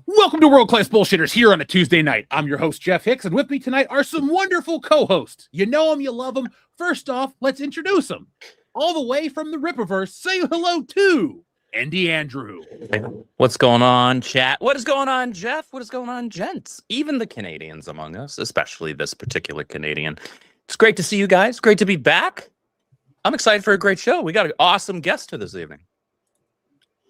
Welcome to World Class Bullshitters here on a Tuesday night. I'm your host, Jeff Hicks, and with me tonight are some wonderful co-hosts. You know them, you love them. First off, let's introduce them. All the way from the Ripperverse, say hello to Andy Andrew. What's going on, chat? What is going on, Jeff? What is going on, gents? Even the Canadians among us, especially this particular Canadian. It's great to see you guys. Great to be back. I'm excited for a great show. We got an awesome guest for this evening.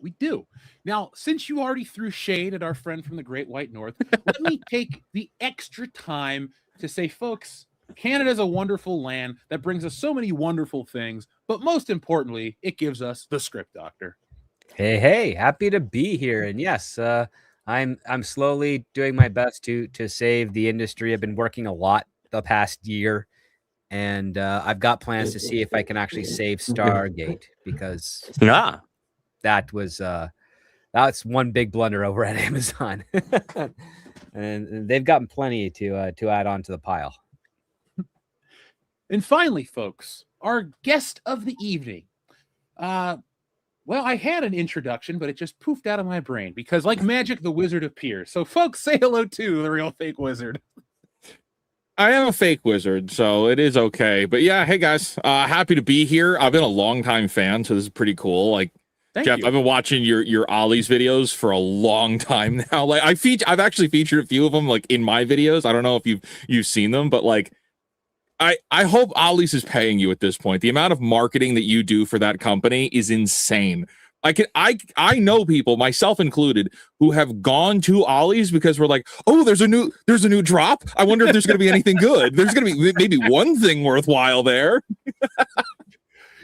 We do. Now, since you already threw shade at our friend from the Great White North, let me take the extra time to say, folks, Canada is a wonderful land that brings us so many wonderful things, but most importantly, it gives us the script doctor. Hey, happy to be here. And yes, I'm slowly doing my best to save the industry. I've been working a lot the past year, and I've got plans to see if I can actually save Stargate, because that's one big blunder over at Amazon. and they've gotten plenty to add on to the pile. And finally, folks, our guest of the evening. Well, I had an introduction, but it just poofed out of my brain because, like magic, the wizard appears. So, folks, say hello to the real fake wizard. I am a fake wizard, so it is okay. But yeah, hey guys, happy to be here. I've been a longtime fan, so this is pretty cool. Like, Thank Jeff, you. I've been watching your Ollie's videos for a long time now. Like, I've actually featured a few of them like in my videos. I don't know if you've seen them, but like, I hope Ollie's is paying you at this point. The amount of marketing that you do for that company is insane. I know people, myself included, who have gone to Ollie's because we're like, oh, there's a new drop. I wonder if there's going to be anything good. There's going to be maybe one thing worthwhile there.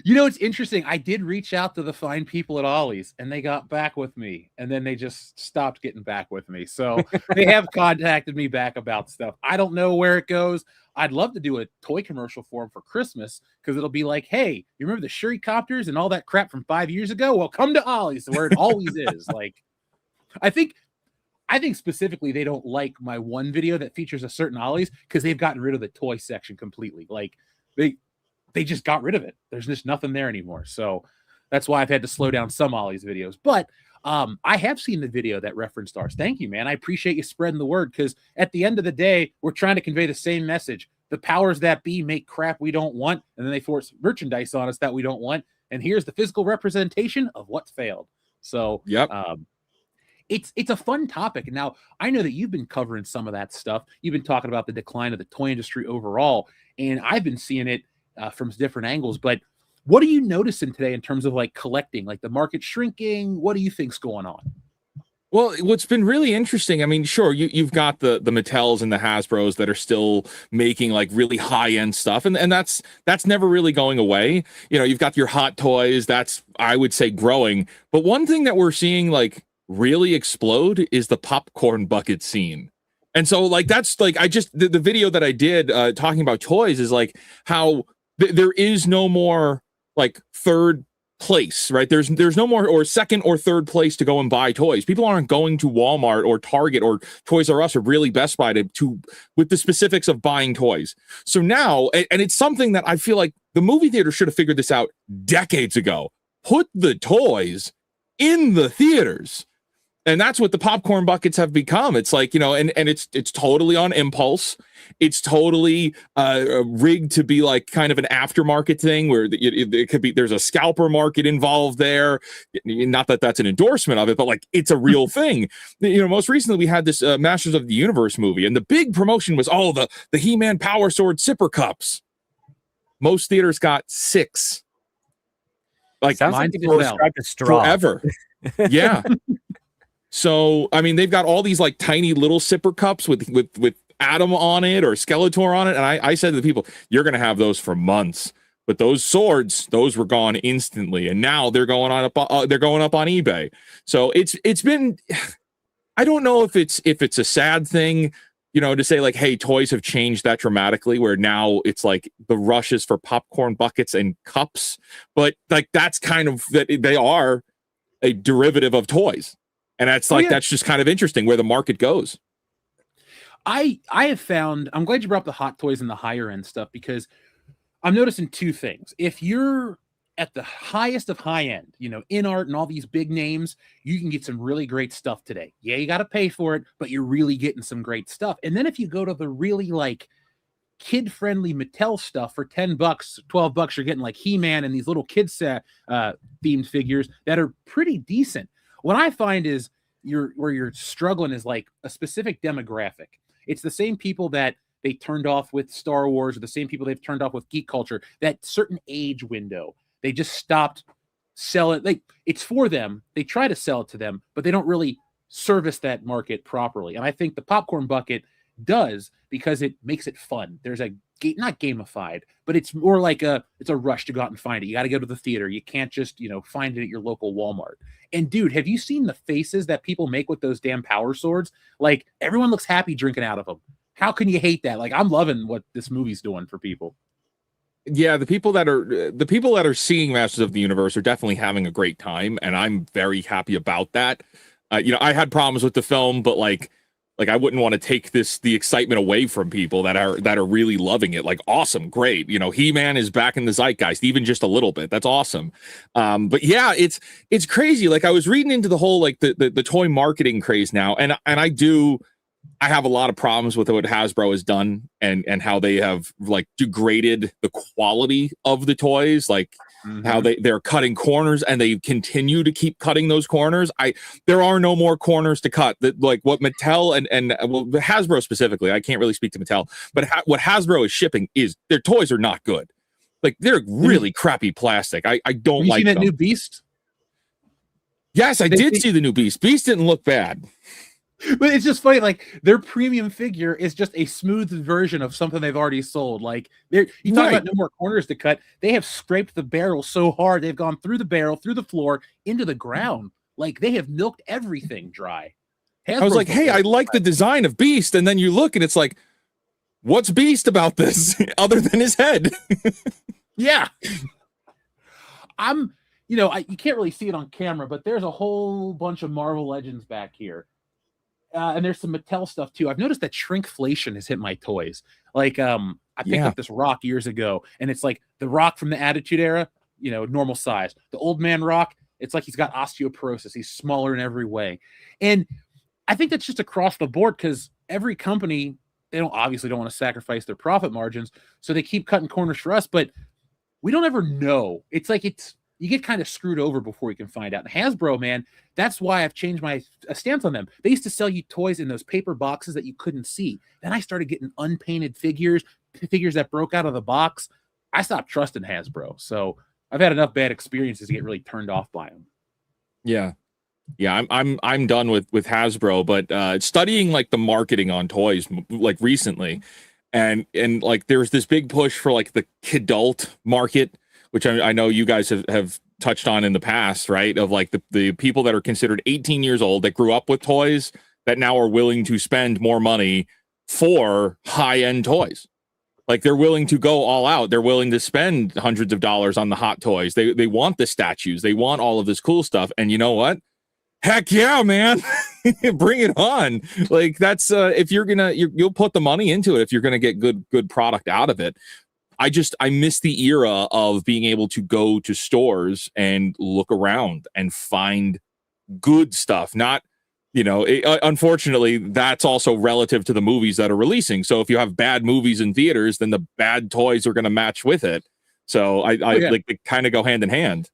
You know, it's interesting. I did reach out to the fine people at Ollie's, and they got back with me, and then they just stopped getting back with me. So they have contacted me back about stuff. I don't know where it goes. I'd love to do a toy commercial for them for Christmas, because it'll be like, hey, you remember the Shuricopters and all that crap from 5 years ago? Well, come to Ollie's, where it always is. Like, I think specifically they don't like my one video that features a certain Ollie's because they've gotten rid of the toy section completely. Like, they just got rid of it. There's just nothing there anymore. So that's why I've had to slow down some Ollie's videos. But I have seen the video that referenced ours. Thank you, man. I appreciate you spreading the word, because at the end of the day, we're trying to convey the same message. The powers that be make crap we don't want, and then they force merchandise on us that we don't want. And here's the physical representation of what's failed. So Yep. It's a fun topic. And now I know that you've been covering some of that stuff. You've been talking about the decline of the toy industry overall, and I've been seeing it from different angles. But what are you noticing today in terms of like collecting, like the market shrinking? What do you think's going on? Well, what's been really interesting, I mean, sure, you've got the Mattels and the Hasbros that are still making like really high-end stuff, and that's never really going away. You know, you've got your Hot Toys, that's, I would say, growing. But one thing that we're seeing like really explode is the popcorn bucket scene. And so like that's like the video that I did talking about toys is like how there is no more like third place, right? There's no more or second or third place to go and buy toys. People aren't going to Walmart or Target or Toys R Us or really Best Buy to with the specifics of buying toys. So now, and it's something that I feel like the movie theater should have figured this out decades ago. Put the toys in the theaters. And that's what the popcorn buckets have become. It's like, you know, and it's totally on impulse. It's totally rigged to be like kind of an aftermarket thing where it could be, there's a scalper market involved there. Not that that's an endorsement of it, but like it's a real thing. You know, most recently we had this Masters of the Universe movie, and the big promotion was, oh, the He-Man Power Sword Sipper Cups. Most theaters got 6. Like, Sounds like you described a straw. Forever. Yeah. So, I mean, they've got all these like tiny little sipper cups with Atom on it or Skeletor on it. And I said to the people, you're going to have those for months. But those swords, those were gone instantly. And now they're going up on eBay. So it's been, I don't know if it's a sad thing, you know, to say like, hey, toys have changed that dramatically, where now it's like the rush is for popcorn buckets and cups. But like, that's kind of that they are a derivative of toys. And that's like, that's just kind of interesting where the market goes. I have found, I'm glad you brought up the Hot Toys and the higher end stuff, because I'm noticing two things. If you're at the highest of high end, you know, in art and all these big names, you can get some really great stuff today. Yeah, you got to pay for it, but you're really getting some great stuff. And then if you go to the really like kid-friendly Mattel stuff for $10, $12, you're getting like He-Man and these little kids themed figures that are pretty decent. What I find is where you're struggling is like a specific demographic. It's the same people that they turned off with Star Wars, or the same people they've turned off with geek culture, that certain age window. They just stopped selling. It's for them. They try to sell it to them, but they don't really service that market properly. And I think the popcorn bucket does, because it makes it fun. There's a not gamified, but it's more like it's a rush to go out and find it. You got to go to the theater. You can't just, you know, find it at your local Walmart. And dude, have you seen the faces that people make with those damn power swords? Like, everyone looks happy drinking out of them. How can you hate that? Like, I'm loving what this movie's doing for people. Yeah, the people that are seeing Masters of the Universe are definitely having a great time, and I'm very happy about that. You know, I had problems with the film, but like I wouldn't want to take the excitement away from people that are really loving it. Like, awesome, great. You know, He-Man is back in the zeitgeist, even just a little bit. That's awesome. But yeah, it's crazy. Like, I was reading into the whole like the toy marketing craze now, and I have a lot of problems with what Hasbro has done and how they have like degraded the quality of the toys, like how they're cutting corners, and they continue to keep cutting those corners. There are no more corners to cut. That, like, what Mattel and well, Hasbro specifically, I can't really speak to Mattel, but what Hasbro is shipping is their toys are not good. Like, they're really crappy plastic. I don't like them. You seen that new Beast? Yes, I did see the new Beast. Beast didn't look bad. But it's just funny, like, their premium figure is just a smooth version of something they've already sold. Like, you talk about no more corners to cut. They have scraped the barrel so hard, they've gone through the barrel, through the floor, into the ground. Like, they have milked everything dry. I was like, hey, I like the design of Beast, and then you look, and it's like, what's Beast about this other than his head? Yeah. You know, you can't really see it on camera, but there's a whole bunch of Marvel Legends back here. And there's some Mattel stuff too. I've noticed that shrinkflation has hit my toys. Like, I picked up this rock years ago, and it's like the rock from the Attitude Era, you know, normal size. The old man rock, it's like he's got osteoporosis. He's smaller in every way. And I think that's just across the board, because every company, they obviously don't want to sacrifice their profit margins, so they keep cutting corners for us, but we don't ever know. It's like you get kind of screwed over before you can find out. And Hasbro, man, that's why I've changed my stance on them. They used to sell you toys in those paper boxes that you couldn't see. Then I started getting unpainted figures that broke out of the box. I stopped trusting Hasbro. So I've had enough bad experiences to get really turned off by them. Yeah. Yeah, I'm done with Hasbro, but studying like the marketing on toys like recently, and like there's this big push for like the kidult market, which I know you guys have touched on in the past, right? Of like the people that are considered 18 years old that grew up with toys that now are willing to spend more money for high-end toys. Like, they're willing to go all out. They're willing to spend hundreds of dollars on the hot toys. They want the statues. They want all of this cool stuff. And you know what? Heck yeah, man. Bring it on. Like, that's if you'll put the money into it if you're gonna get good product out of it. I miss the era of being able to go to stores and look around and find good stuff. Not, you know, unfortunately, that's also relative to the movies that are releasing. So if you have bad movies in theaters, then the bad toys are going to match with it. So like they kind of go hand in hand.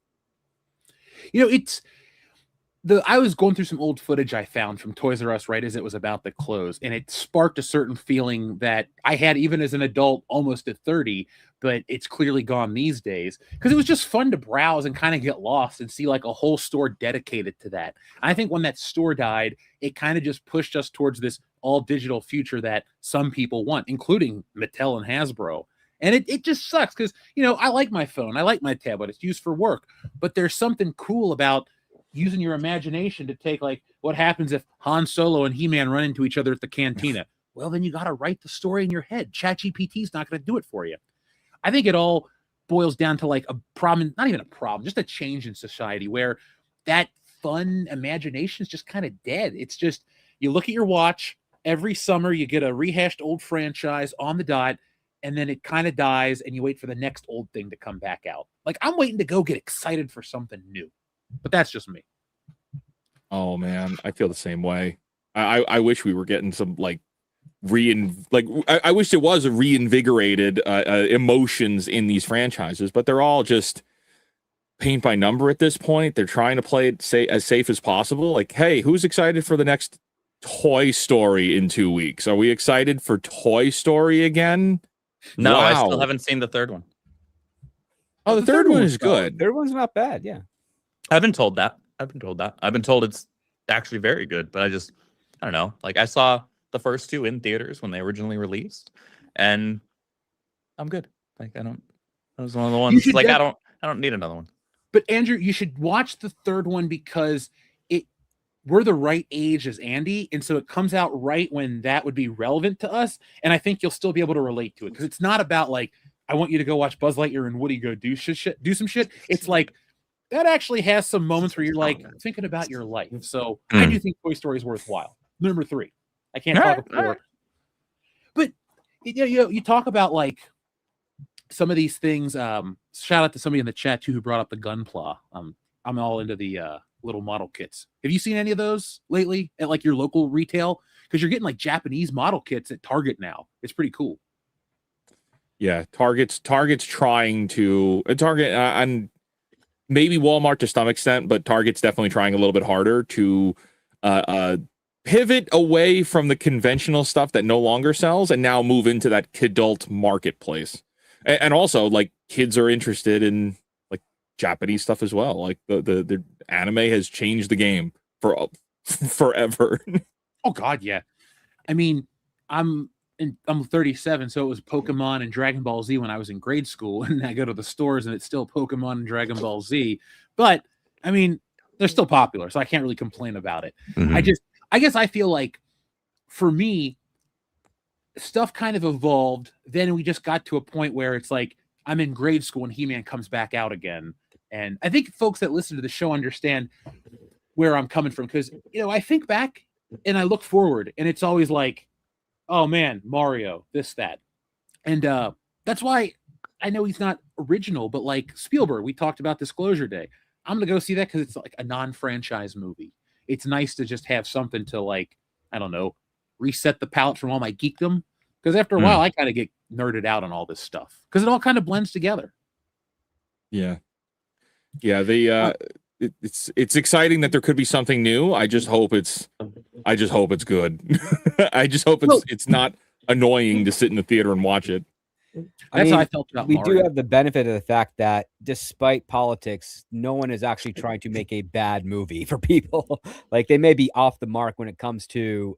You know, I was going through some old footage I found from Toys R Us right as it was about to close, and it sparked a certain feeling that I had even as an adult, almost at 30, but it's clearly gone these days, because it was just fun to browse and kind of get lost and see like a whole store dedicated to that. I think when that store died, it kind of just pushed us towards this all digital future that some people want, including Mattel and Hasbro. And it just sucks because, you know, I like my phone, I like my tablet, it's used for work, but there's something cool about using your imagination to take, like, what happens if Han Solo and He-Man run into each other at the cantina? Well, then you got to write the story in your head. ChatGPT is not going to do it for you. I think it all boils down to like a problem, not even a problem, just a change in society where that fun imagination is just kind of dead. It's just, you look at your watch every summer, you get a rehashed old franchise on the dot. and then it kind of dies, and you wait for the next old thing to come back out. Like, I'm waiting to go get excited for something new, but that's just me. Oh man, I feel the same way. I wish we were getting some like I wish it was a reinvigorated emotions in these franchises, but they're all just paint by number at this point. They're trying to play it as safe as possible. Like, hey, who's excited for the next Toy Story in 2 weeks? Are we excited for Toy Story again? No, wow. I still haven't seen the third one. Oh, the third one is good. Third one's not bad. Yeah, I've been told that. I've been told it's actually very good, but I don't know. Like, I saw the first two in theaters when they originally released, and I'm good. Like, that was one of the ones. Like, I don't need another one. But Andrew, you should watch the third one because we're the right age as Andy, and so it comes out right when that would be relevant to us, and I think you'll still be able to relate to it, because it's not about like, I want you to go watch Buzz Lightyear and Woody go do some shit. It's like, that actually has some moments where you're like thinking about your life. So I do think Toy Story is worthwhile. Number 3. I can't talk about 4. But you talk about like some of these things. Shout out to somebody in the chat too who brought up the Gunpla. I'm all into the little model kits. Have you seen any of those lately at like your local retail? Because you're getting like Japanese model kits at Target now. It's pretty cool. Yeah, Target's trying to Target and maybe Walmart to some extent, but Target's definitely trying a little bit harder to pivot away from the conventional stuff that no longer sells and now move into that kidult marketplace. And also, like, kids are interested in like Japanese stuff as well. Like the anime has changed the game for forever. Oh God, yeah. I mean, I'm 37, so it was Pokemon and Dragon Ball Z when I was in grade school, and I go to the stores and it's still Pokemon and Dragon Ball Z. But I mean, they're still popular, so I can't really complain about it. Mm-hmm. I guess I feel like for me, stuff kind of evolved. Then we just got to a point where it's like I'm in grade school and He-Man comes back out again. And I think folks that listen to the show understand where I'm coming from, because I think back and I look forward, and it's always like, oh man, Mario, this, that. And that's why I know he's not original, but like Spielberg, we talked about Disclosure Day. I'm going to go see that because it's like a non-franchise movie. It's nice to just have something to, like, I don't know, reset the palette from all my geekdom. Because after a while, I kind of get nerded out on all this stuff because it all kind of blends together. Yeah. Yeah. It's exciting that there could be something new. I just hope it's good. I just hope it's not annoying to sit in the theater and watch it. That's how I felt about we Mario. do have the benefit of the fact that despite politics, no one is actually trying to make a bad movie for people. Like, they may be off the mark when it comes to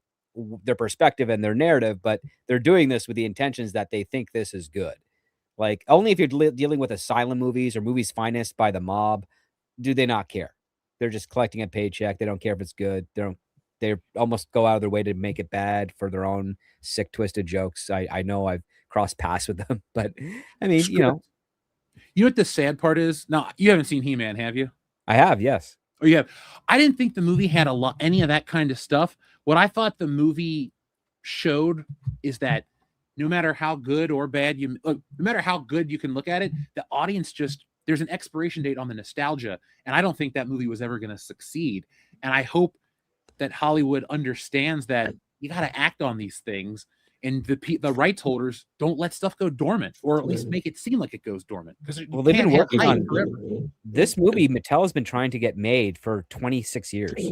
their perspective and their narrative, but they're doing this with the intentions that they think this is good. Like, only if you're dealing with asylum movies or movies financed by the mob do they not care. They're just collecting a paycheck. They don't care if it's good. They almost go out of their way to make it bad for their own sick, twisted jokes. I know I've crossed paths with them, but I mean, you know what the sad part is? No, you haven't seen He-Man, have you? I have, yes. Oh, you have. I didn't think the movie had any of that kind of stuff. What I thought the movie showed is that no matter how good or bad no matter how good you can look at it, the audience there's an expiration date on the nostalgia, and I don't think that movie was ever going to succeed. And I hope that Hollywood understands that you got to act on these things, and the rights holders don't let stuff go dormant, or at least make it seem like it goes dormant. Because they've been working on forever. This movie. Mattel has been trying to get made for 26 years.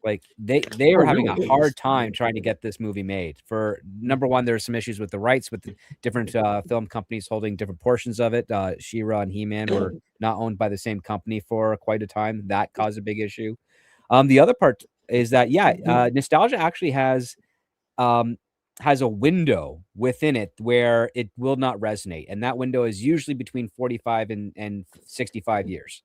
Like, they were having a hard time trying to get this movie made. For number one, there's some issues with the rights, with the different film companies holding different portions of it. She-Ra and He-Man were not owned by the same company for quite a time. That caused a big issue. The other part is that nostalgia actually has a window within it where it will not resonate, and that window is usually between 45 and 65 years.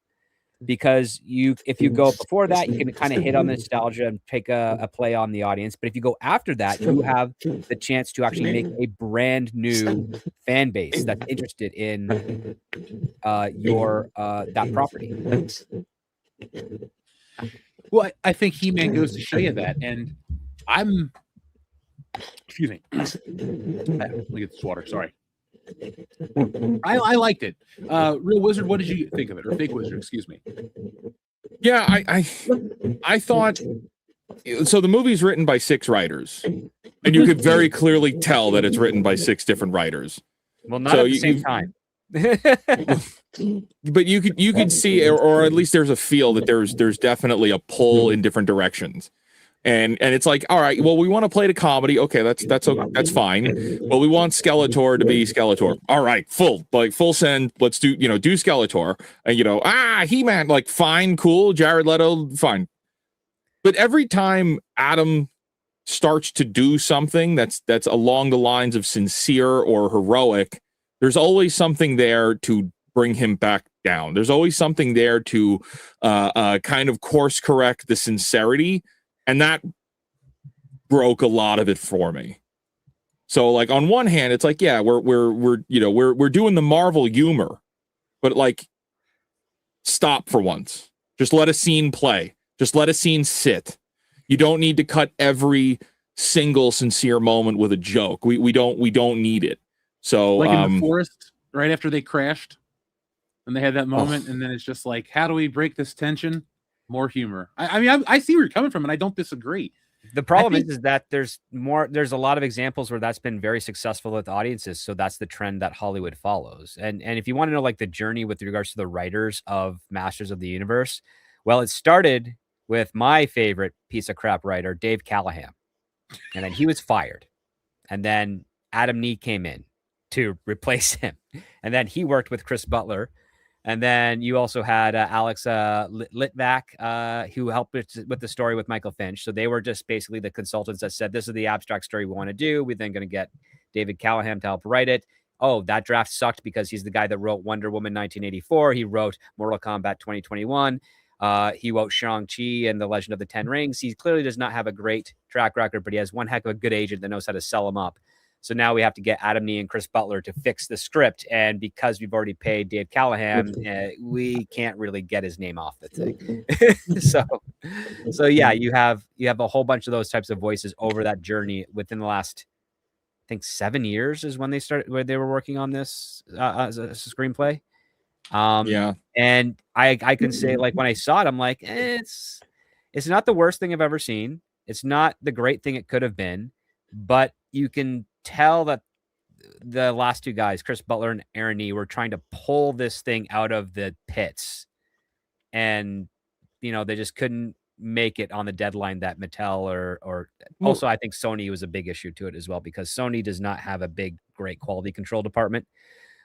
Because if you go before that, you can kind of hit on the nostalgia and take a play on the audience. But if you go after that, you have the chance to actually make a brand new fan base that's interested in that property. Well, I think He-Man goes to show you that, and Excuse me. Let me get this water. Sorry. I liked it. Real Wizard, what did you think of it? Or Fake Wizard, excuse me. Yeah, I thought so. The movie's written by 6 writers, and you could very clearly tell that it's written by 6 different writers. Well, not at the same time. But you could see, or at least there's a feel that there's definitely a pull in different directions. And it's like, all right, well, we want to play the comedy. Okay, that's fine. Well, we want Skeletor to be Skeletor. All right, full send. Let's do Skeletor. And He-Man, like, fine, cool. Jared Leto, fine. But every time Adam starts to do something that's along the lines of sincere or heroic, there's always something there to bring him back down. There's always something there to kind of course correct the sincerity. And that broke a lot of it for me. So, like, on one hand, it's like, yeah, we're doing the Marvel humor, but, like, stop for once. Just let a scene play. Just let a scene sit. You don't need to cut every single sincere moment with a joke. We don't need it. So, like in the forest, right after they crashed, and they had that moment, and then it's just like, how do we break this tension? More humor. I mean, I see where you're coming from, and I don't disagree. The problem is that there's a lot of examples where that's been very successful with audiences. So that's the trend that Hollywood follows. And if you want to know, like, the journey with regards to the writers of Masters of the Universe, well, it started with my favorite piece of crap writer, Dave Callahan. And then he was fired. And then Adam Nee came in to replace him. And then he worked with Chris Butler. And then you also had Alex Litvak, who helped with the story with Michael Finch. So they were just basically the consultants that said, this is the abstract story we want to do. We're then going to get David Callahan to help write it. Oh, that draft sucked because he's the guy that wrote Wonder Woman 1984. He wrote Mortal Kombat 2021. He wrote Shang-Chi and The Legend of the Ten Rings. He clearly does not have a great track record, but he has one heck of a good agent that knows how to sell him up. So now we have to get Adam Nee and Chris Butler to fix the script. And because we've already paid Dave Callahan, we can't really get his name off the thing. so yeah, you have a whole bunch of those types of voices over that journey within the last, I think, 7 years is when they were working on this as a screenplay. Yeah. And I can say, like, when I saw it, I'm like, it's not the worst thing I've ever seen. It's not the great thing it could have been, but you can tell that the last 2 guys, Chris Butler and Aaron Nee, were trying to pull this thing out of the pits, and they just couldn't make it on the deadline that Mattel or also I think Sony was a big issue to it as well, because Sony does not have a great quality control department.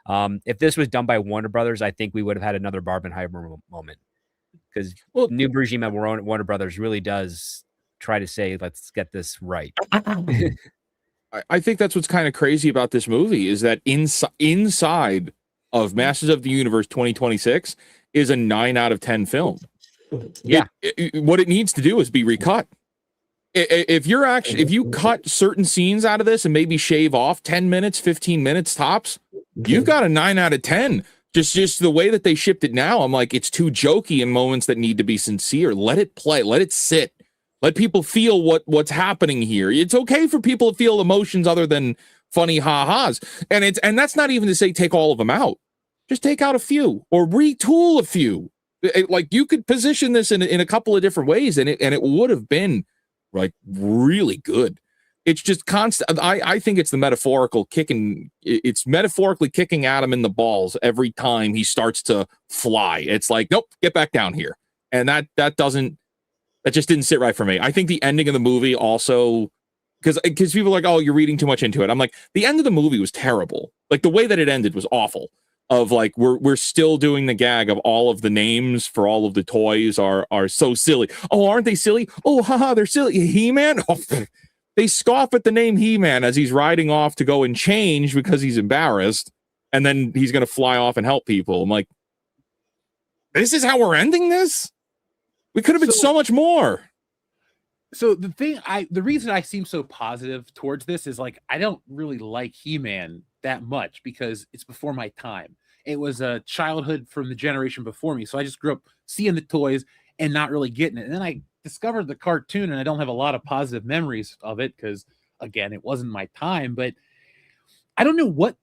If this was done by Warner Brothers, I think we would have had another Barbenheimer moment, because new regime at Warner Brothers really does try to say, let's get this right. I think that's what's kind of crazy about this movie is that inside of Masters of the Universe 2026 is a 9 out of 10 film. Yeah. What it needs to do is be recut. If you cut certain scenes out of this and maybe shave off 10 minutes, 15 minutes tops, you've got a 9 out of 10. Just the way that they shipped it now, I'm like, it's too jokey in moments that need to be sincere. Let it play. Let it sit. Let people feel what's happening here. It's okay for people to feel emotions other than funny ha-has. And that's not even to say take all of them out. Just take out a few or retool a few. Like, you could position this in a couple of different ways, and it would have been, like, really good. It's just constant. I think it's the metaphorical kicking. It's metaphorically kicking Adam in the balls every time he starts to fly. It's like, nope, get back down here. And that just didn't sit right for me. I think the ending of the movie also, because people are like, oh, you're reading too much into it. I'm like, the end of the movie was terrible. Like, the way that it ended was awful. Of like, we're still doing the gag of all of the names for all of the toys are so silly. Oh, aren't they silly? Oh, haha, they're silly. He-Man? Oh, they scoff at the name He-Man as he's riding off to go and change because he's embarrassed. And then he's going to fly off and help people. I'm like, this is how we're ending this? We could have been so much more. So the reason I seem so positive towards this is, like, I don't really like He-Man that much because it's before my time. It was a childhood from the generation before me. So I just grew up seeing the toys and not really getting it. And then I discovered the cartoon, and I don't have a lot of positive memories of it because again, it wasn't my time, but I don't know what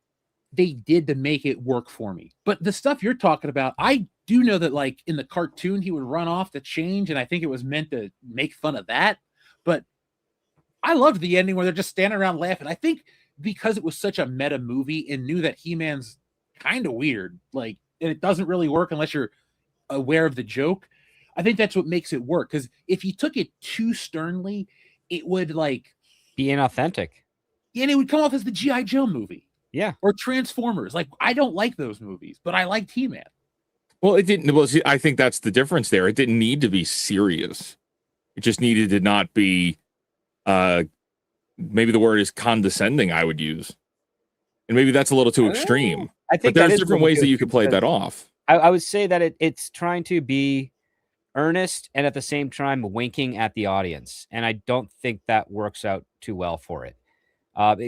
they did to make it work for me. But the stuff you're talking about, I do know that like in the cartoon, he would run off to change, and I think it was meant to make fun of that. But I loved the ending where they're just standing around laughing. I think because it was such a meta movie and knew that He-Man's kind of weird, like, and it doesn't really work unless you're aware of the joke. I think that's what makes it work. Because if you took it too sternly, it would like be inauthentic. And it would come off as the G.I. Joe movie. Yeah. Or Transformers. Like, I don't like those movies, but I liked He-Man. Well, it didn't. Well, see, I think that's the difference there. It didn't need to be serious. It just needed to not be, maybe the word is condescending, I would use. And maybe that's a little too extreme. I think but there's different ways that you could play that off. I would say that it's trying to be earnest and at the same time winking at the audience. And I don't think that works out too well for it.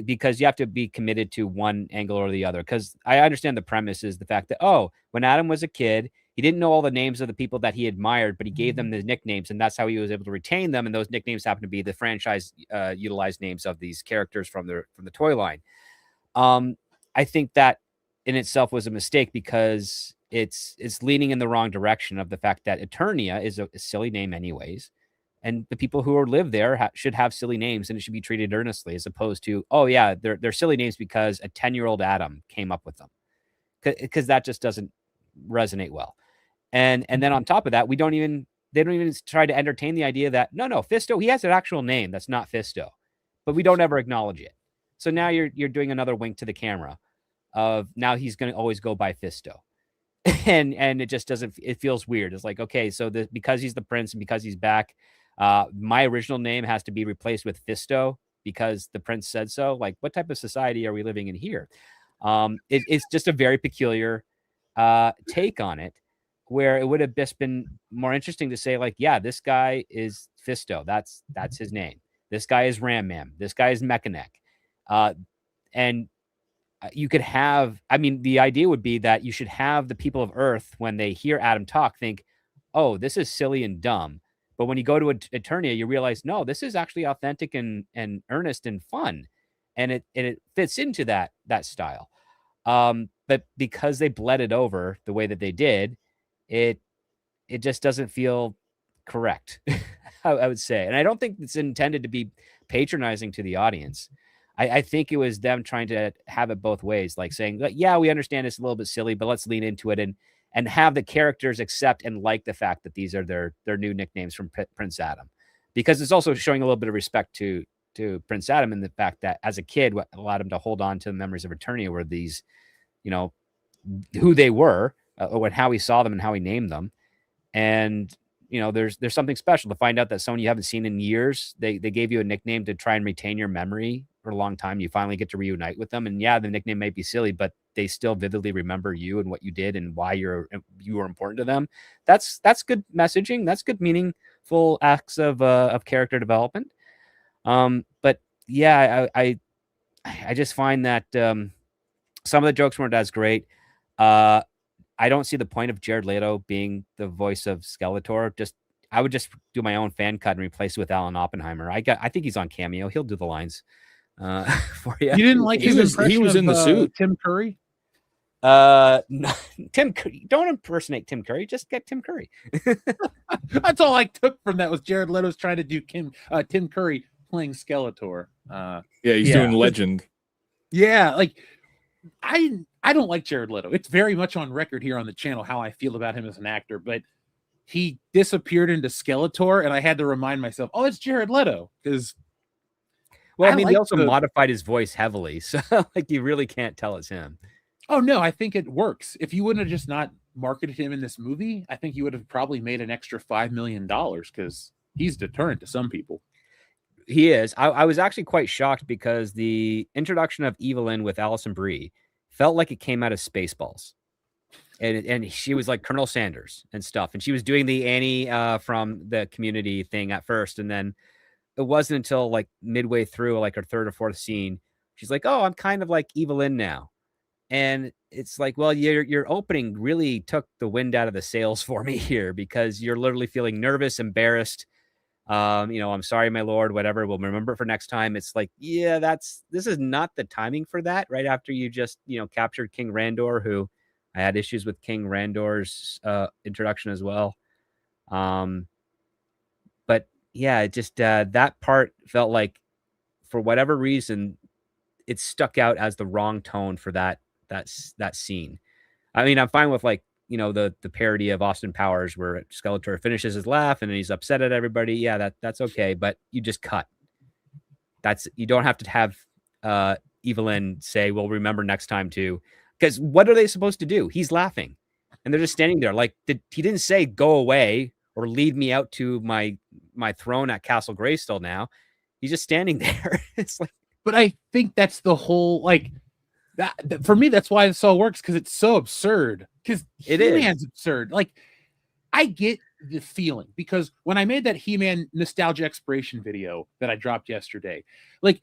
Because you have to be committed to one angle or the other. Because I understand the premise is the fact that, when Adam was a kid, he didn't know all the names of the people that he admired, but he gave them the nicknames, and that's how he was able to retain them. And those nicknames happen to be the franchise utilized names of these characters from the toy line. I think that in itself was a mistake because it's leaning in the wrong direction of the fact that Eternia is a silly name anyways. And the people who live there should have silly names, and it should be treated earnestly, as opposed to, they're silly names because a 10-year-old Adam came up with them, because that just doesn't resonate well. And then on top of that, they don't even try to entertain the idea that no, Fisto, he has an actual name that's not Fisto, but we don't ever acknowledge it. So now you're doing another wink to the camera of now he's going to always go by Fisto. and it just doesn't, it feels weird. It's like, okay, so because he's the prince and because he's back, my original name has to be replaced with Fisto because the prince said so. Like, what type of society are we living in here? It's just a very peculiar take on it, where it would have just been more interesting to say, like, yeah, this guy is Fisto. That's his name. This guy is Ram Man. This guy is Mechanic. And you could have, the idea would be that you should have the people of Earth, when they hear Adam talk, think, oh, this is silly and dumb. But when you go to Eternia, you realize, no, this is actually authentic and earnest and fun. And it fits into that style. But because they bled it over the way that they did, it just doesn't feel correct, I would say. And I don't think it's intended to be patronizing to the audience. I think it was them trying to have it both ways, like saying, yeah, we understand it's a little bit silly, but let's lean into it and have the characters accept and like the fact that these are their new nicknames from Prince Adam, because it's also showing a little bit of respect to Prince Adam, and the fact that as a kid, what allowed him to hold on to the memories of Eternia were these, who they were, and how he saw them and how he named them. And, there's something special to find out that someone you haven't seen in years, they gave you a nickname to try and retain your memory for a long time. You finally get to reunite with them. And yeah, the nickname might be silly, but they still vividly remember you and what you did and why you were important to them. That's good messaging. That's good, meaningful acts of character development. But yeah, I just find that some of the jokes weren't as great. I don't see the point of Jared Leto being the voice of Skeletor. I would just do my own fan cut and replace it with Alan Oppenheimer. I think he's on Cameo. He'll do the lines for you. You didn't like he was in the suit. Tim Curry? No, Tim, don't impersonate Tim Curry. Just get Tim Curry. That's all I took from that was Jared Leto's trying to do Tim Curry playing Skeletor. He's doing Legend. Yeah, like I don't like Jared Leto. It's very much on record here on the channel how I feel about him as an actor, but he disappeared into Skeletor, and I had to remind myself, oh, it's Jared Leto, because he also modified his voice heavily, so like you really can't tell it's him. Oh no, I think it works. If you wouldn't have just not marketed him in this movie, I think you would have probably made an extra $5 million, because he's deterrent to some people. He is. I was actually quite shocked because the introduction of Evelyn with Alison Brie felt like it came out of Spaceballs. And she was like Colonel Sanders and stuff. And she was doing the Annie from the Community thing at first. And then it wasn't until like midway through, like her third or fourth scene, she's like, oh, I'm kind of like Evelyn now. And it's like, well, your opening really took the wind out of the sails for me here, because you're literally feeling nervous, embarrassed, I'm sorry, my lord, whatever. We'll remember it for next time. It's like, yeah, this is not the timing for that. Right after you just, captured King Randor, who I had issues with King Randor's introduction as well. But yeah, it just that part felt like, for whatever reason, it stuck out as the wrong tone for that scene. I mean, I'm fine with the parody of Austin Powers where Skeletor finishes his laugh and then he's upset at everybody. Yeah, that's okay, but you just cut. You don't have to have Evelyn say, "Well, remember next time too," because what are they supposed to do? He's laughing, and they're just standing there. Like, he didn't say go away or lead me out to my throne at Castle Grayskull. Now he's just standing there. It's like, but I think that's the whole that for me. That's why this all works, because it's so absurd. Because He-Man's absurd. Like, I get the feeling, because when I made that He-Man nostalgia expiration video that I dropped yesterday, like,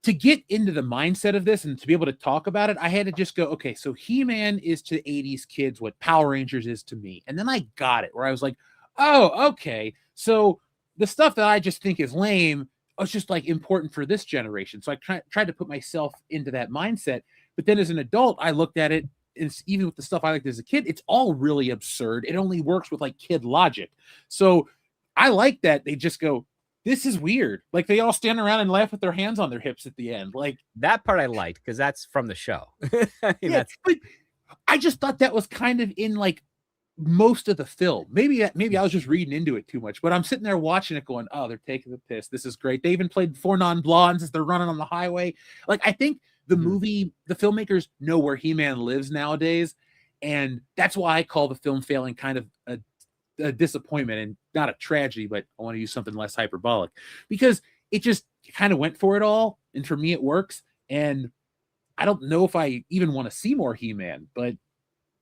to get into the mindset of this and to be able to talk about it, I had to just go, okay, so He-Man is to 80s kids what Power Rangers is to me. And then I got it, where I was like, oh, okay. So the stuff that I just think is lame was just like important for this generation. So I tried to put myself into that mindset. But then as an adult, I looked at it, and even with the stuff I liked as a kid, it's all really absurd. It only works with like kid logic. So I like that they just go, this is weird. Like, they all stand around and laugh with their hands on their hips at the end. Like, that part I liked, because that's from the show. But I just thought that was kind of in like most of the film. Maybe I was just reading into it too much, but I'm sitting there watching it going, oh, they're taking the piss. This is great. They even played Four Non-Blondes as they're running on the highway. Like, I think the movie, the filmmakers know where He-Man lives nowadays. And that's why I call the film failing kind of a disappointment, and not a tragedy, but I want to use something less hyperbolic, because it just kind of went for it all. And for me, it works. And I don't know if I even want to see more He-Man, but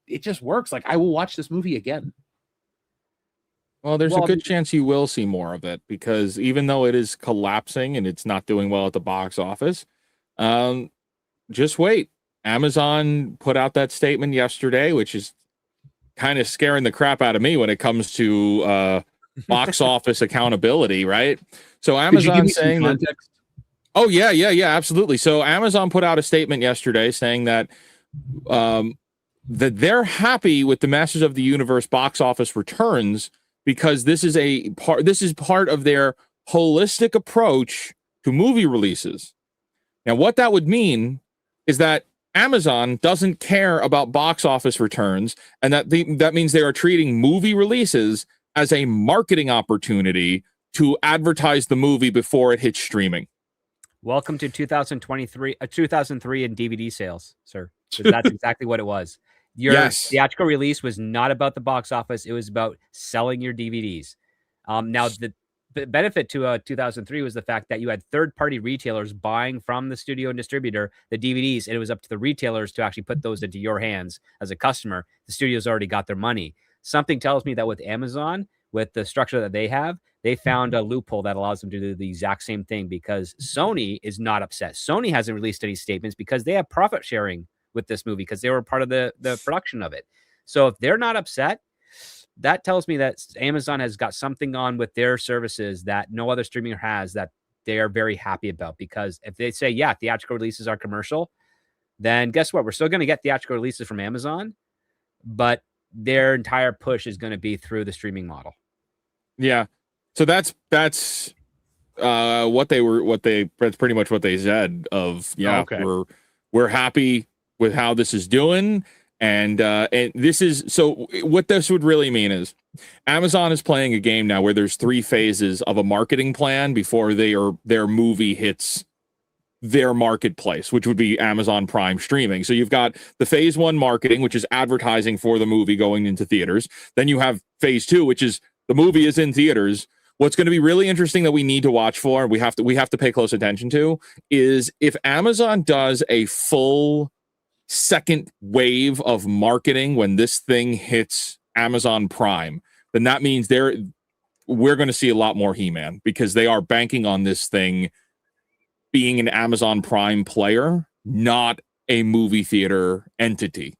it just works. Like, I will watch this movie again. Well, there's a good chance you will see more of it, because even though it is collapsing and it's not doing well at the box office, just wait. Amazon put out that statement yesterday, which is kind of scaring the crap out of me when it comes to box office accountability, right? So Amazon saying that, oh yeah, absolutely. So Amazon put out a statement yesterday saying that that they're happy with the Masters of the Universe box office returns, because this is part of their holistic approach to movie releases. Now, what that would mean is that Amazon doesn't care about box office returns, and that means they are treating movie releases as a marketing opportunity to advertise the movie before it hits streaming. Welcome to 2003 in DVD sales, sir. That's exactly what it was. Your theatrical release was not about the box office. It was about selling your DVDs. Now, the benefit to 2003 was the fact that you had third-party retailers buying from the studio and distributor the DVDs, and it was up to the retailers to actually put those into your hands as a customer. The studios already got their money. Something tells me that with Amazon, with the structure that they have, they found a loophole that allows them to do the exact same thing, because Sony is not upset. Sony hasn't released any statements because they have profit sharing with this movie, because they were part of the production of it. So if they're not upset, that tells me that Amazon has got something on with their services that no other streamer has, that they are very happy about. Because if they say, yeah, theatrical releases are commercial, then guess what? We're still going to get theatrical releases from Amazon, but their entire push is going to be through the streaming model. Yeah. So that's that's pretty much what they said of, we're happy with how this is doing. And this is, so what this would really mean is Amazon is playing a game now where there's 3 phases of a marketing plan before their movie hits their marketplace, which would be Amazon Prime streaming. So you've got the phase 1 marketing, which is advertising for the movie going into theaters. Then you have phase 2, which is the movie is in theaters. What's going to be really interesting that we need to watch for, we have to pay close attention to, is if Amazon does a full second wave of marketing when this thing hits Amazon Prime, then that means we're going to see a lot more He-Man, because they are banking on this thing being an Amazon Prime player, not a movie theater entity.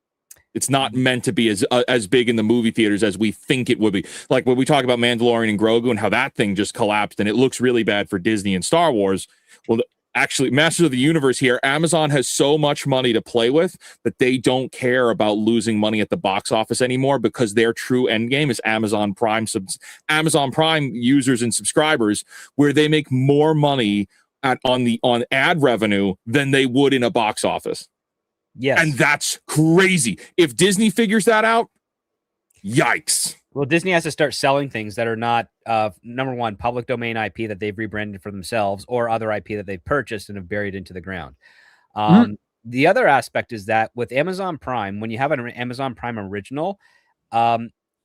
It's not meant to be as big in the movie theaters as we think it would be. Like when we talk about Mandalorian and Grogu and how that thing just collapsed and it looks really bad for Disney and Star Wars. Well, actually, Masters of the Universe here, Amazon has so much money to play with that they don't care about losing money at the box office anymore, because their true end game is Amazon Prime users and subscribers, where they make more money on ad revenue than they would in a box office. Yes. And that's crazy. If Disney figures that out, yikes. Well, Disney has to start selling things that are not, number one, public domain IP that they've rebranded for themselves, or other IP that they've purchased and have buried into the ground. The other aspect is that with Amazon Prime, when you have an Amazon Prime original,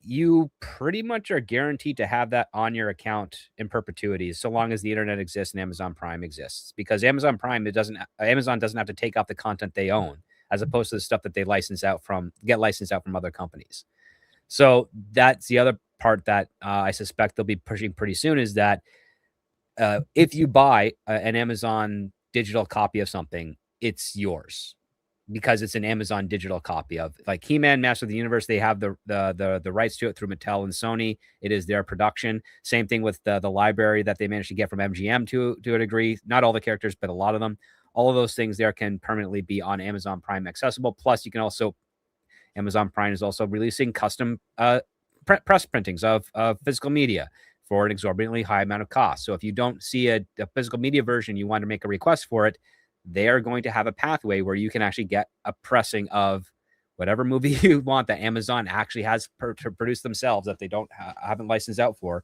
you pretty much are guaranteed to have that on your account in perpetuity, so long as the internet exists and Amazon Prime exists. Because Amazon doesn't have to take off the content they own, as opposed to the stuff that they get licensed out from other companies. So that's the other part that I suspect they'll be pushing pretty soon, is that if you buy an Amazon digital copy of something, it's yours, because it's an Amazon digital copy of, like, He-Man, Master of the Universe. They have the rights to it through Mattel and Sony. It is their production. Same thing with the library that they managed to get from MGM to a degree. Not all the characters, but a lot of them. All of those things there can permanently be on Amazon Prime accessible. Plus, you can also, Amazon Prime is also releasing custom press printings of physical media for an exorbitantly high amount of cost. So if you don't see a physical media version, you want to make a request for it, they are going to have a pathway where you can actually get a pressing of whatever movie you want that Amazon actually has to produce themselves, that they haven't licensed out for,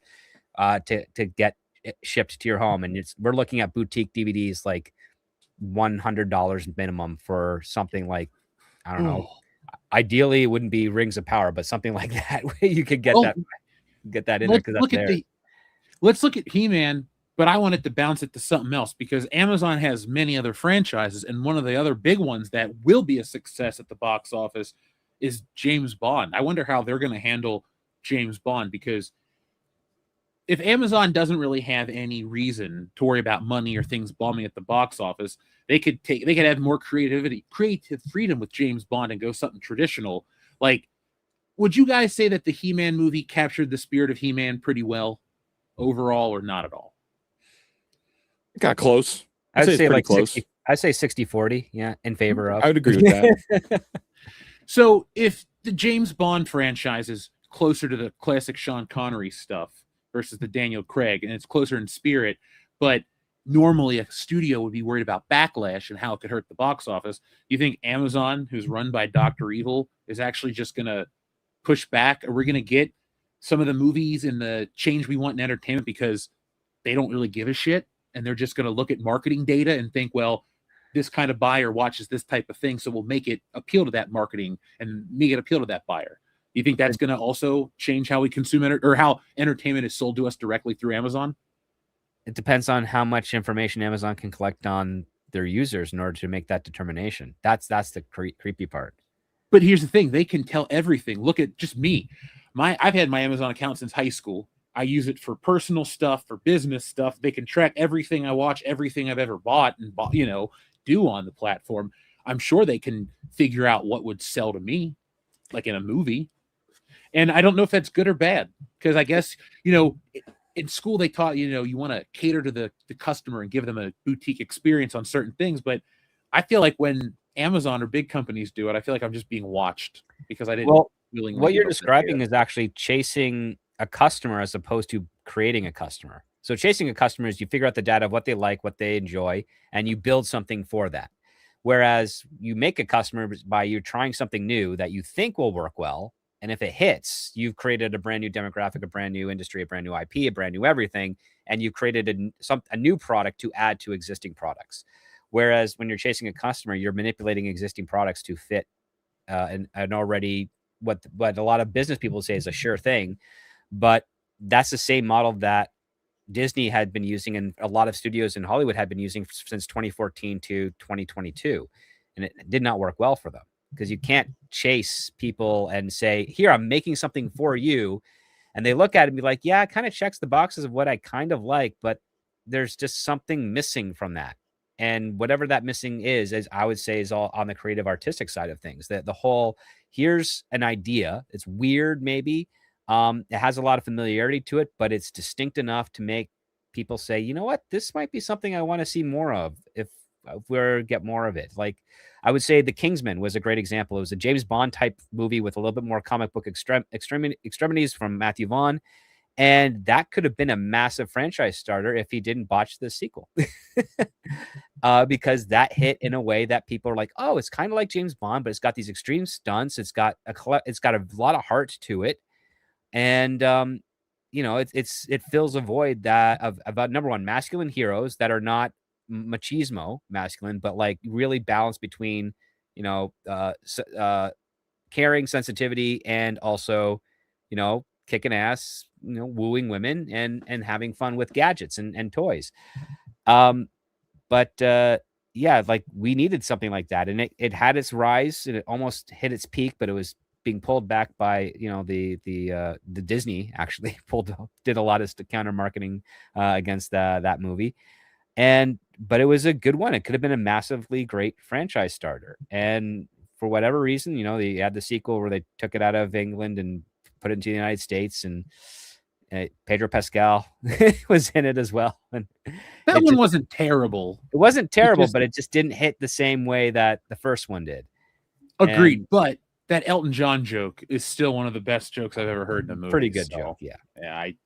to get it shipped to your home. And we're looking at boutique DVDs like $100 minimum for something like, I don't know. Ideally, it wouldn't be Rings of Power, but something like that, where you could get that in there, because that's there. Let's look at He-Man, but I want it to bounce it to something else, because Amazon has many other franchises, and one of the other big ones that will be a success at the box office is James Bond. I wonder how they're going to handle James Bond, because if Amazon doesn't really have any reason to worry about money or things bombing at the box office, they could have more creative freedom with James Bond and go something traditional. Like, would you guys say that the He-Man movie captured the spirit of He-Man pretty well overall, or not at all? Got close. I'd say like close. I'd say 60-40, yeah, in favor of. I would agree with that. So if the James Bond franchise is closer to the classic Sean Connery stuff versus the Daniel Craig, and it's closer in spirit, but normally a studio would be worried about backlash and how it could hurt the box office, you think Amazon, who's run by Dr. Evil, is actually just going to push back? Are we going to get some of the movies and the change we want in entertainment because they don't really give a shit, and they're just going to look at marketing data and think, well, this kind of buyer watches this type of thing, so we'll make it appeal to that marketing and make it appeal to that buyer? You think that's going to also change how we consume it, or how entertainment is sold to us directly through Amazon? It depends on how much information Amazon can collect on their users in order to make that determination. That's the creepy part. But here's the thing. They can tell everything. Look at just me. I've had my Amazon account since high school. I use it for personal stuff, for business stuff. They can track everything I watch, everything I've ever bought and do on the platform. I'm sure they can figure out what would sell to me, like in a movie. And I don't know if that's good or bad, because I guess, in school they taught, you want to cater to the customer and give them a boutique experience on certain things. But I feel like when Amazon or big companies do it, I feel like I'm just being watched because I didn't. Well, willingly what you're describing is actually chasing a customer as opposed to creating a customer. So chasing a customer is you figure out the data of what they like, what they enjoy, and you build something for that. Whereas you make a customer by you trying something new that you think will work well. And if it hits, you've created a brand new demographic, a brand new industry, a brand new IP, a brand new everything, and you've created a new product to add to existing products. Whereas when you're chasing a customer, you're manipulating existing products to fit an already what a lot of business people say is a sure thing. But that's the same model that Disney had been using, and a lot of studios in Hollywood had been using since 2014 to 2022, and it did not work well for them. Because you can't chase people and say, here, I'm making something for you. And they look at it and be like, yeah, it kind of checks the boxes of what I kind of like, but there's just something missing from that. And whatever that missing is, as I would say, is all on the creative artistic side of things. That the whole, here's an idea. It's weird, maybe. It has a lot of familiarity to it, but it's distinct enough to make people say, you know what, this might be something I want to see more of if we get more of it. Like, I would say The Kingsman was a great example. It was a James Bond type movie with a little bit more comic book extremities from Matthew Vaughn. And that could have been a massive franchise starter if he didn't botch the sequel. Because that hit in a way that people are like, oh, it's kind of like James Bond, but it's got these extreme stunts. It's got a lot of heart to it. And, it fills a void that of about, number one, masculine heroes that are not machismo masculine, but like really balanced between, caring, sensitivity, and also, kicking ass, wooing women and having fun with gadgets and toys. But like we needed something like that. And it had its rise and it almost hit its peak, but it was being pulled back by, the Disney actually did a lot of counter marketing against that movie. But it was a good one. It could have been a massively great franchise starter. And for whatever reason, they had the sequel where they took it out of England and put it into the United States, and Pedro Pascal was in it as well. And that one wasn't terrible. It wasn't terrible, but it just didn't hit the same way that the first one did. Agreed. But that Elton John joke is still one of the best jokes I've ever heard in a movie. Pretty good joke. Yeah. I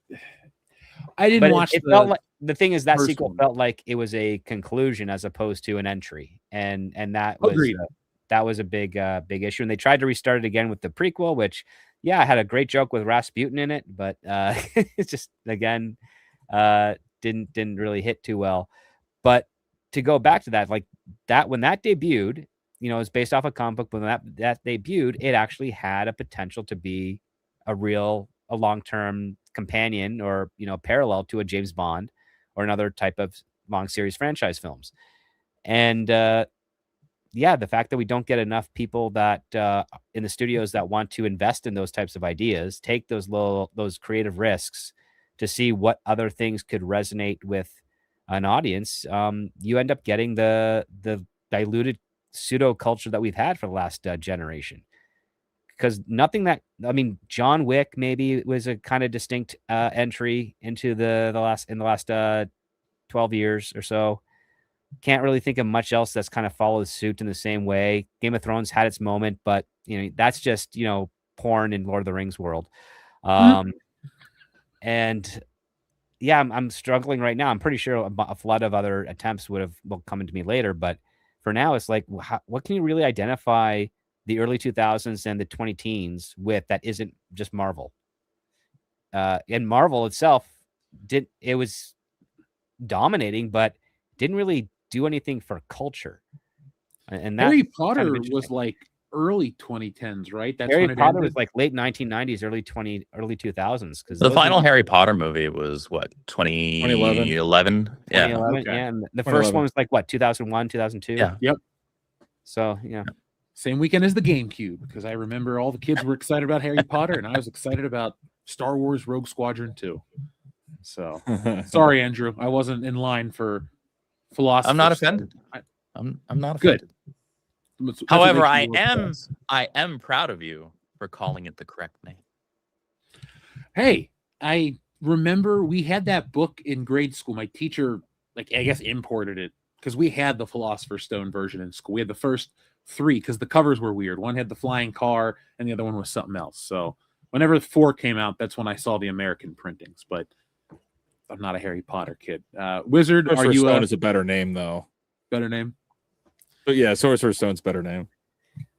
didn't watch it felt like the thing is that sequel felt like it was a conclusion as opposed to an entry. And that was a big issue. And they tried to restart it again with the prequel, which I had a great joke with Rasputin in it, but it's just, again, didn't really hit too well. But to go back to that, like that, when that debuted, it's based off a comic book, but when that debuted, it actually had a potential to be a long-term companion or, parallel to a James Bond or another type of long series franchise films. And, the fact that we don't get enough people that in the studios that want to invest in those types of ideas, take those creative risks to see what other things could resonate with an audience, you end up getting the diluted pseudo culture that we've had for the last generation. Because John Wick maybe was a kind of distinct entry into the last 12 years or so. Can't really think of much else that's kind of followed suit in the same way. Game of Thrones had its moment, but that's just porn in Lord of the Rings world. And I'm struggling right now. I'm pretty sure a flood of other attempts will come into me later, but for now, it's like, what can you really identify the early 2000s and the 2010s with that isn't just Marvel? And Marvel itself was dominating, but didn't really do anything for culture. And that Harry Potter was like early 2010s, right? That's Harry Potter was like late 1990s, early 2000s. Because the final Harry Potter movie was what, 2011? 2011, yeah. 2011, okay. Yeah. And the first one was like what, 2001, 2002? Yeah. Yep. So yeah. Same weekend as the GameCube, because I remember all the kids were excited about Harry Potter, and I was excited about Star Wars Rogue Squadron 2. So sorry, Andrew, I wasn't in line for philosophy. I'm not offended. I'm not offended. Good. However, I am proud of you for calling it the correct name. Hey, I remember we had that book in grade school. My teacher, I guess, imported it because we had the Philosopher's Stone version in school. We had the first 3 because the covers were weird. One had the flying car and the other one was something else. So whenever 4 came out, that's when I saw the American printings. But I'm not a Harry Potter kid. Wizard, Sorcerer's Stone is a better name, though. Better name? But yeah, Sorcerer's Stone's a better name.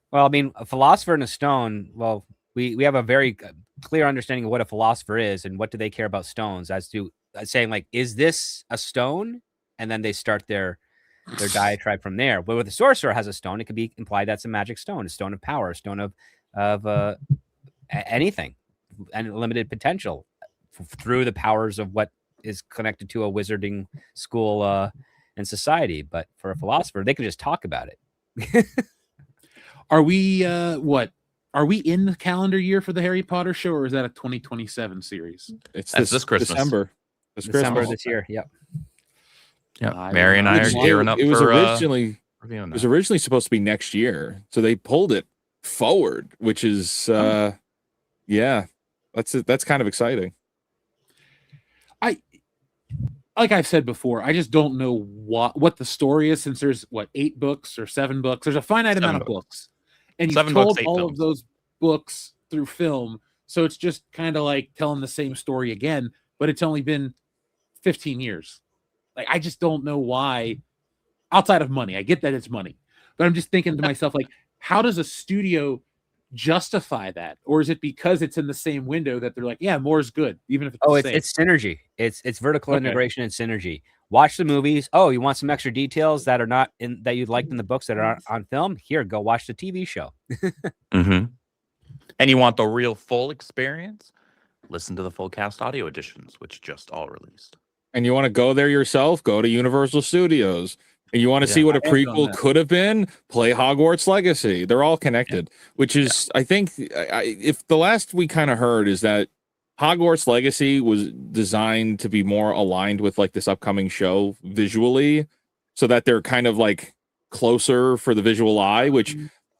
Well, a philosopher and a stone, well, we have a very clear understanding of what a philosopher is and what do they care about stones, as to saying, like, is this a stone? And then they start their diatribe from there. But with a sorcerer has a stone, it could be implied that's a magic stone, a stone of power, a stone of anything, and limited potential through the powers of what is connected to a wizarding school and society. But for a philosopher, they can just talk about it. Are we Are we in the calendar year for the Harry Potter show, or is that a 2027 series? It's this Christmas. December this year. Yep. Yeah, Mary and I are gearing up. It was for, originally reviewing it was that. originally supposed to be next year, so they pulled it forward, which is yeah, that's kind of exciting. Like I've said before, I just don't know what the story is, since there's 8 books or 7 books. There's a finite amount of books, and you've told all of those books through film, so it's just kind of like telling the same story again, but it's only been 15 years. Like, I just don't know why, outside of money. I get that it's money, but I'm just thinking to myself, like, how does a studio justify that? Or is it because it's in the same window that they're like, yeah, more is good, even if it's the same? It's synergy. It's vertical integration and synergy. Watch the movies. Oh, you want some extra details that are not in that you'd liked in the books that are on film? Here, go watch the TV show. And you want the real full experience? Listen to the full cast audio editions, which just all released. And you want to go there yourself? Go to Universal Studios. And you want to see what a prequel could have been? Play Hogwarts Legacy. They're all connected, which is, I think, if the last we kind of heard is that Hogwarts Legacy was designed to be more aligned with like this upcoming show visually, so that they're kind of like closer for the visual eye, which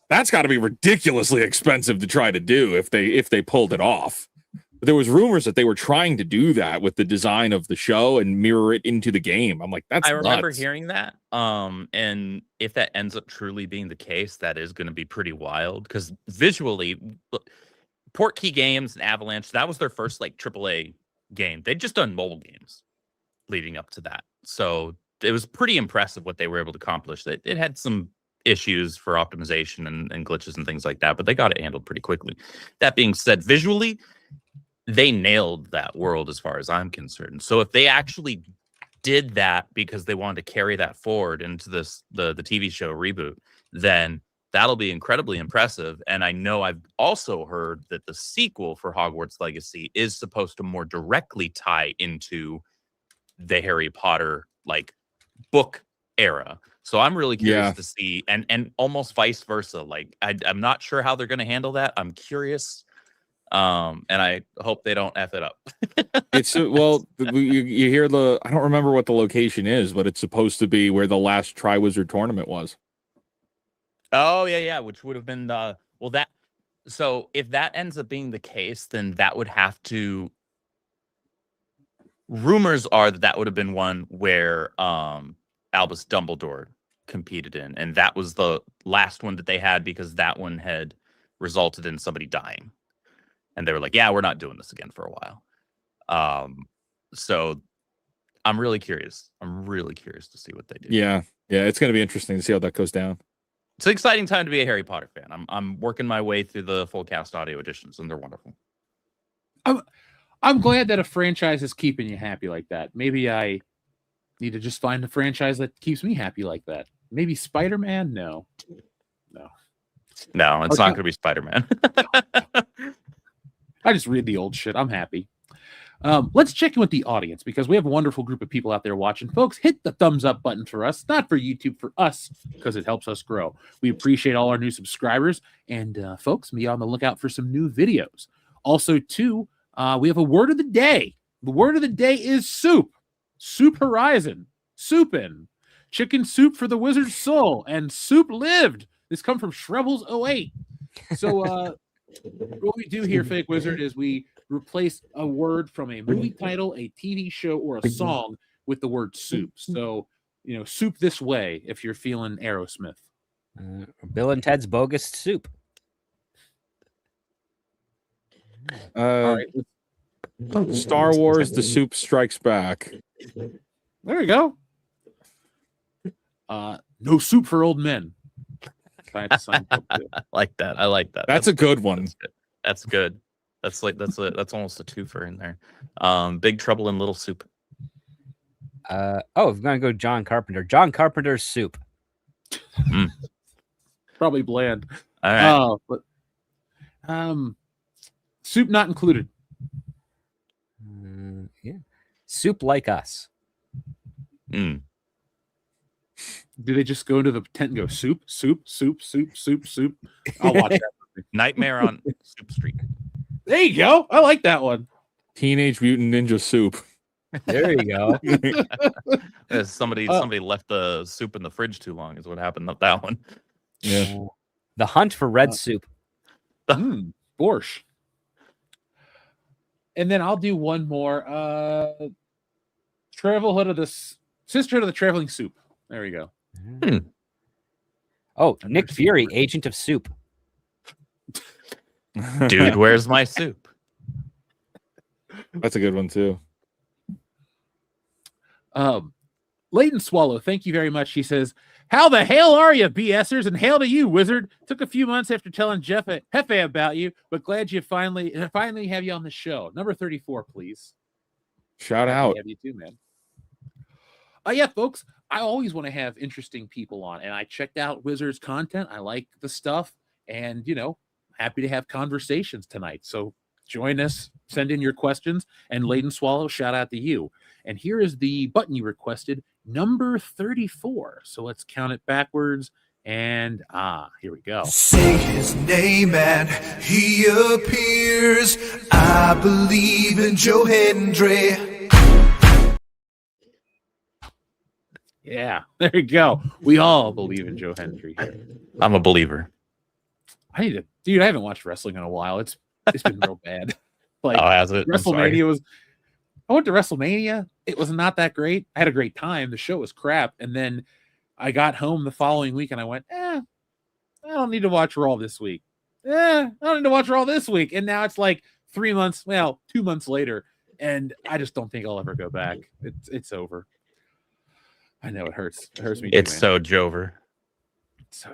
that's got to be ridiculously expensive to try to do if they pulled it off. But there was rumors that they were trying to do that with the design of the show and mirror it into the game. I'm like, I remember hearing that. And if that ends up truly being the case, that is going to be pretty wild, because visually, Portkey Games and Avalanche, that was their first like AAA game. They'd just done mobile games leading up to that. So it was pretty impressive what they were able to accomplish. It had some issues for optimization and glitches and things like that, but they got it handled pretty quickly. That being said, visually, they nailed that world as far as I'm concerned. So if they actually did that because they wanted to carry that forward into the TV show reboot, then that'll be incredibly impressive. And I know I've also heard that the sequel for Hogwarts Legacy is supposed to more directly tie into the Harry Potter like book era. So I'm really curious to see, and almost vice versa. Like I'm not sure how they're going to handle that. I'm curious. And I hope they don't F it up. It's well, you hear I don't remember what the location is, but it's supposed to be where the last Triwizard tournament was. Oh yeah, which would have been so if that ends up being the case, then that would have to. Rumors are that would have been one where Albus Dumbledore competed in, and that was the last one that they had because that one had resulted in somebody dying. And they were like, yeah, we're not doing this again for a while. So I'm really curious. I'm really curious to see what they do. Yeah, it's going to be interesting to see how that goes down. It's an exciting time to be a Harry Potter fan. I'm working my way through the full cast audio editions, and they're wonderful. I'm glad that a franchise is keeping you happy like that. Maybe I need to just find a franchise that keeps me happy like that. Maybe Spider-Man? No, it's not going to be Spider-Man. I just read the old shit. I'm happy. Let's check in with the audience, because we have a wonderful group of people out there watching. Folks, hit the thumbs up button for us, not for YouTube, for us, because it helps us grow. We appreciate all our new subscribers, and folks, be on the lookout for some new videos. Also, too, we have a word of the day. The word of the day is soup. Soup Horizon. Soupin. Chicken soup for the wizard's soul. And soup lived. This comes from Shrevels08. So, what we do here, Fake Wizard, is we replace a word from a movie title, a TV show, or a song with the word soup. So, soup this way if you're feeling Aerosmith. Bill and Ted's Bogus Soup. All right. Star Wars: The Soup Strikes Back. There you go. No soup for old men. I like that. That's a good one. That's good. That's almost a twofer in there. Big Trouble in Little Soup. We're gonna go John Carpenter. John Carpenter's Soup. Probably bland. All right. But soup not included. Soup Like Us. Do they just go into the tent and go soup, soup, soup, soup, soup, soup? I'll watch that movie. Nightmare on Soup Street. There you go. I like that one. Teenage Mutant Ninja Soup. There you go. Somebody left the soup in the fridge too long is what happened with that one. Yeah. The hunt for red soup. Borscht. And then I'll do one more. Travelhood of the Sisterhood of the Traveling Soup. There we go. Oh, Nick Fury, Agent of Soup. Dude, where's my soup? That's a good one too. Leighton Swallow, thank you very much. He says, "How the hell are you, BSers? And hail to you, Wizard. Took a few months after telling Jeff Hefe about you, but glad you finally have you on the show. Number 34, please." Shout out. Have you too, man. Yeah, folks, I always want to have interesting people on, and I checked out Wizard's content. I like the stuff, and happy to have conversations tonight. So join us, send in your questions, and Leighton Swallow, shout out to you. And here is the button you requested, number 34. So let's count it backwards. And here we go. Say his name and he appears. I believe in Joe Hendry. Yeah, there you go. We all believe in Joe Hendry here. I'm a believer. I haven't watched wrestling in a while. It's been real bad. Like, has it? WrestleMania was. I went to WrestleMania. It was not that great. I had a great time. The show was crap, and then I got home the following week, and I went, I don't need to watch Raw this week. I don't need to watch Raw this week. And now it's like 2 months later, and I just don't think I'll ever go back. It's over. I know it hurts. It hurts me. It's so Jover. So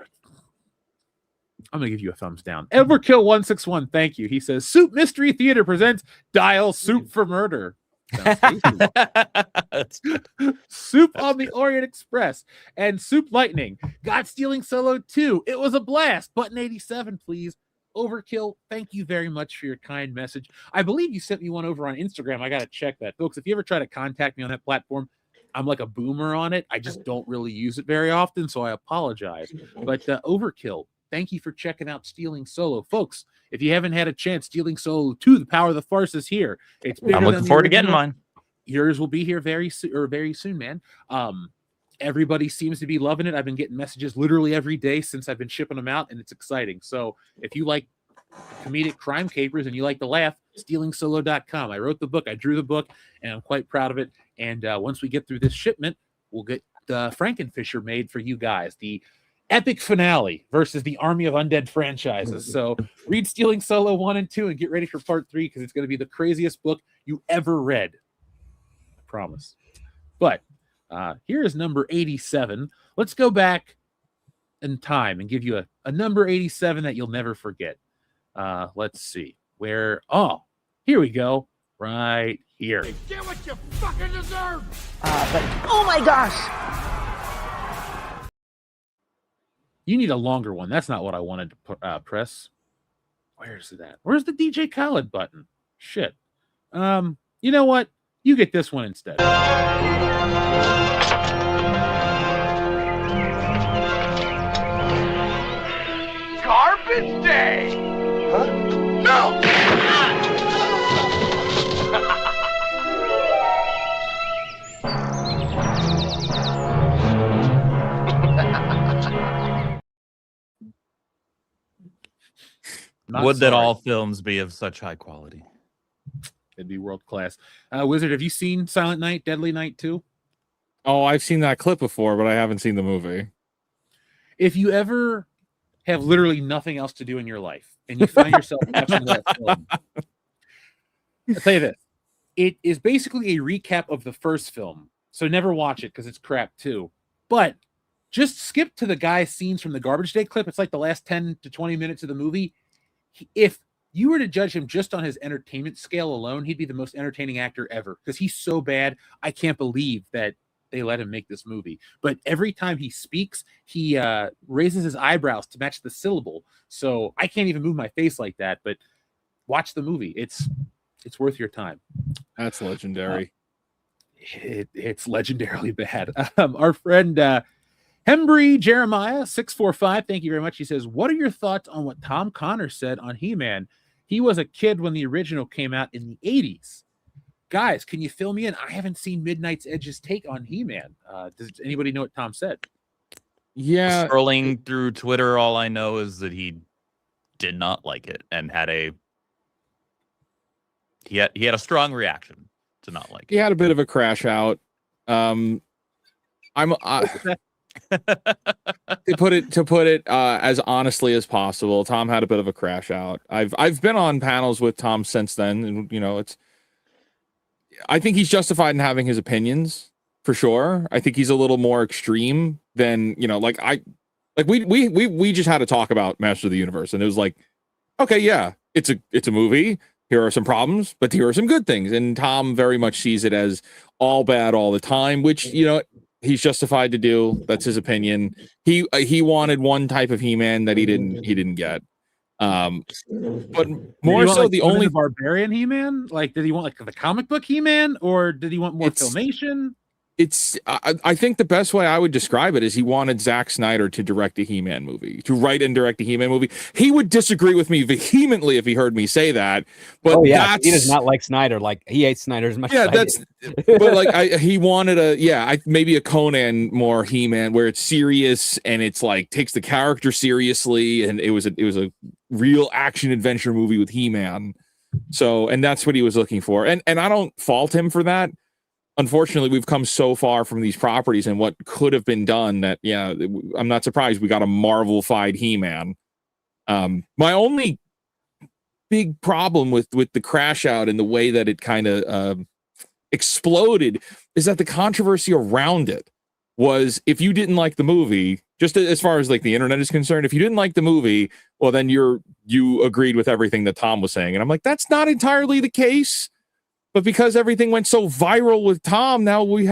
I'm gonna give you a thumbs down. Everkill161, thank you. He says, Soup Mystery Theater presents Dial Soup for Murder. Soup on the Orient Express and Soup Lightning. God Stealing Solo 2. It was a blast. Button 87, please. Overkill, thank you very much for your kind message. I believe you sent me one over on Instagram. I gotta check that. Folks, if you ever try to contact me on that platform, I'm like a boomer on it. I just don't really use it very often, so I apologize. But Overkill, thank you for checking out Stealing Solo. Folks, if you haven't had a chance, Stealing Solo 2, The Power of the Farce is here. I'm looking forward to getting mine. Yours will be here very soon, man. Everybody seems to be loving it. I've been getting messages literally every day since I've been shipping them out, and it's exciting. So if you like comedic crime capers and you like to laugh, stealingsolo.com. I wrote the book, I drew the book, and I'm quite proud of it. And once we get through this shipment, we'll get Frankenfisher made for you guys. The epic finale versus the army of undead franchises. So read Stealing Solo 1 and 2 and get ready for part 3 because it's going to be the craziest book you ever read. I promise. But here is number 87. Let's go back in time and give you a number 87 that you'll never forget. Let's see. Here we go. Right here. Get what you fucking deserve! Oh my gosh! You need a longer one. That's not what I wanted to press. Where's that? Where's the DJ Khaled button? Shit. You know what? You get this one instead. Garbage day! Huh? No! Would that all films be of such high quality? It'd be world class. Wizard, have you seen Silent Night, Deadly Night 2? Oh, I've seen that clip before, but I haven't seen the movie. If you ever have literally nothing else to do in your life and you find yourself watching that film, I'll tell you this. It is basically a recap of the first film. So never watch it because it's crap too. But just skip to the guy's scenes from the Garbage Day clip. It's like the last 10 to 20 minutes of the movie. If you were to judge him just on his entertainment scale alone, he'd be the most entertaining actor ever because he's so bad. I can't believe that they let him make this movie. But every time he speaks, he raises his eyebrows to match the syllable. So I can't even move my face like that. But watch the movie. It's worth your time. That's legendary. It's legendarily bad. Our friend Hembry Jeremiah 645, thank you very much. He says, what are your thoughts on what Tom Connor said on He-Man? He was a kid when the original came out in the 80s. guys, can you fill me in? I haven't seen Midnight's Edge's take on He-Man. Does anybody know what Tom said? Yeah. Scrolling through Twitter, all I know is that he did not like it and had a strong reaction to not like He it. had a bit of a crash out. To put it as honestly as possible, Tom had a bit of a crash out. I've been on panels with Tom since then, and you know, I think he's justified in having his opinions for sure. I think he's a little more extreme than, you know, we just had to talk about Master of the Universe, and it was like, okay, yeah, it's a movie. Here are some problems, but here are some good things. And Tom very much sees it as all bad all the time, which, you know, he's justified to do. That's his opinion. He wanted one type of He-Man that he didn't get. But more so, the only barbarian He-Man, like, did he want like the comic book He-Man, or did he want more Filmation? I think the best way I would describe it is he wanted Zack Snyder to direct a He-Man movie, to write and direct a He-Man movie. He would disagree with me vehemently if he heard me say that. But he does not like Snyder. Like, he hates Snyder as much. Yeah, as but like he wanted maybe a Conan more He-Man where it's serious and it's like takes the character seriously, and it was a real action adventure movie with He-Man. So, and that's what he was looking for. And I don't fault him for that. Unfortunately, we've come so far from these properties and what could have been done that, yeah, I'm not surprised we got a Marvel-fied He-Man. My only big problem with the crash out and the way that it kind of exploded is that the controversy around it was, if you didn't like the movie, just as far as like the internet is concerned, if you didn't like the movie, well, then you agreed with everything that Tom was saying. And I'm like, that's not entirely the case. But because everything went so viral with Tom, now we're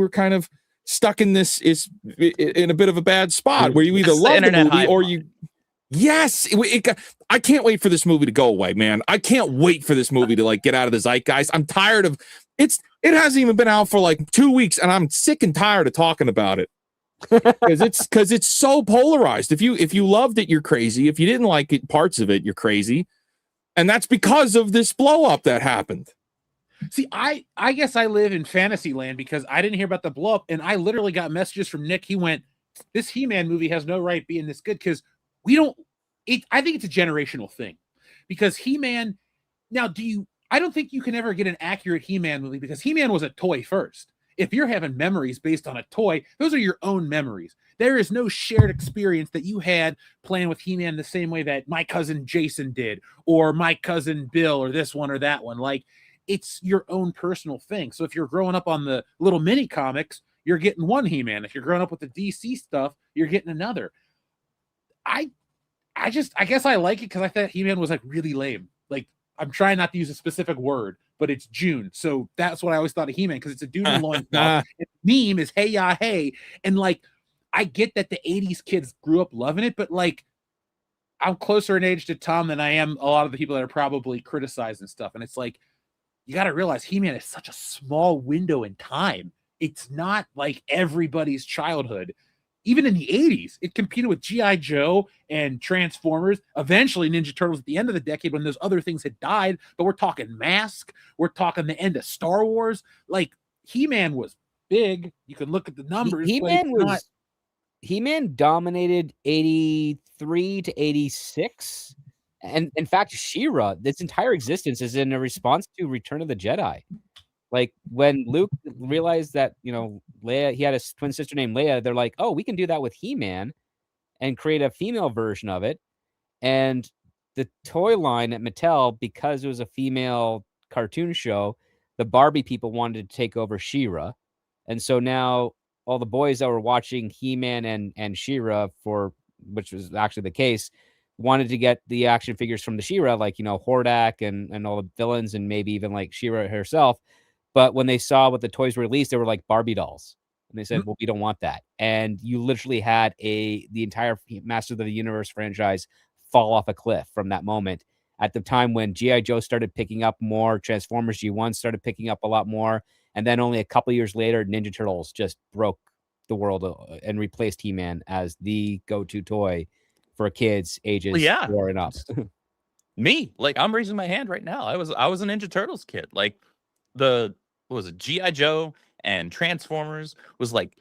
kind of stuck in this in a bit of a bad spot where you either love the movie or you. Yes, I can't wait for this movie to go away, man. I can't wait for this movie to like get out of the zeitgeist. I'm tired of it. It hasn't even been out for like 2 weeks, and I'm sick and tired of talking about it because it's so polarized. If you loved it, you're crazy. If you didn't like it, parts of it, you're crazy, and that's because of this blow up that happened. See, I guess I live in fantasy land because I didn't hear about the blow up, and I literally got messages from Nick. He went, "This He-Man movie has no right being this good because we don't." I think it's a generational thing because He-Man. Now, I don't think you can ever get an accurate He-Man movie because He-Man was a toy first. If you're having memories based on a toy, those are your own memories. There is no shared experience that you had playing with He-Man the same way that my cousin Jason did, or my cousin Bill, or this one or that one. Like, it's your own personal thing. So if you're growing up on the little mini comics, you're getting one He-Man. If you're growing up with the DC stuff, you're getting another. I guess I like it because I thought He-Man was like really lame. Like, I'm trying not to use a specific word, but it's June. So that's what I always thought of He-Man, because it's a dude in loincloth. Meme is hey ya hey. And like, I get that the 80s kids grew up loving it, but like, I'm closer in age to Tom than I am a lot of the people that are probably criticizing stuff. And it's like, you got to realize He-Man is such a small window in time. It's not like everybody's childhood. Even in the 80s, it competed with G.I. Joe and Transformers, eventually Ninja Turtles at the end of the decade when those other things had died. But we're talking Mask. We're talking the end of Star Wars. Like, He-Man was big. You can look at the numbers. He-Man dominated 83 to 86. And in fact, She-Ra, its entire existence is in a response to Return of the Jedi. Like, when Luke realized that, you know, Leia, he had a twin sister named Leia, they're like, oh, we can do that with He-Man and create a female version of it. And the toy line at Mattel, because it was a female cartoon show, the Barbie people wanted to take over She-Ra. And so now all the boys that were watching He-Man and She-Ra, which was actually the case, wanted to get the action figures from the She-Ra, like, you know, Hordak and all the villains, and maybe even like She-Ra herself. But when they saw what the toys were released, they were like Barbie dolls. And they said, well, we don't want that. And you literally had the entire Masters of the Universe franchise fall off a cliff from that moment. At the time when G.I. Joe started picking up more, Transformers G1 started picking up a lot more. And then only a couple years later, Ninja Turtles just broke the world and replaced He-Man as the go-to toy for kids ages 4 and up. Me, like, I'm raising my hand right now. I was a Ninja Turtles kid. Like, what was it, G.I. Joe and Transformers was like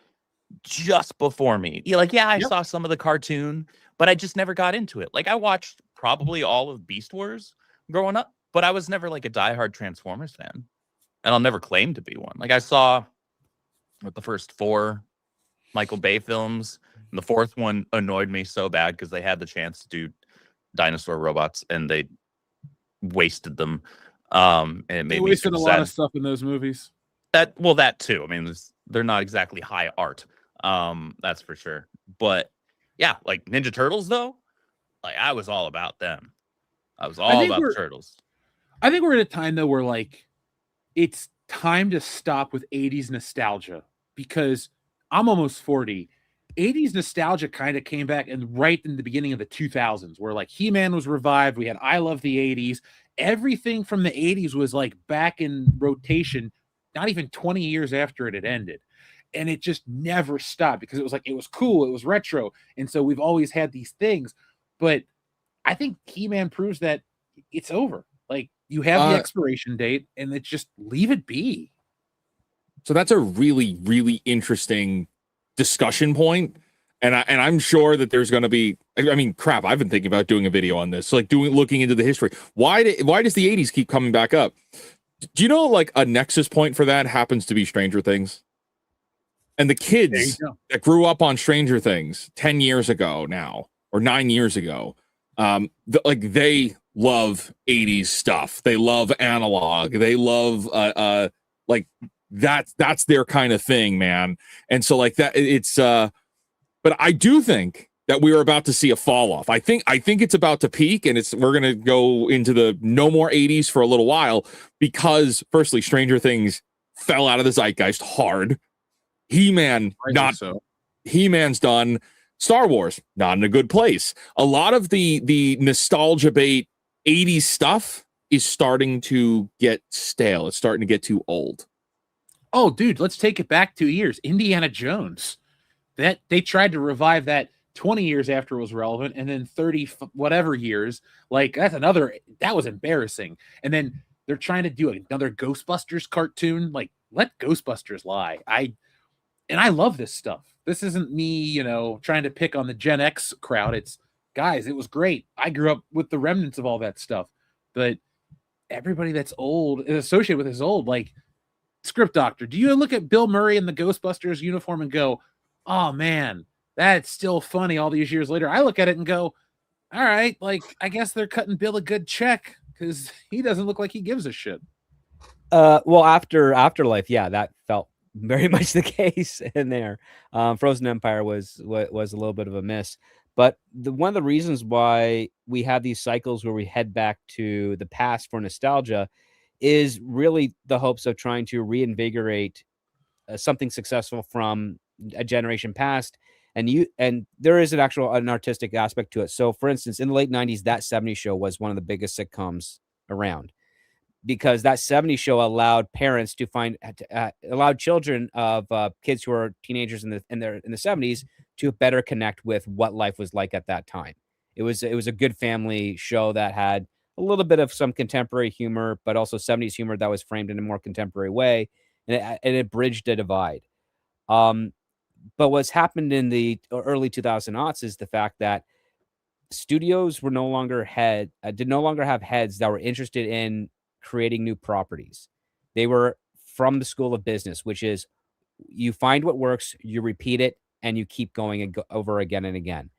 just before me. I Yep. saw some of the cartoon, but I just never got into it. Like, I watched probably all of Beast Wars growing up, but I was never like a diehard Transformers fan, and I'll never claim to be one. Like, I saw with the first 4 Michael Bay films, and the 4th one annoyed me so bad because they had the chance to do dinosaur robots and they wasted them. And it made They me wasted super a lot sad. of stuff in those movies. That too. I mean, they're not exactly high art. That's for sure. But yeah, like Ninja Turtles though, like I was all about them. I was all about the Turtles. I think we're at a time though where like it's time to stop with 80s nostalgia, because I'm almost 40. 80s nostalgia kind of came back and right in the beginning of the 2000s, where like He-Man was revived. We had I Love the 80s. Everything from the 80s was like back in rotation, not even 20 years after it had ended. And it just never stopped because it was like, it was cool, it was retro. And so we've always had these things. But I think He-Man proves that it's over. Like, you have the expiration date and it's just leave it be. So that's a really, really interesting discussion point. And I'm sure that there's going to be, I mean, crap, I've been thinking about doing a video on this, like looking into the history. Why does the 80s keep coming back up? Do you know, like, a nexus point for that happens to be Stranger Things? And the kids that grew up on Stranger Things 10 years ago now, or 9 years ago, they love 80s stuff. They love analog. They love like that's their kind of thing, man. And so like that, it's but I do think that we are about to see a fall off. I think it's about to peak, and we're gonna go into the no more 80s for a little while, because firstly, Stranger Things fell out of the zeitgeist hard. He-Man, He-Man's done. Star Wars, not in a good place. A lot of the nostalgia bait 80s stuff is starting to get stale. It's starting to get too old. Oh, dude, let's take it back 2 years. Indiana Jones. That they tried to revive that 20 years after it was relevant, and then 30 whatever years. Like, that was embarrassing. And then they're trying to do another Ghostbusters cartoon. Like, let Ghostbusters lie. I love this stuff. This isn't me, trying to pick on the Gen X crowd. It's, guys, it was great. I grew up with the remnants of all that stuff. But everybody that's old is associated with is old. Like, Script Doctor, do you look at Bill Murray in the Ghostbusters uniform and go, oh, man, that's still funny all these years later? I look at it and go, all right, like, I guess they're cutting Bill a good check because he doesn't look like he gives a shit. Well, after Afterlife, yeah, that felt very much the case in there. Frozen Empire was a little bit of a miss, but one of the reasons why we have these cycles where we head back to the past for nostalgia is really the hopes of trying to reinvigorate something successful from a generation past. And there is an artistic aspect to it. So, for instance, in the late 90s, That 70s Show was one of the biggest sitcoms around, because That 70s Show allowed parents to allowed children of kids who are teenagers in the 70s to better connect with what life was like at that time. It was a good family show that had a little bit of some contemporary humor, but also 70s humor that was framed in a more contemporary way, and it bridged a divide. But what's happened in the early 2000s is the fact that studios were did no longer have heads that were interested in creating new properties. They were from the school of business, which is you find what works, you repeat it, and you keep going over again and again.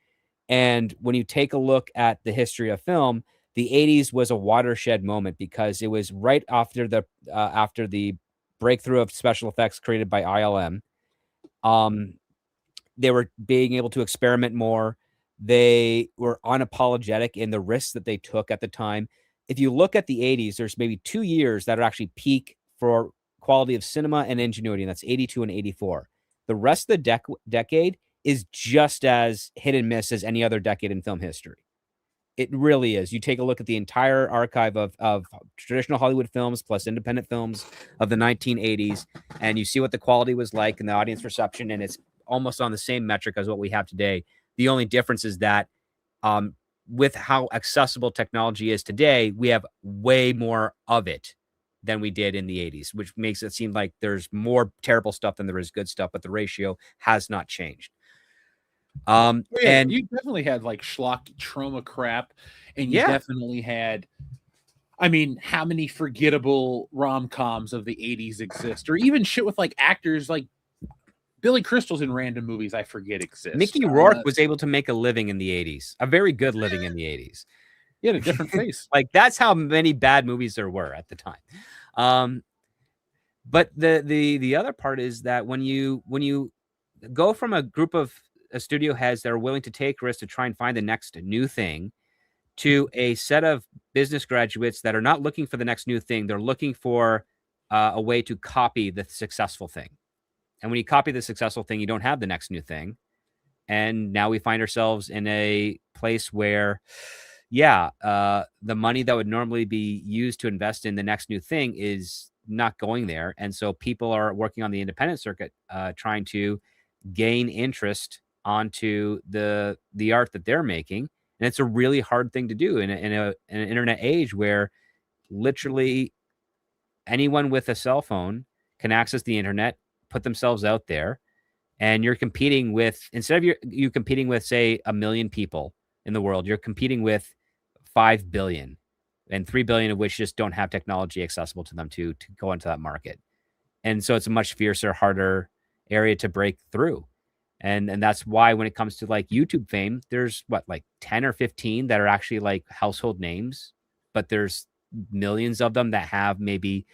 And when you take a look at the history of film, the 80s was a watershed moment, because it was right after the breakthrough of special effects created by ILM. They were being able to experiment more. They were unapologetic in the risks that they took at the time. If you look at the 80s, there's maybe 2 years that are actually peak for quality of cinema and ingenuity, and that's 82 and 84. The rest of the decade is just as hit and miss as any other decade in film history. It really is. You take a look at the entire archive of traditional Hollywood films plus independent films of the 1980s, and you see what the quality was like and the audience reception, and it's almost on the same metric as what we have today. The only difference is that with how accessible technology is today, we have way more of it than we did in the 80s, which makes it seem like there's more terrible stuff than there is good stuff, but the ratio has not changed. And you definitely had like schlocky trauma crap, and you Yeah. definitely had, I mean, how many forgettable rom-coms of the 80s exist, or even shit with like actors like Billy Crystal's in random movies I forget exist. Mickey Rourke was able to make a living in the 80s, a very good living in the 80s. He had a different face. Like, that's how many bad movies there were at the time. But the other part is that when you go from a group of studio heads that are willing to take risks to try and find the next new thing, to a set of business graduates that are not looking for the next new thing, they're looking for a way to copy the successful thing. And when you copy the successful thing, you don't have the next new thing. And now we find ourselves in a place where, the money that would normally be used to invest in the next new thing is not going there. And so people are working on the independent circuit, trying to gain interest onto the art that they're making. And it's a really hard thing to do in an internet age where literally anyone with a cell phone can access the internet, put themselves out there, and you're competing with, instead of you competing with, say, 1 million people in the world, you're competing with 5 billion, and 3 billion of which just don't have technology accessible to them to go into that market. And so it's a much fiercer, harder area to break through. And that's why when it comes to like YouTube fame, there's like 10 or 15 that are actually like household names, but there's millions of them that have maybe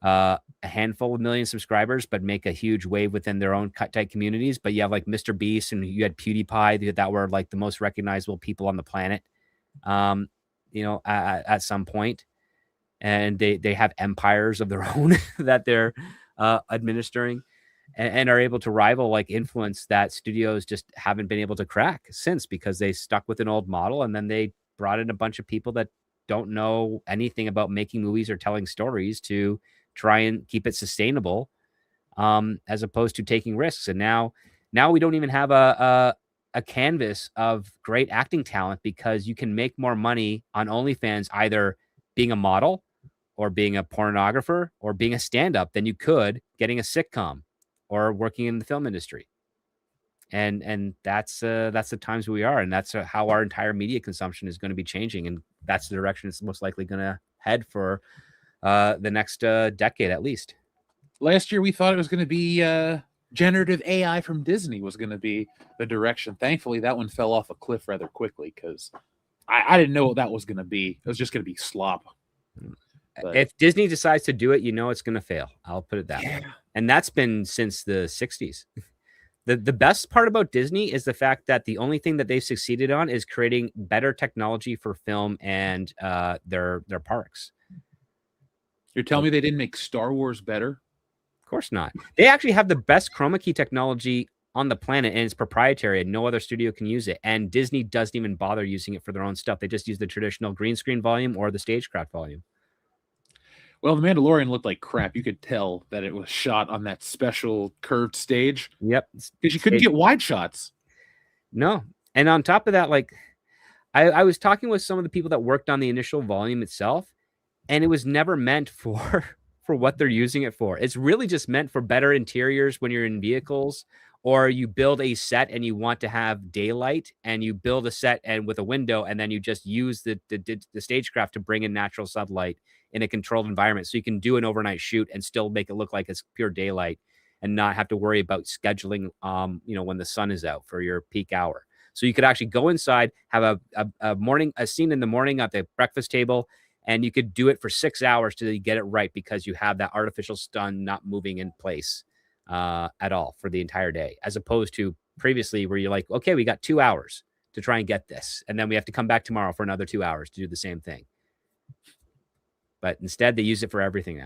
a handful of million subscribers, but make a huge wave within their own tight communities. But you have like Mr. Beast, and you had PewDiePie that were like the most recognizable people on the planet, at some point. And they have empires of their own that they're administering, and are able to rival like influence that studios just haven't been able to crack since, because they stuck with an old model, and then they brought in a bunch of people that don't know anything about making movies or telling stories to try and keep it sustainable, as opposed to taking risks. And now we don't even have a canvas of great acting talent, because you can make more money on OnlyFans either being a model or being a pornographer or being a stand-up than you could getting a sitcom or working in the film industry. And that's the times we are, and that's how our entire media consumption is going to be changing, and that's the direction it's most likely going to head for the next decade at least. Last year we thought it was going to be generative AI from Disney was going to be the direction. Thankfully, that one fell off a cliff rather quickly, because I didn't know what that was going to be. It was just going to be slop. But if Disney decides to do it, it's going to fail. I'll put it that way. And that's been since the 60s. The best part about Disney is the fact that the only thing that they've succeeded on is creating better technology for film and their parks. You're telling me they didn't make Star Wars better? Of course not. They actually have the best chroma key technology on the planet, and it's proprietary, and no other studio can use it. And Disney doesn't even bother using it for their own stuff. They just use the traditional green screen volume or the stagecraft volume. Well, The Mandalorian looked like crap. You could tell that it was shot on that special curved stage. Yep. Because you couldn't get wide shots. No. And on top of that, like, I was talking with some of the people that worked on the initial volume itself, and it was never meant for what they're using it for. It's really just meant for better interiors when you're in vehicles, or you build a set and you want to have daylight, and you build a set and with a window, and then you just use the stagecraft to bring in natural sunlight in a controlled environment, so you can do an overnight shoot and still make it look like it's pure daylight, and not have to worry about scheduling when the sun is out for your peak hour. So you could actually go inside, have a scene in the morning at the breakfast table, and you could do it for 6 hours till you get it right, because you have that artificial sun not moving in place at all for the entire day, as opposed to previously where you're like, okay, we got 2 hours to try and get this, and then we have to come back tomorrow for another 2 hours to do the same thing. But instead, they use it for everything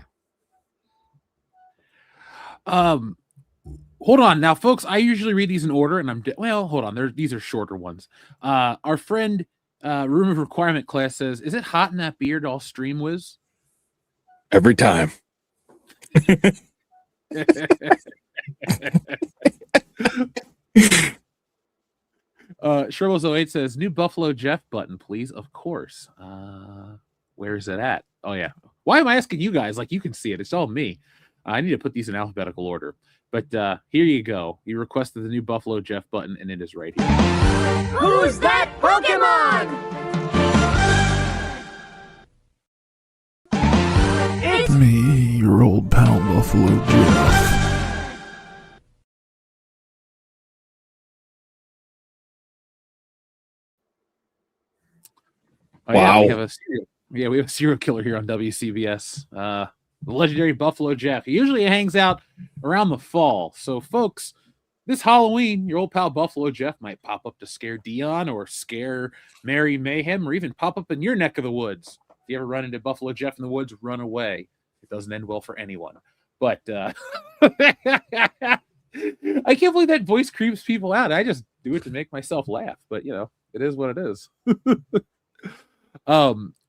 now. Hold on. Now, folks, I usually read these in order, and hold on. These are shorter ones. Our friend, Room of Requirement Class says, is it hot in that beard, all stream whiz? Every time. Shribbles08 says, new Buffalo Jeff button, please. Of course. Where is it at? Oh, yeah. Why am I asking you guys? Like, you can see it. It's all me. I need to put these in alphabetical order. But here you go. You requested the new Buffalo Jeff button, and it is right here. Who's that Pokemon? It's Me, your old pal Buffalo Jeff. Oh, Wow. we have a serial killer here on WCBS. The legendary Buffalo Jeff. Usually he hangs out around the fall. So, folks, this Halloween, your old pal Buffalo Jeff might pop up to scare Dion or scare Mary Mayhem or even pop up in your neck of the woods. If you ever run into Buffalo Jeff in the woods, run away. It doesn't end well for anyone. But I can't believe that voice creeps people out. I just do it to make myself laugh. But, it is what it is.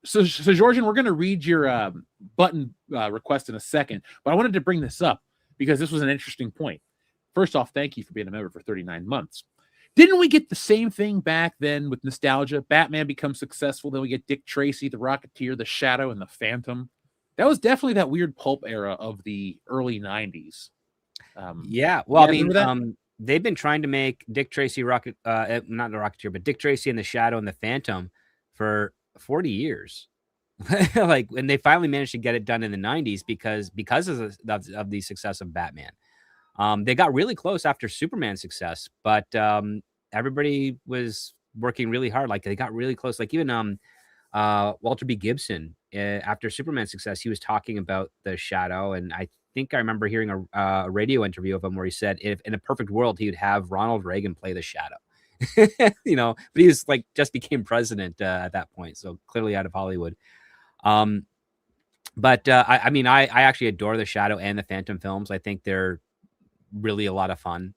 So Georgian, we're going to read your button request in a second, but I wanted to bring this up because this was an interesting point. First off, thank you for being a member for 39 months. Didn't we get the same thing back then with nostalgia? Batman becomes successful, then we get Dick Tracy, the Rocketeer, the Shadow, and the Phantom. That was definitely that weird pulp era of the early 90s. Yeah, well, yeah, I mean, they've been trying to make Dick Tracy not the Rocketeer, but Dick Tracy and the Shadow and the Phantom for 40 years. Like, when they finally managed to get it done in the 90s because of the success of Batman. They got really close after Superman's success, but everybody was working really hard. Like, they got really close. Like, even Walter B. Gibson, after Superman's success, he was talking about the Shadow, and I think I remember hearing a radio interview of him where he said if in a perfect world he would have Ronald Reagan play the Shadow. But he was like just became president at that point, so clearly out of Hollywood. But I mean, I actually adore the Shadow and the Phantom films. I think they're really a lot of fun.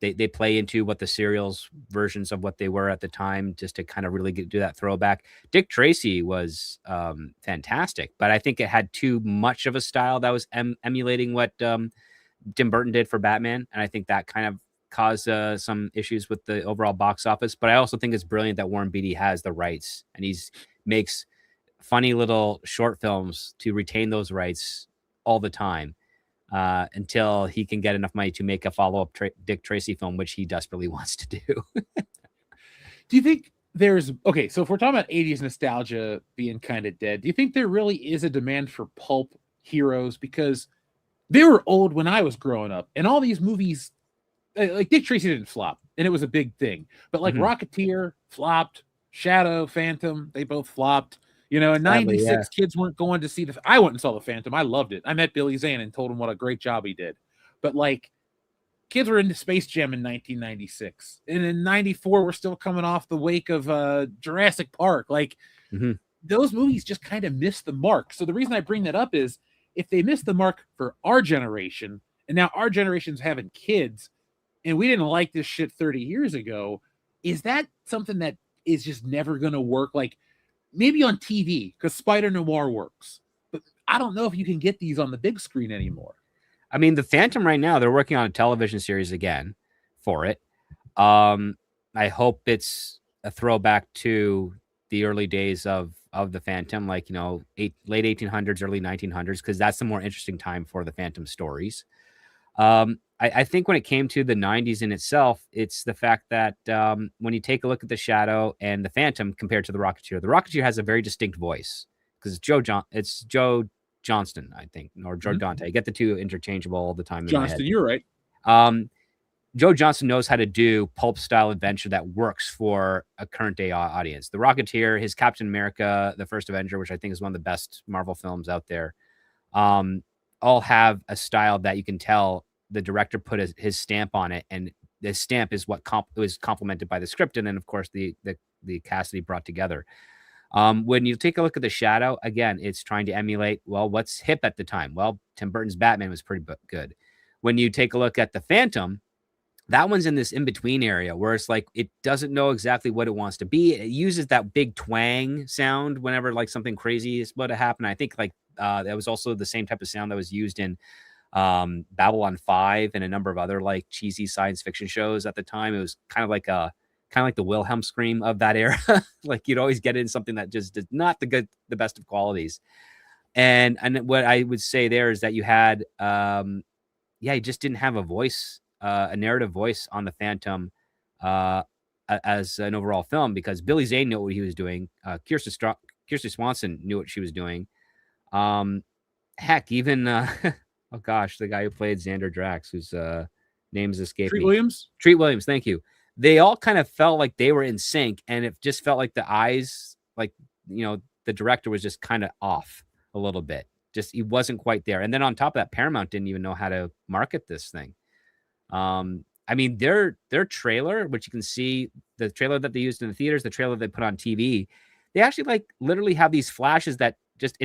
They play into what the serials versions of what they were at the time, just to kind of really do that throwback. Dick Tracy was fantastic, but I think it had too much of a style that was emulating what Tim Burton did for Batman, and I think that kind of caused some issues with the overall box office. But I also think it's brilliant that Warren Beatty has the rights, and makes funny little short films to retain those rights all the time. Until he can get enough money to make a follow-up Dick Tracy film, which he desperately wants to do. Do you think so if we're talking about 80s nostalgia being kind of dead, do you think there really is a demand for pulp heroes? Because they were old when I was growing up, and all these movies, like Dick Tracy didn't flop, and it was a big thing. But like Rocketeer flopped, Shadow, Phantom, they both flopped. In 96, kids weren't going to see I went and saw the Phantom. I loved it. I met Billy Zane and told him what a great job he did. But like, kids were into Space Jam in 1996. And in 94, we're still coming off the wake of Jurassic Park. Like, those movies just kind of missed the mark. So the reason I bring that up is if they missed the mark for our generation, and now our generation's having kids, and we didn't like this shit 30 years ago, is that something that is just never going to work? Like, maybe on TV, because Spider Noir works. But I don't know if you can get these on the big screen anymore. I mean, the Phantom right now, they're working on a television series again for it. I hope it's a throwback to the early days of the Phantom, like, late 1800s, early 1900s, because that's the more interesting time for the Phantom stories. I think when it came to the 90s in itself, it's the fact that when you take a look at the Shadow and the Phantom compared to the Rocketeer has a very distinct voice because it's Joe Johnston, I think, or Joe Dante. I get the two interchangeable all the time. Johnston, you're right. Joe Johnston knows how to do pulp style adventure that works for a current day audience. The Rocketeer, his Captain America, the First Avenger, which I think is one of the best Marvel films out there, all have a style that you can tell the director put his stamp on it, and the stamp is what was complemented by the script, and then of course the cast that he brought together. When you take a look at the Shadow, again, it's trying to emulate what's hip at the time. Well, Tim Burton's Batman was pretty good. When you take a look at the Phantom, that one's in this in-between area where it's like it doesn't know exactly what it wants to be. It uses that big twang sound whenever like something crazy is about to happen. I think like that was also the same type of sound that was used in Babylon 5 and a number of other like cheesy science fiction shows at the time. It was kind of like the Wilhelm scream of that era. Like you'd always get in something that just did not the best of qualities. And what I would say there is that you had, he just didn't have a voice, a narrative voice on the Phantom as an overall film, because Billy Zane knew what he was doing. Kirsten Swanson knew what she was doing. Heck, even oh gosh, the guy who played Xander Drax, whose name is escaping me. Treat Williams, thank you. They all kind of felt like they were in sync, and it just felt like the eyes, like, the director was just kind of off a little bit. Just he wasn't quite there. And then on top of that, Paramount didn't even know how to market this thing. I mean, their trailer, which you can see, the trailer that they used in the theaters, the trailer they put on TV, they actually literally have these flashes that just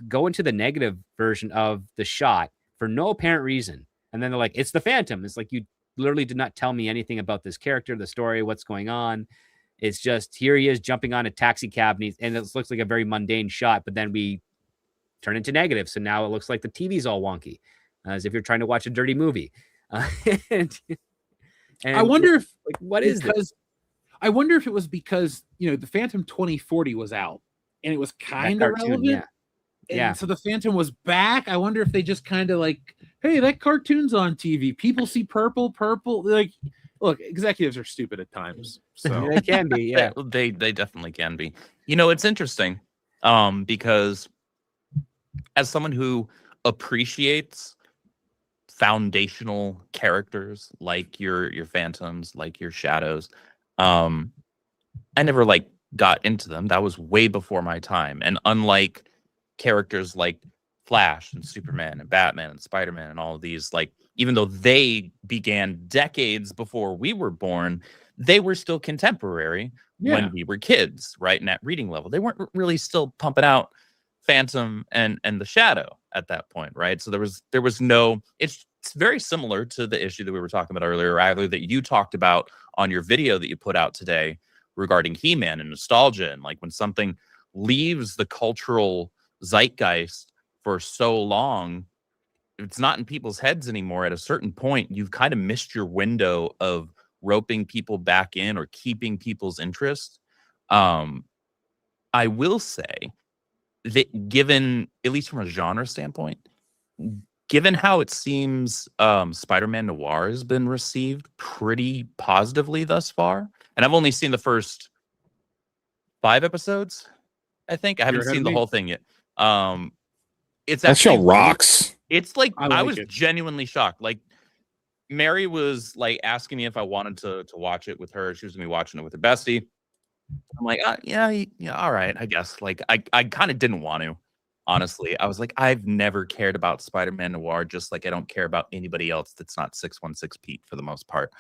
go into the negative version of the shot for no apparent reason. And then they're like, it's the Phantom. It's like, you literally did not tell me anything about this character, the story, what's going on. It's just, here he is jumping on a taxi cab, and it looks like a very mundane shot, but then we turn into negative. So now it looks like the TV's all wonky, as if you're trying to watch a dirty movie. And I wonder if, what is this? I wonder if it was because, the Phantom 2040 was out and it was kind of relevant. Yeah. So the Phantom was back. I wonder if they just kind of hey, that cartoon's on TV. People see purple. Look, executives are stupid at times. So They can be, yeah. They definitely can be. It's interesting because as someone who appreciates foundational characters like your Phantoms, like your Shadows, I never got into them. That was way before my time. And unlike characters like Flash and Superman and Batman and Spider-Man and all of these, even though they began decades before we were born, they were still contemporary when we were kids, right? In that reading level, they weren't really still pumping out Phantom and the Shadow at that point, right? So there was no. It's very similar to the issue that we were talking about earlier, either that you talked about on your video that you put out today regarding He-Man and nostalgia, and when something leaves the cultural zeitgeist for so long, it's not in people's heads anymore. At a certain point, you've kind of missed your window of roping people back in or keeping people's interest. I will say that, given, at least from a genre standpoint, given how it seems Spider-Man Noir has been received pretty positively thus far, and I've only seen the first 5 episodes, I think. I haven't seen the whole thing yet. It's that show rocks. It's I was genuinely shocked. Mary was asking me if I wanted to watch it with her. She was gonna be watching it with her bestie. I'm like, yeah, all right, I guess. I kind of didn't want to, honestly. I was like, I've never cared about Spider-Man Noir, just like I don't care about anybody else that's not 616 Pete for the most part.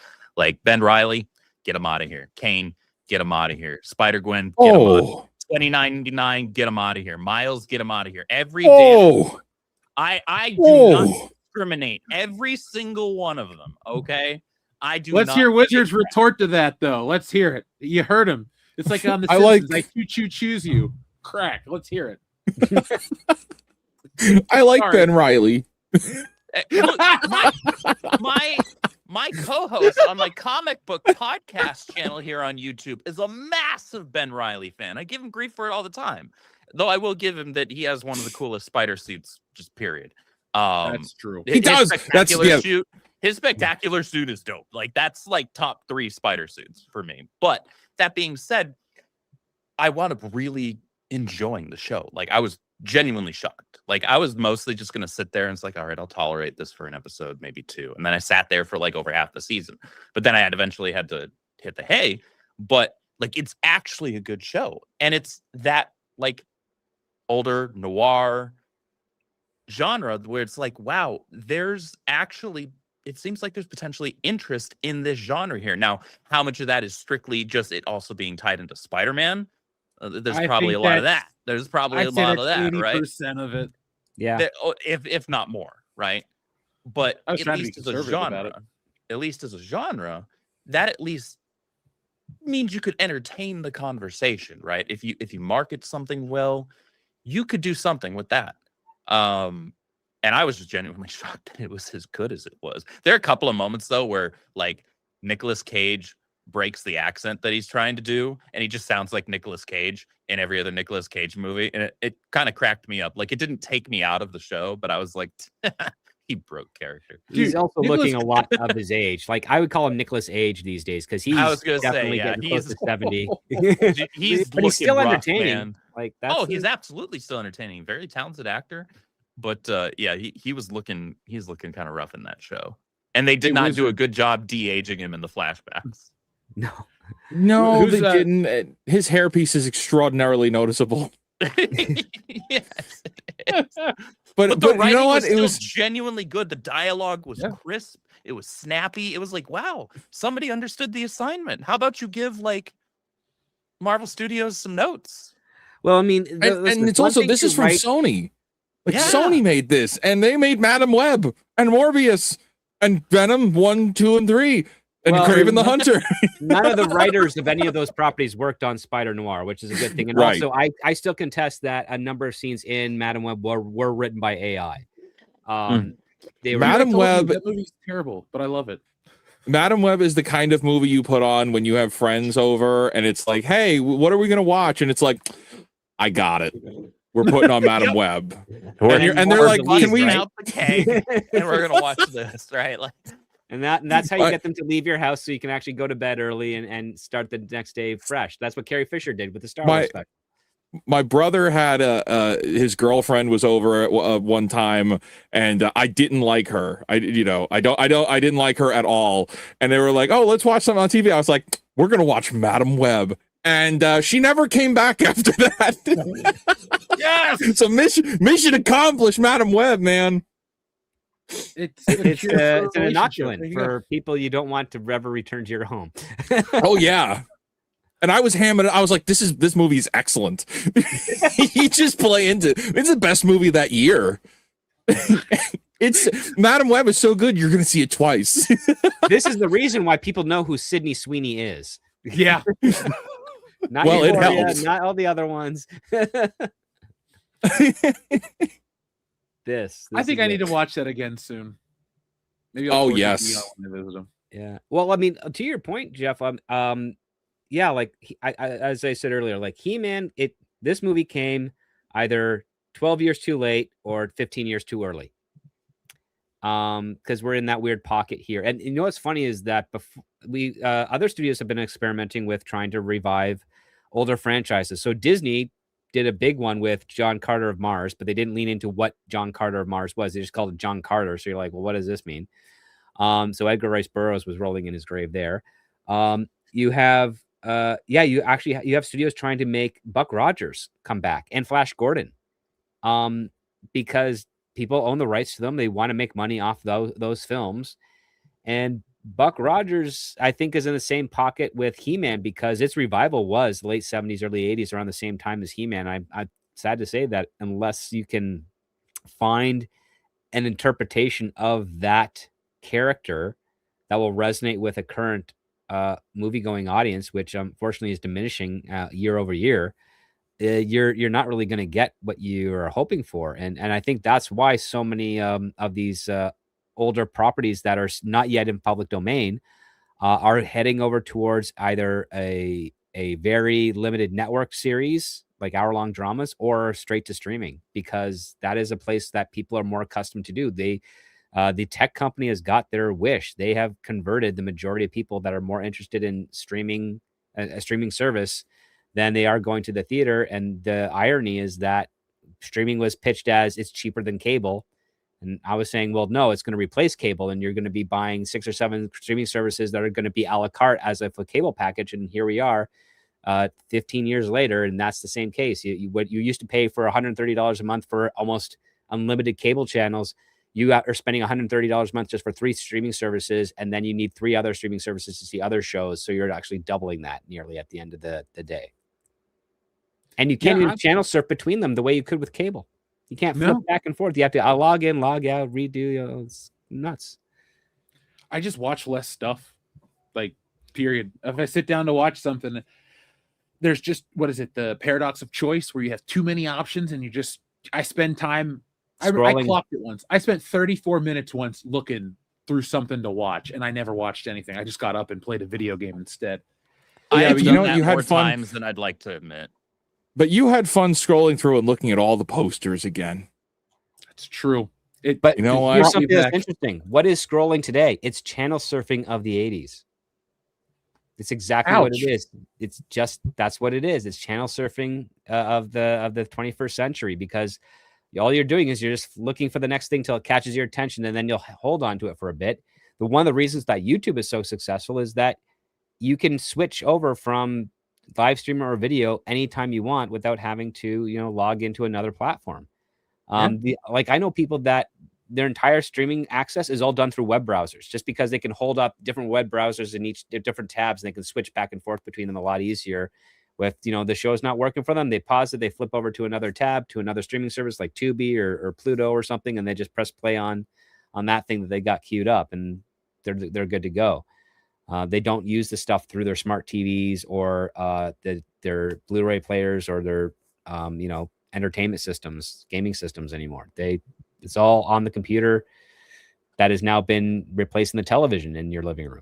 Ben Reilly, get him out of here. Kane, get him out of here. Spider-Gwen, get him out of here. 2099, get him out of here. Miles, get him out of here. Every day. I do not discriminate. Every single one of them, okay? I do. Let's hear Wizard's retort to that, though. Let's hear it. You heard him. It's like on the Simpsons. I choose you. Crack. Let's hear it. I like Ben Reilly. Look, my co-host on my comic book podcast channel here on YouTube is a massive Ben Reilly fan. I give him grief for it all the time, though I will give him that he has one of the coolest spider suits, just period. That's true. He does. His spectacular suit is dope. That's top 3 spider suits for me. But that being said, I wound up really enjoying the show. I was genuinely shocked. I was mostly just gonna sit there and it's all right, I'll tolerate this for an episode, maybe 2, and then I sat there for over half the season. But then I eventually had to hit the hay. But it's actually a good show, and it's that older noir genre where it's wow, there's actually, it seems like there's potentially interest in this genre here. Now, how much of that is strictly just it also being tied into Spider-Man? There's probably a lot of that. There's probably a lot of that, right? 80% of it. Yeah. If not more, right? But at least as a genre, that at least means you could entertain the conversation, right? If you market something well, you could do something with that. And I was just genuinely shocked that it was as good as it was. There are a couple of moments though where Nicolas Cage breaks the accent that he's trying to do, and he just sounds like Nicolas Cage in every other Nicolas Cage movie, and it kind of cracked me up. Like, it didn't take me out of the show, but I was like, he broke character. He's Dude, also Nicolas- looking a lot of his age. Like, I would call him Nicolas Age these days because he's I was gonna say, definitely yeah, getting close he's- to 70. He's but he's still looking rough, entertaining. man. Like, that's Oh, he's absolutely still entertaining. Very talented actor, but yeah, he's looking kind of rough in that show, and they did Hey, not do a Wizard. good job de-aging him in the flashbacks. no. No, Who's they that? didn't. His hairpiece is extraordinarily noticeable. Yes, it is. But the you writing know what? was It still was genuinely good. The dialogue was Yeah. crisp. It was snappy. It was like, wow, somebody understood the assignment. How about you give like Marvel Studios some notes? Well, I mean, and it's also this is from Sony. Like, Yeah. Sony made this, and they made Madam Web and Morbius and Venom 1, 2, and 3, and Well, Kraven the Hunter. none of the writers of any of those properties worked on Spider Noir, which is a good thing. And Right. also, I still contest that a number of scenes in Madam Web were written by AI. They were Madam I told you, Web- that movie's terrible, but I love it. Madam Web is the kind of movie you put on when you have friends over, and it's like, hey, what are we gonna watch? And it's like, I got it. We're putting on Madam Yep. Web. And and they're like, can we? out the keg and we're gonna watch this, right? Like, and that's how you get them to leave your house so you can actually go to bed early and start the next day fresh. That's what Carrie Fisher did with the Star Wars special. My brother had his girlfriend was over at one time, and I didn't like her. I didn't like her at all. And they were like, "Oh, let's watch something on TV." I was like, "We're gonna watch Madam Web," and she never came back after that. yes, So mission accomplished, Madam Web, man. It's It's an There inoculant you go. for people you don't want to ever return to your home. Oh yeah. And I was hammering. I was like, "This movie is excellent." He just play into. It's the best movie of that year. It's Madam Web is so good. You're gonna see it twice. This is the reason why people know who Sydney Sweeney is. Yeah. Not Well, it Euphoria, helps. not all the other ones. This I think is I it. need to watch that again soon. Maybe Oh, force it yes. to be on when I visit him. Yeah. Well, I mean, to your point, Jeff. Yeah, like as I said earlier, like He-Man. This movie came either 12 years too late or 15 years too early. Because we're in that weird pocket here, and you know what's funny is that before other studios have been experimenting with trying to revive older franchises. So Disney did a big one with John Carter of Mars, but they didn't lean into what John Carter of Mars was. They just called it John Carter. So you're like, well, what does this mean? So Edgar Rice Burroughs was rolling in his grave there. You have you have studios trying to make Buck Rogers come back and Flash Gordon, because people own the rights to them. They want to make money off those films. And Buck Rogers, I think, is in the same pocket with He-Man because its revival was the late 70s, early 80s, around the same time as He-Man. I'm sad to say that unless you can find an interpretation of that character that will resonate with a current movie-going audience, which unfortunately is diminishing year over year, you're not really going to get what you are hoping for. And I think that's why so many of these older properties that are not yet in public domain are heading over towards either a very limited network series like hour-long dramas or straight to streaming, because that is a place that people are more accustomed to do. The tech company has got their wish. They have converted the majority of people that are more interested in streaming a streaming service than they are going to the theater. And the irony is that streaming was pitched as it's cheaper than cable. And I was saying, well, no, it's going to replace cable, and you're going to be buying 6 or 7 streaming services that are going to be a la carte as a cable package. And here we are 15 years later, and that's the same case. What you used to pay for $130 a month for almost unlimited cable channels, you are spending $130 a month just for 3 streaming services, and then you need 3 other streaming services to see other shows. So you're actually doubling that nearly at the end of the day. And you can't even channel surf between them the way you could with cable. You can't flip back and forth. You have to log in, log out, redo. It's nuts. I just watch less stuff, like, period. If I sit down to watch something, there's just, the paradox of choice, where you have too many options and I spend time. I clocked it once. I spent 34 minutes once looking through something to watch, and I never watched anything. I just got up and played a video game instead. I Yeah, have but done you know, that you had more fun. times than I'd like to admit. But you had fun scrolling through and looking at all the posters again. It's true. But You know what? here's Brought me something that's back. interesting. What is scrolling today? It's channel surfing of the 80s. It's exactly what Ouch. it is. It's just that's what it is. It's channel surfing of the 21st century, because all you're doing is you're just looking for the next thing till it catches your attention, and then you'll hold on to it for a bit. But one of the reasons that YouTube is so successful is that you can switch over from live stream or video anytime you want without having to, log into another platform. Like I know people that their entire streaming access is all done through web browsers, just because they can hold up different web browsers in each different tabs, and they can switch back and forth between them a lot easier. With, the show's not working for them, they pause it, they flip over to another tab, to another streaming service like Tubi or Pluto or something, and they just press play on that thing that they got queued up, and they're good to go. They don't use the stuff through their smart TVs or their Blu-ray players or their entertainment systems, gaming systems anymore. It's all on the computer that has now been replacing the television in your living room.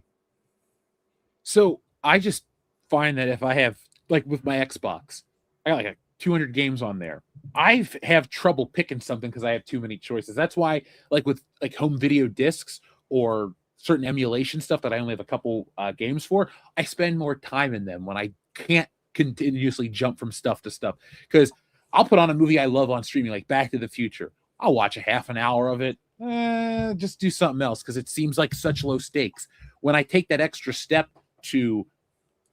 So I just find that if I have, like with my Xbox, I got like 200 games on there. I have trouble picking something because I have too many choices. That's why, like with like home video discs or certain emulation stuff that I only have a couple games for, I spend more time in them when I can't continuously jump from stuff to stuff. Because I'll put on a movie I love on streaming, like Back to the Future. I'll watch a half an hour of it, just do something else because it seems like such low stakes. When I take that extra step to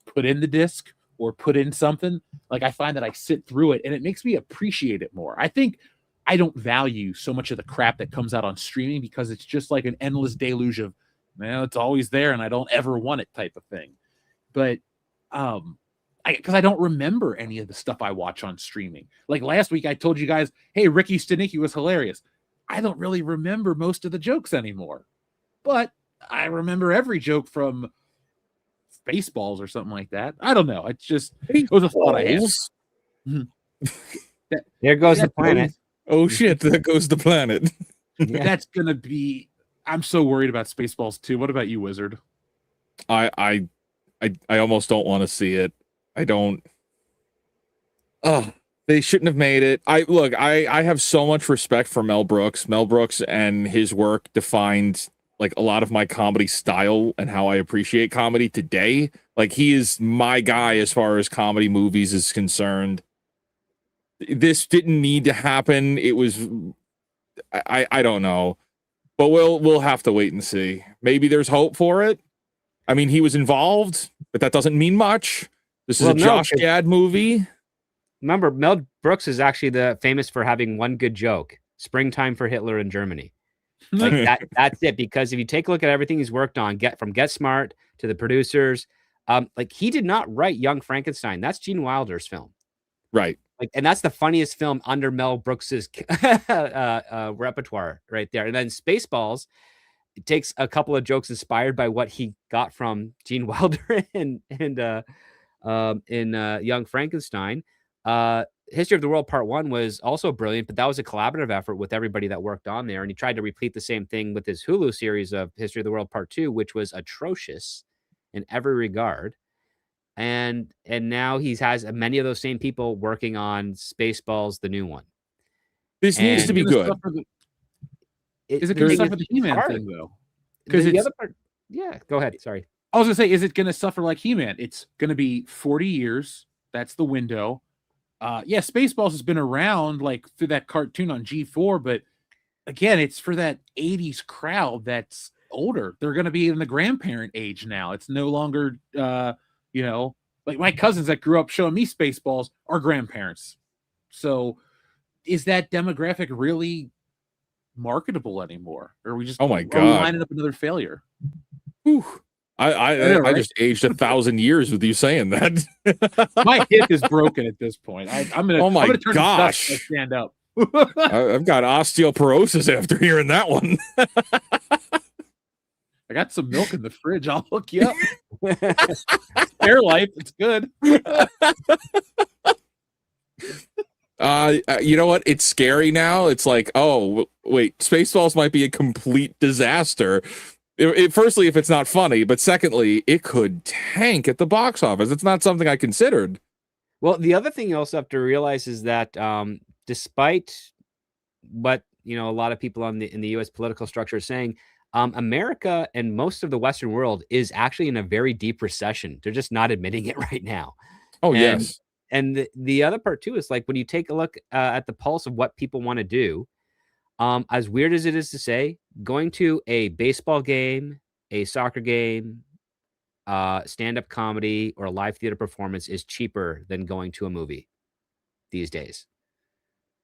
put in the disc or put in something, like I find that I sit through it and it makes me appreciate it more. I think I don't value so much of the crap that comes out on streaming because it's just like an endless deluge of, it's always there and I don't ever want it type of thing. But because I don't remember any of the stuff I watch on streaming. Like last week, I told you guys, hey, Ricky Stenicki was hilarious. I don't really remember most of the jokes anymore, but I remember every joke from Spaceballs or something like that. I don't know. It was a thought I had. There goes the planet. Oh shit, there goes the planet. Yeah. That's gonna be. I'm so worried about Spaceballs too. What about you, Wizard? I almost don't want to see it. I don't. Oh, they shouldn't have made it. I have so much respect for Mel Brooks. Mel Brooks and his work defined like a lot of my comedy style and how I appreciate comedy today. Like he is my guy as far as comedy movies is concerned. This didn't need to happen. It was, I don't know, but we'll have to wait and see. Maybe there's hope for it. I mean, he was involved, but that doesn't mean much. This is a Josh Gad movie. Remember, Mel Brooks is actually famous for having one good joke: "Springtime for Hitler in Germany." Like that's it. Because if you take a look at everything he's worked on, from Get Smart to the producers, like he did not write Young Frankenstein. That's Gene Wilder's film, right? Like, and that's the funniest film under Mel Brooks's repertoire right there. And then Spaceballs, it takes a couple of jokes inspired by what he got from Gene Wilder in Young Frankenstein. History of the World Part 1 was also brilliant, but that was a collaborative effort with everybody that worked on there. And he tried to repeat the same thing with his Hulu series of History of the World Part 2, which was atrocious in every regard. And now he has many of those same people working on Spaceballs, the new one. This needs to be good. Is it going to suffer the He-Man thing, though? Because the other part, yeah, go ahead. Sorry. I was going to say, is it going to suffer like He-Man? It's going to be 40 years. That's the window. Yeah, Spaceballs has been around like through that cartoon on G4, but again, it's for that 80s crowd that's older. They're going to be in the grandparent age now. It's no longer, like my cousins that grew up showing me Spaceballs are grandparents. So is that demographic really marketable anymore? Or are we just, oh my God, lining up another failure? Whew. I just aged 1,000 years with you saying that. My hip is broken at this point. I'm gonna. Oh my I'm gonna turn gosh! to stand up. I've got osteoporosis after hearing that one. I got some milk in the fridge. I'll hook you up. Spare life. It's good. You know what? It's scary now. It's like, oh wait, Spaceballs might be a complete disaster. Firstly, if it's not funny, but secondly, it could tank at the box office. It's not something I considered. Well, the other thing you also have to realize is that despite what a lot of people in the U.S. political structure are saying, America and most of the Western world is actually in a very deep recession. They're just not admitting it right now. Oh, yes. And the other part too is like when you take a look at the pulse of what people want to do, as weird as it is to say, going to a baseball game, a soccer game, stand-up comedy, or a live theater performance is cheaper than going to a movie these days.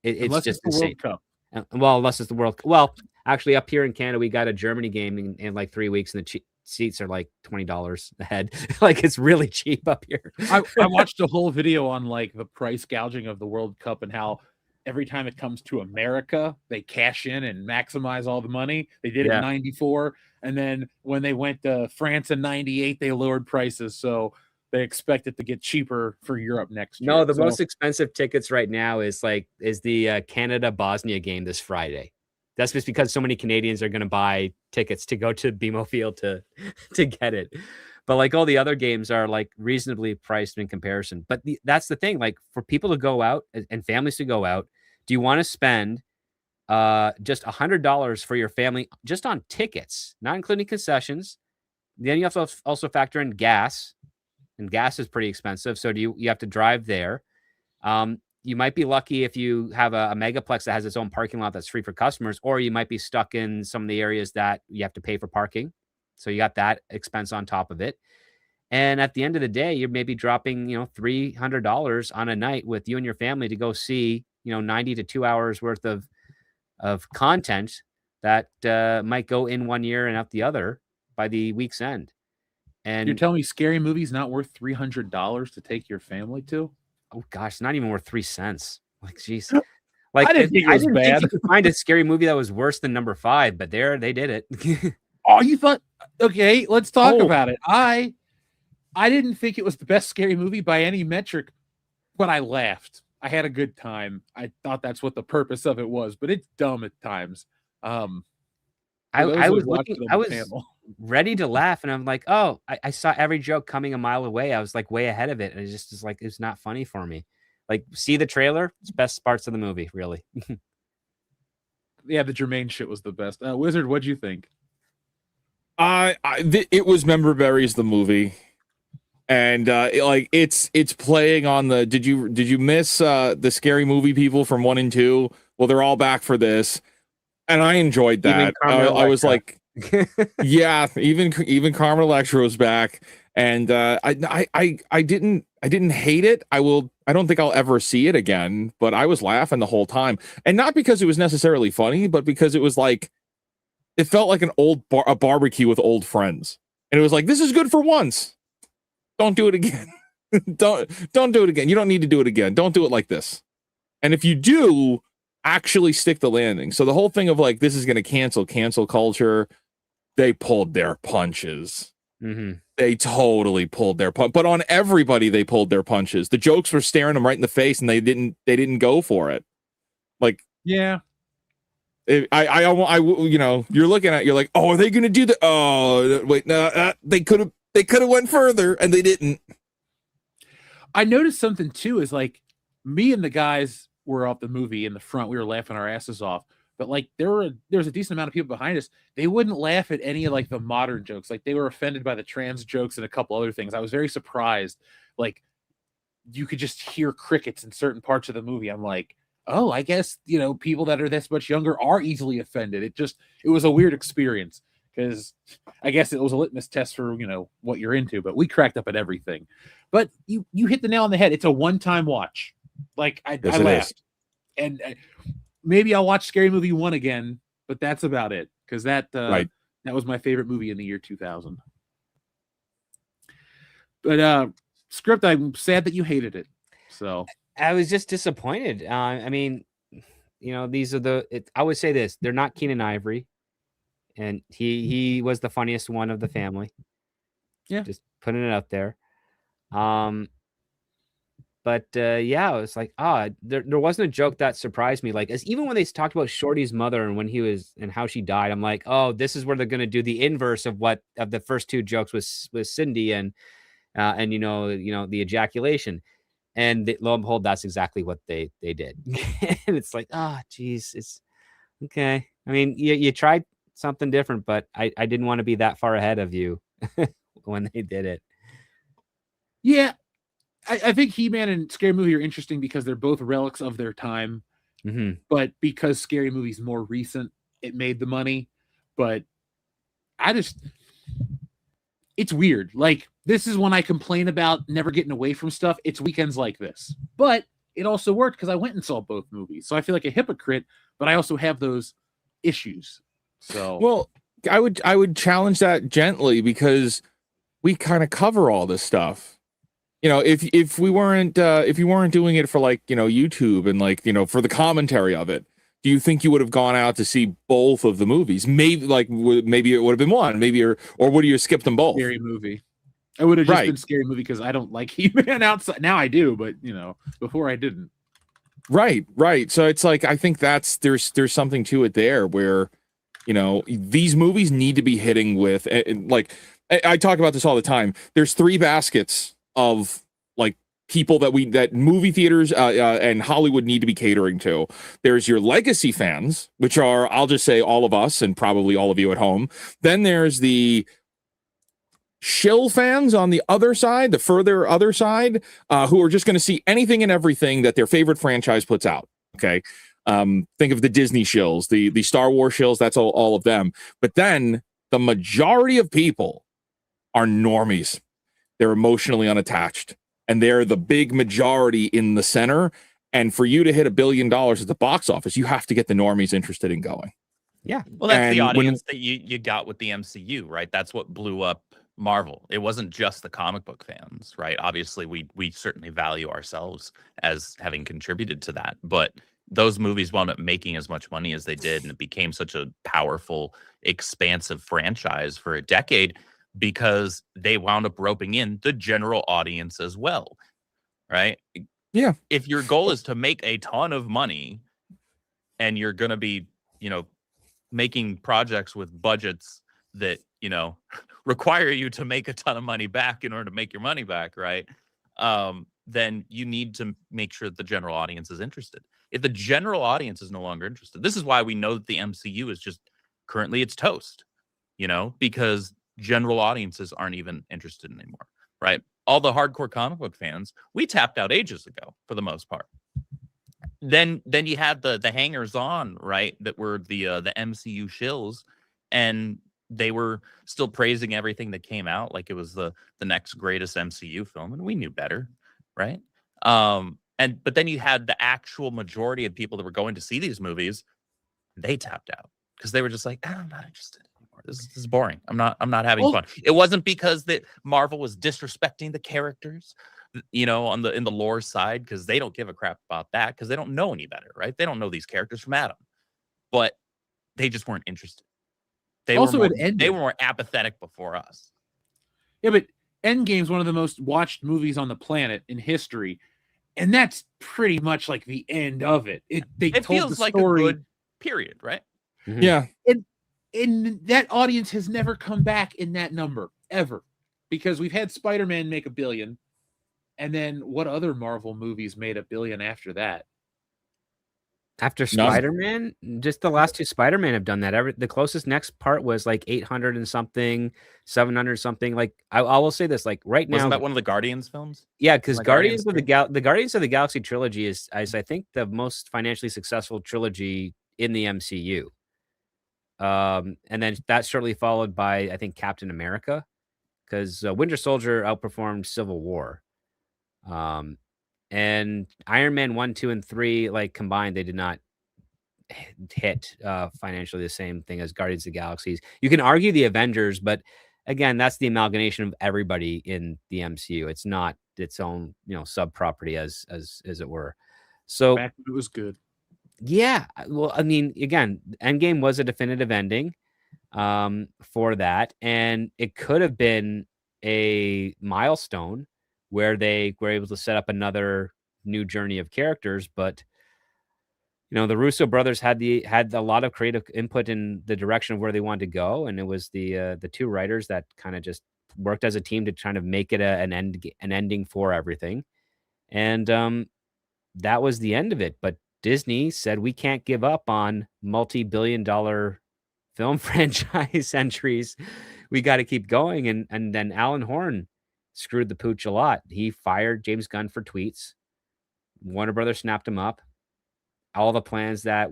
It's just the insane. World Cup. Well, unless it's the World Cup. Well, actually, up here in Canada, we got a Germany game in like 3 weeks, and the seats are like $20 a head. Like, it's really cheap up here. I watched a whole video on like the price gouging of the World Cup and how every time it comes to America, they cash in and maximize all the money. They did it in 94. And then when they went to France in 98, they lowered prices. So they expect it to get cheaper for Europe next year. No, the most expensive tickets right now is the Canada-Bosnia game this Friday. That's just because so many Canadians are going to buy tickets to go to BMO Field to get it. But like all the other games are like reasonably priced in comparison. But that's the thing, like for people to go out and families to go out, do you want to spend just $100 for your family just on tickets, not including concessions? Then you have to also factor in gas, and gas is pretty expensive. So you have to drive there. You might be lucky if you have a megaplex that has its own parking lot that's free for customers, or you might be stuck in some of the areas that you have to pay for parking. So you got that expense on top of it. And at the end of the day, you're maybe dropping, $300 on a night with you and your family to go see, 90 to 2 hours worth of content that might go in one year and out the other by the week's end. And you're telling me Scary Movie's not worth $300 to take your family to? Oh gosh, it's not even worth 3 cents. Like, geez. Like, I didn't think it was bad. Think you could find a scary movie that was worse than number 5, but they did it. Oh, you thought? Okay, let's talk about it. I didn't think it was the best scary movie by any metric, but I laughed. I had a good time. I thought that's what the purpose of it was, but it's dumb at times. I was ready to laugh, and I'm like, oh, I saw every joke coming a mile away. I was like way ahead of it, and it just is like it's not funny for me. Like, see the trailer; it's best parts of the movie, really. Yeah, the Jermaine shit was the best. Wizard, what'd you think? It was Member Berries the movie, and it's playing on the. Did you miss the Scary Movie people from 1 and 2? Well, they're all back for this, and I enjoyed that. I was like, yeah, even Carmen Electra's back, and I didn't hate it. I don't think I'll ever see it again, but I was laughing the whole time, and not because it was necessarily funny, but because it was like. It felt like a barbecue with old friends. And it was like, this is good for once. Don't do it again. don't do it again. You don't need to do it again. Don't do it like this. And if you do, actually stick the landing. So the whole thing of like, this is going to cancel culture, they pulled their punches. Mm-hmm. They totally pulled their punch. But on everybody, they pulled their punches. The jokes were staring them right in the face, and they didn't go for it. Like, yeah. You're looking at it, you're like, oh, are they going to do that? Oh, wait, no, they could have went further, and they didn't. I noticed something too, is like me and the guys were off the movie in the front. We were laughing our asses off, but like there was a decent amount of people behind us. They wouldn't laugh at any of like the modern jokes. Like they were offended by the trans jokes and a couple other things. I was very surprised. Like you could just hear crickets in certain parts of the movie. I'm like, oh, I guess, people that are this much younger are easily offended. It was a weird experience because I guess it was a litmus test for, what you're into, but we cracked up at everything. But you hit the nail on the head. It's a one-time watch. Like I laughed. And maybe I'll watch Scary Movie 1 again, but that's about it. Because that was my favorite movie in the year 2000. But Script, I'm sad that you hated it. So I was just disappointed. I mean, these are I would say this: they're not Keenan Ivory, and he was the funniest one of the family. Yeah, just putting it out there. But yeah, it was like, there wasn't a joke that surprised me. Like, as even when they talked about Shorty's mother and when he was and how she died, I'm like, oh, this is where they're gonna do the inverse of what of the first two jokes was Cindy and the ejaculation. And lo and behold, that's exactly what they did. And it's like, geez, it's okay. I mean, you tried something different, but I didn't want to be that far ahead of you when they did it. Yeah, I think He-Man and Scary Movie are interesting because they're both relics of their time. Mm-hmm. But because Scary Movie's more recent, it made the money. But it's weird. Like, this is when I complain about never getting away from stuff. It's weekends like this. But it also worked because I went and saw both movies. So I feel like a hypocrite, but I also have those issues. So, well, I would challenge that gently because we kind of cover all this stuff. If you weren't doing it for YouTube and for the commentary of it, do you think you would have gone out to see both of the movies? Maybe it would have been one, or would you have skipped them both? Scary Movie. I would have just been Scary Movie because I don't like He-Man outside. Now I do, but before I didn't. Right. So it's like, I think there's something to it there where, these movies need to be hitting with, I talk about this all the time. There's three baskets of people that movie theaters and Hollywood need to be catering to. There's your legacy fans, which are, I'll just say, all of us and probably all of you at home. Then there's the shill fans on the other side, the further other side, who are just going to see anything and everything that their favorite franchise puts out. Okay. Think of the Disney shills, the Star Wars shills, that's all of them. But then the majority of people are normies. They're emotionally unattached, and they're the big majority in the center. And for you to hit $1 billion at the box office, you have to get the normies interested in going. Yeah. Well, that's the audience that you got with the MCU, right? That's what blew up Marvel. It wasn't just the comic book fans, right? Obviously, we certainly value ourselves as having contributed to that, but those movies wound up making as much money as they did, and it became such a powerful, expansive franchise for a decade because they wound up roping in the general audience as well, right? Yeah. If your goal is to make a ton of money and you're going to be, making projects with budgets that, require you to make a ton of money back in order to make your money back, right? Then you need to make sure that the general audience is interested. If the general audience is no longer interested, this is why we know that the MCU is just currently it's toast, because general audiences aren't even interested anymore, right? All the hardcore comic book fans, we tapped out ages ago for the most part. Then you had the hangers on, right? That were the MCU shills, and they were still praising everything that came out like it was the next greatest MCU film, and we knew better, right? But then you had the actual majority of people that were going to see these movies, they tapped out because they were just like, I'm not interested anymore. This is boring. I'm not having fun. It wasn't because that Marvel was disrespecting the characters, in the lore side, because they don't give a crap about that because they don't know any better, right? They don't know these characters from Adam, but they just weren't interested. They were more apathetic before us. Yeah, but Endgame's one of the most watched movies on the planet in history, and that's pretty much like the end of it. It told feels the like story, a good period, right? Mm-hmm. Yeah. And that audience has never come back in that number ever, because we've had Spider-Man make $1 billion, and then what other Marvel movies made $1 billion after that? After Spider-Man, just the last two Spider-Man have done that. The closest next part was like 800 and something, 700 something. Like I will say this, like right now, wasn't that one of the Guardians films? Yeah, because Like Guardians of the Galaxy trilogy is I think the most financially successful trilogy in the MCU. And then that's shortly followed by I think Captain America, because Winter Soldier outperformed Civil War. And Iron Man 1, 2, and 3, like combined, they did not hit financially the same thing as Guardians of the Galaxies. You can argue the Avengers, but again, that's the amalgamation of everybody in the MCU. It's not its own, sub property as it were. So Back when it was good. Yeah, well, I mean, again, Endgame was a definitive ending for that, and it could have been a milestone where they were able to set up another new journey of characters. But the Russo brothers had a lot of creative input in the direction of where they wanted to go, and it was the two writers that kind of just worked as a team to kind of make it an ending for everything. And that was the end of it. But Disney said, we can't give up on multi-billion-dollar film franchise entries. We got to keep going. And then Alan Horn screwed the pooch a lot. He fired James Gunn for tweets. Warner Brothers snapped him up. All the plans that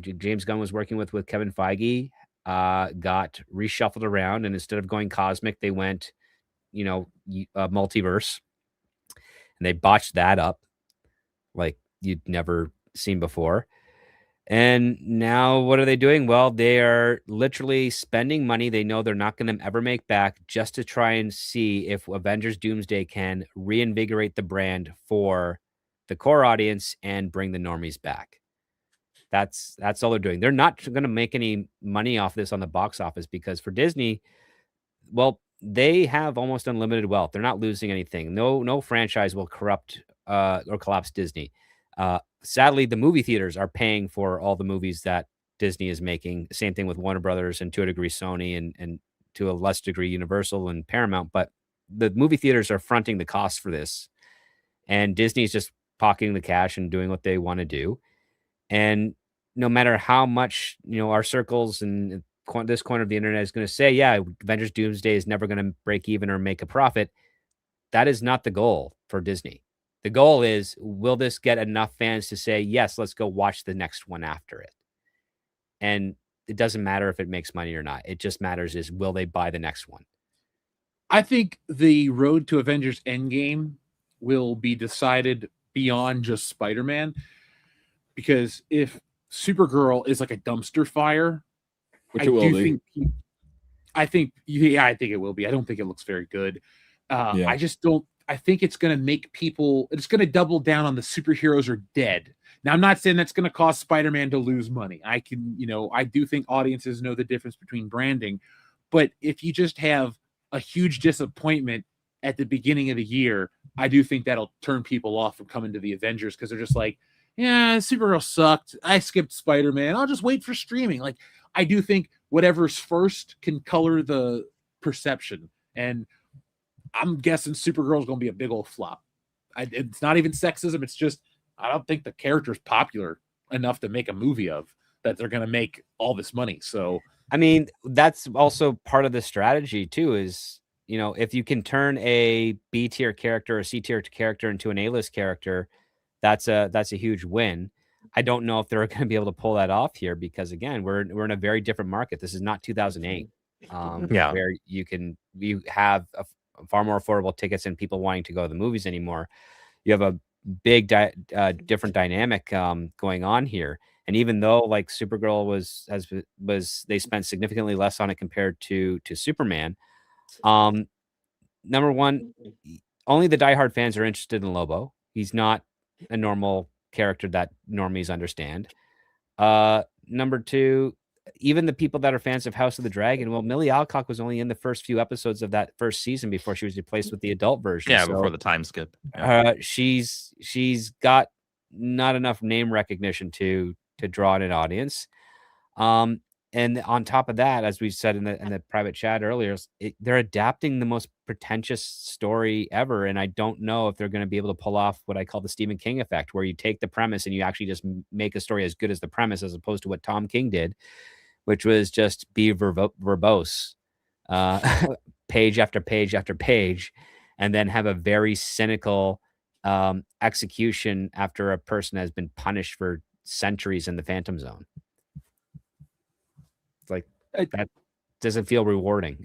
James Gunn was working with Kevin Feige got reshuffled around. And instead of going cosmic, they went, multiverse. And they botched that up like you'd never seen before. And now what are they doing? Well, they are literally spending money they know they're not going to ever make back just to try and see if Avengers Doomsday can reinvigorate the brand for the core audience and bring the normies back. That's all they're doing. They're not going to make any money off this on the box office because for Disney, well, they have almost unlimited wealth. They're not losing anything. No franchise will corrupt or collapse Disney. Sadly, the movie theaters are paying for all the movies that Disney is making. Same thing with Warner Brothers and to a degree Sony and to a less degree Universal and Paramount. But the movie theaters are fronting the cost for this. And Disney's just pocketing the cash and doing what they want to do. And no matter how much, our circles and this corner of the internet is going to say, yeah, Avengers Doomsday is never going to break even or make a profit. That is not the goal for Disney. The goal is, will this get enough fans to say, yes, let's go watch the next one after it? And it doesn't matter if it makes money or not. It just matters is, will they buy the next one? I think the road to Avengers Endgame will be decided beyond just Spider-Man. Because if Supergirl is like a dumpster fire, which it will be. I think it will be. I don't think it looks very good. I just don't. I think it's going to make people. It's going to double down on the superheroes are dead. Now, I'm not saying that's going to cause Spider-Man to lose money. I do think audiences know the difference between branding, but if you just have a huge disappointment at the beginning of the year, I do think that'll turn people off from coming to the Avengers because they're just like, yeah, Supergirl sucked. I skipped Spider-Man. I'll just wait for streaming. Like, I do think whatever's first can color the perception. And I'm guessing Supergirl's going to be a big old flop. It's not even sexism. It's just, I don't think the character's popular enough to make a movie of that they're going to make all this money. So, I mean, that's also part of the strategy too, is, if you can turn a B tier character or C tier character into an A-list character, that's a huge win. I don't know if they're going to be able to pull that off here because again, we're in a very different market. This is not 2008, where you have a far more affordable tickets and people wanting to go to the movies anymore. You have a big different dynamic going on here. And even though like Supergirl was they spent significantly less on it compared to Superman. Number one, only the diehard fans are interested in Lobo. He's not a normal character that normies understand. Number two, even the people that are fans of House of the Dragon, well, Millie Alcock was only in the first few episodes of that first season before she was replaced with the adult version. Yeah, before the time skip. Yeah. She's got not enough name recognition to draw in an audience. And on top of that, as we said in the private chat earlier, they're adapting the most pretentious story ever. And I don't know if they're going to be able to pull off what I call the Stephen King effect, where you take the premise and you actually just make a story as good as the premise, as opposed to what Tom King did, which was just be verbose, page after page after page, and then have a very cynical execution after a person has been punished for centuries in the Phantom Zone. Like, that doesn't feel rewarding.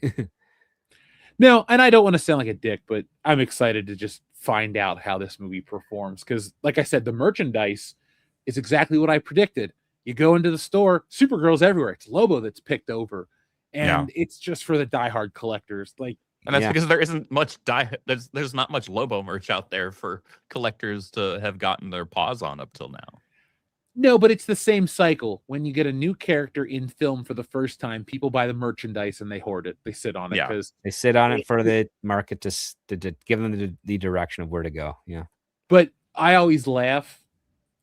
No, and I don't want to sound like a dick, but I'm excited to just find out how this movie performs. Because, like I said, the merchandise is exactly what I predicted. You go into the store, Supergirl's everywhere. It's Lobo that's picked over. And it's just for the diehard collectors. Like, and that's because there isn't much there's not much Lobo merch out there for collectors to have gotten their paws on up till now. No, but it's the same cycle. When you get a new character in film for the first time, people buy the merchandise and they hoard it. They sit on it because they sit on it for the market to give them the direction of where to go. Yeah. But I always laugh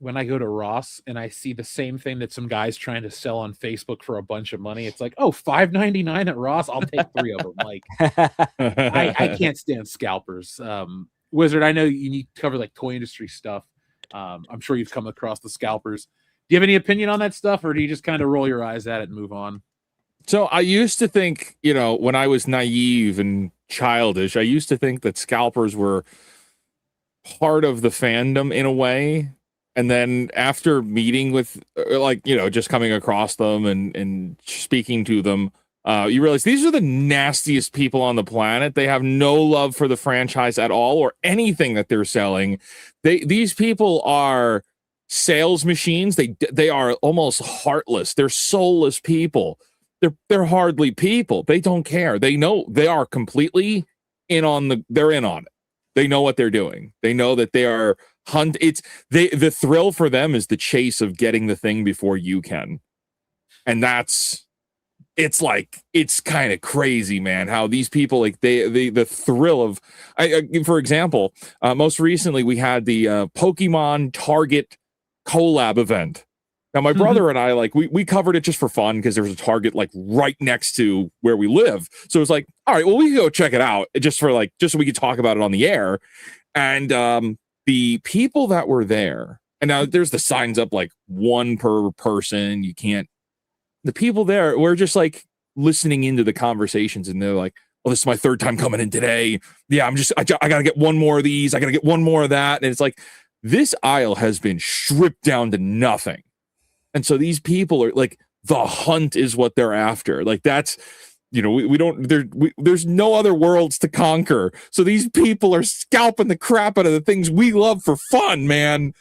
when I go to Ross and I see the same thing that some guy's trying to sell on Facebook for a bunch of money. It's like, oh, $5.99 at Ross. I'll take 3 of them. Like, I can't stand scalpers. Wizard, I know you need to cover like toy industry stuff. I'm sure you've come across the scalpers. Do you have any opinion on that stuff, or do you just kind of roll your eyes at it and move on? So I used to think, when I was naive and childish, I used to think that scalpers were part of the fandom in a way. And then after meeting with, just coming across them and speaking to them, you realize these are the nastiest people on the planet. They have no love for the franchise at all or anything that they're selling. These people are sales machines. They are almost heartless. They're soulless people. They're hardly people. They don't care. They know they are completely they're in on it. They know what they're doing. They know that they are the thrill for them is the chase of getting the thing before you can. And it's kind of crazy, man, how these people, like the thrill of, for example, most recently we had the Pokemon Target collab event. Now, my brother and I, we covered it just for fun because there was a Target right next to where we live. So it was like, all right, well, we can go check it out just so we could talk about it on the air. And the people that were there, and now there's the signs up one per person. You can't. The people there were just listening into the conversations, and they're like, well, this is my 3rd time coming in today. Yeah, I got to get one more of these. I got to get one more of that. And it's like, this aisle has been stripped down to nothing. And so these people are the hunt is what they're after. That's, there's no other worlds to conquer. So these people are scalping the crap out of the things we love for fun, man.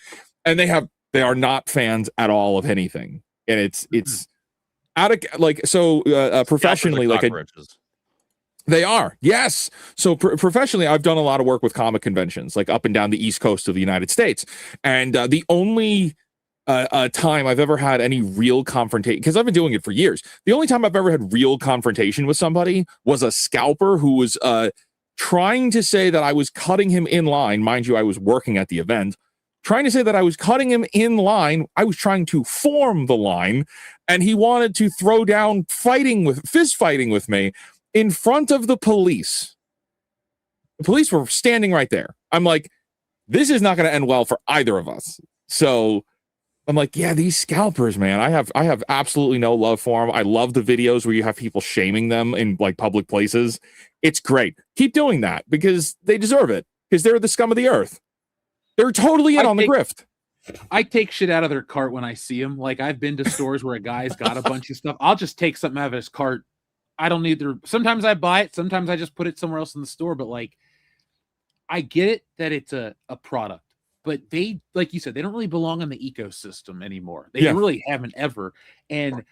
And they are not fans at all of anything. And it's out of professionally, they are. Yes. So professionally, I've done a lot of work with comic conventions, up and down the East Coast of the United States. And the only time I've ever had any real confrontation, because I've been doing it for years. The only time I've ever had real confrontation with somebody was a scalper who was trying to say that I was cutting him in line. Mind you, I was working at the event, trying to say that I was cutting him in line. I was trying to form the line, and he wanted to throw down fist fighting with me in front of the police. The police were standing right there. I'm like, this is not going to end well for either of us. So I'm like, yeah, these scalpers, man, I have absolutely no love for them. I love the videos where you have people shaming them in public places. It's great. Keep doing that because they deserve it, because they're the scum of the earth. They're totally in on the grift. I take shit out of their cart when I see them. I've been to stores where a guy's got a bunch of stuff. I'll just take something out of his cart. I don't need sometimes I buy it. Sometimes I just put it somewhere else in the store. But I get it that it's a product. But they, like you said, they don't really belong in the ecosystem anymore. They really haven't ever. And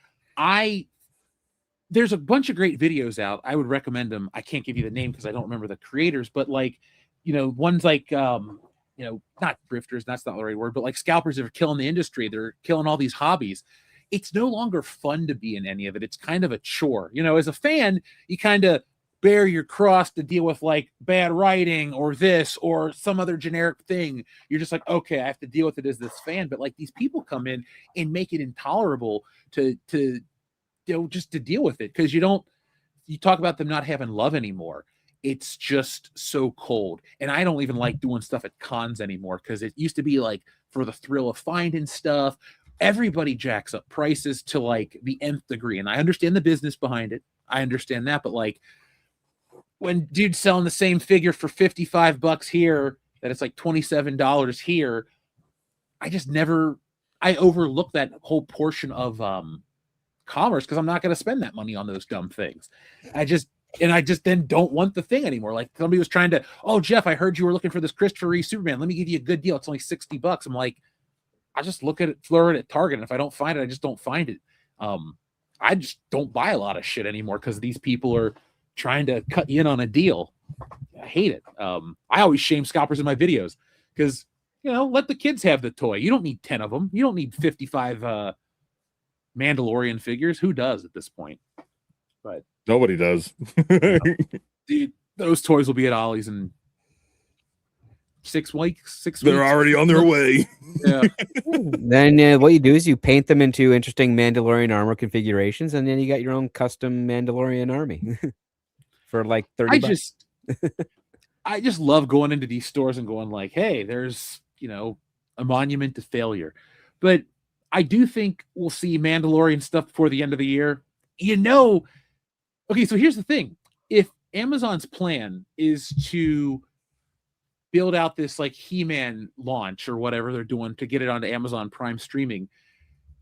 there's a bunch of great videos out. I would recommend them. I can't give you the name because I don't remember the creators, but ones not grifters, that's not the right word, but scalpers that are killing the industry. They're killing all these hobbies. It's no longer fun to be in any of it. It's kind of a chore. As a fan, you kind of bear your cross to deal with bad writing or this or some other generic thing. You're just like, okay, I have to deal with it as this fan. But these people come in and make it intolerable to just to deal with it, because you talk about them not having love anymore. It's just so cold. And I don't even like doing stuff at cons anymore, because it used to be for the thrill of finding stuff. Everybody jacks up prices to the nth degree. And I understand the business behind it. I understand that. But when dude's selling the same figure for $55 here, that it's $27 here, I overlook that whole portion of commerce, because I'm not going to spend that money on those dumb things. I just then don't want the thing anymore. Somebody was trying to, oh, Jeff, I heard you were looking for this Christopher Reeve Superman. Let me give you a good deal. It's only $60. I'm like, I just look at it, throw it at Target. And if I don't find it, I just don't find it. I just don't buy a lot of shit anymore because these people are trying to cut you in on a deal. I hate it. I always shame scalpers in my videos because, let the kids have the toy. You don't need 10 of them. You don't need 55 Mandalorian figures. Who does at this point? But nobody does. Dude, those toys will be at Ollie's in 6 weeks. They're already on their way. Yeah. Then what you do is you paint them into interesting Mandalorian armor configurations, and then you got your own custom Mandalorian army for like $30. I just love going into these stores and going like, hey, there's, a monument to failure. But I do think we'll see Mandalorian stuff before the end of the year. Okay, so here's the thing. If Amazon's plan is to build out this like He-Man launch or whatever they're doing to get it onto Amazon Prime streaming,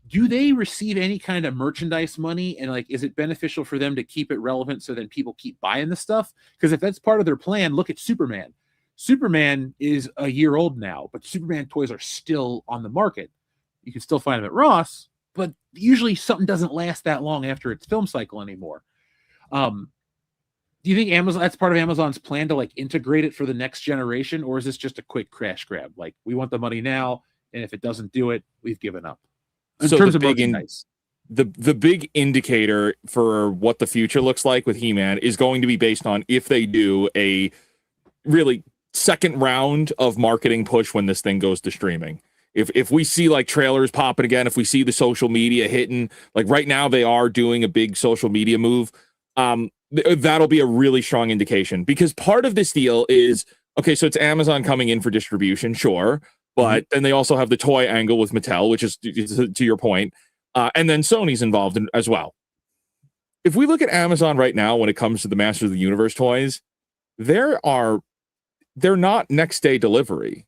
do they receive any kind of merchandise money? And like, is it beneficial for them to keep it relevant so then people keep buying the stuff? Because if that's part of their plan, look at Superman. Superman is a year old now, but Superman toys are still on the market. You can still find them at Ross, but usually something doesn't last that long after its film cycle anymore. Do you think that's part of Amazon's plan to like integrate it for the next generation, or is this just a quick crash grab? Like, we want the money now, and if it doesn't do it, we've given up. In terms of merchandise, the big indicator for what the future looks like with He-Man is going to be based on if they do a really second round of marketing push when this thing goes to streaming. If we see like trailers popping again, if we see the social media hitting, like right now they are doing a big social media move, that'll be a really strong indication, because part of this deal is, okay, so it's Amazon coming in for distribution, sure, but then they also have the toy angle with Mattel, which is to your point, and then Sony's involved as well. If we look at Amazon right now when it comes to the Masters of the Universe toys, they're not next day delivery.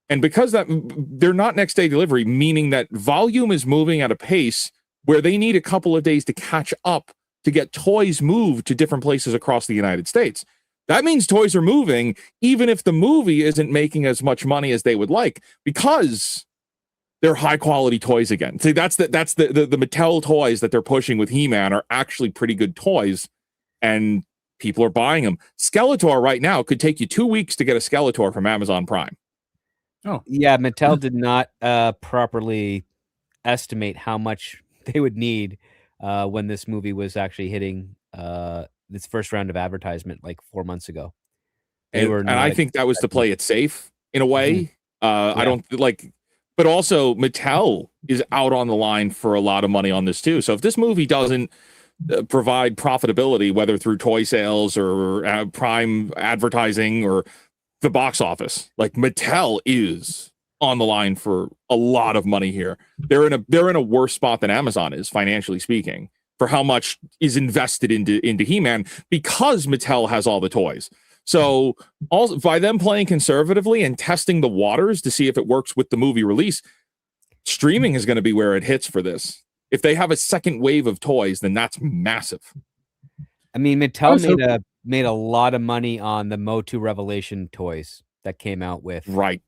And because they're not next day delivery, meaning that volume is moving at a pace where they need a couple of days to catch up to get toys moved to different places across the United States. That means toys are moving, even if the movie isn't making as much money as they would like, because they're high quality toys again. See, that's the Mattel toys that they're pushing with He-Man are actually pretty good toys, and people are buying them. Skeletor right now could take you 2 weeks to get a Skeletor from Amazon Prime. Oh, yeah. Mattel did not properly estimate how much they would need when this movie was actually hitting this first round of advertisement like 4 months ago. And I think that was to play it safe in a way. I don't like, but also Mattel is out on the line for a lot of money on this too. So if this movie doesn't provide profitability, whether through toy sales or Prime advertising or the box office, like Mattel is on the line for a lot of money here. They're in a worse spot than Amazon is, financially speaking, for how much is invested into He-Man, because Mattel has all the toys. So also by them playing conservatively and testing the waters to see if it works with the movie release, streaming is going to be where it hits for this. If they have a second wave of toys, then that's massive. I mean, Mattel made a lot of money on the Motu Revelation toys that came out with. Right.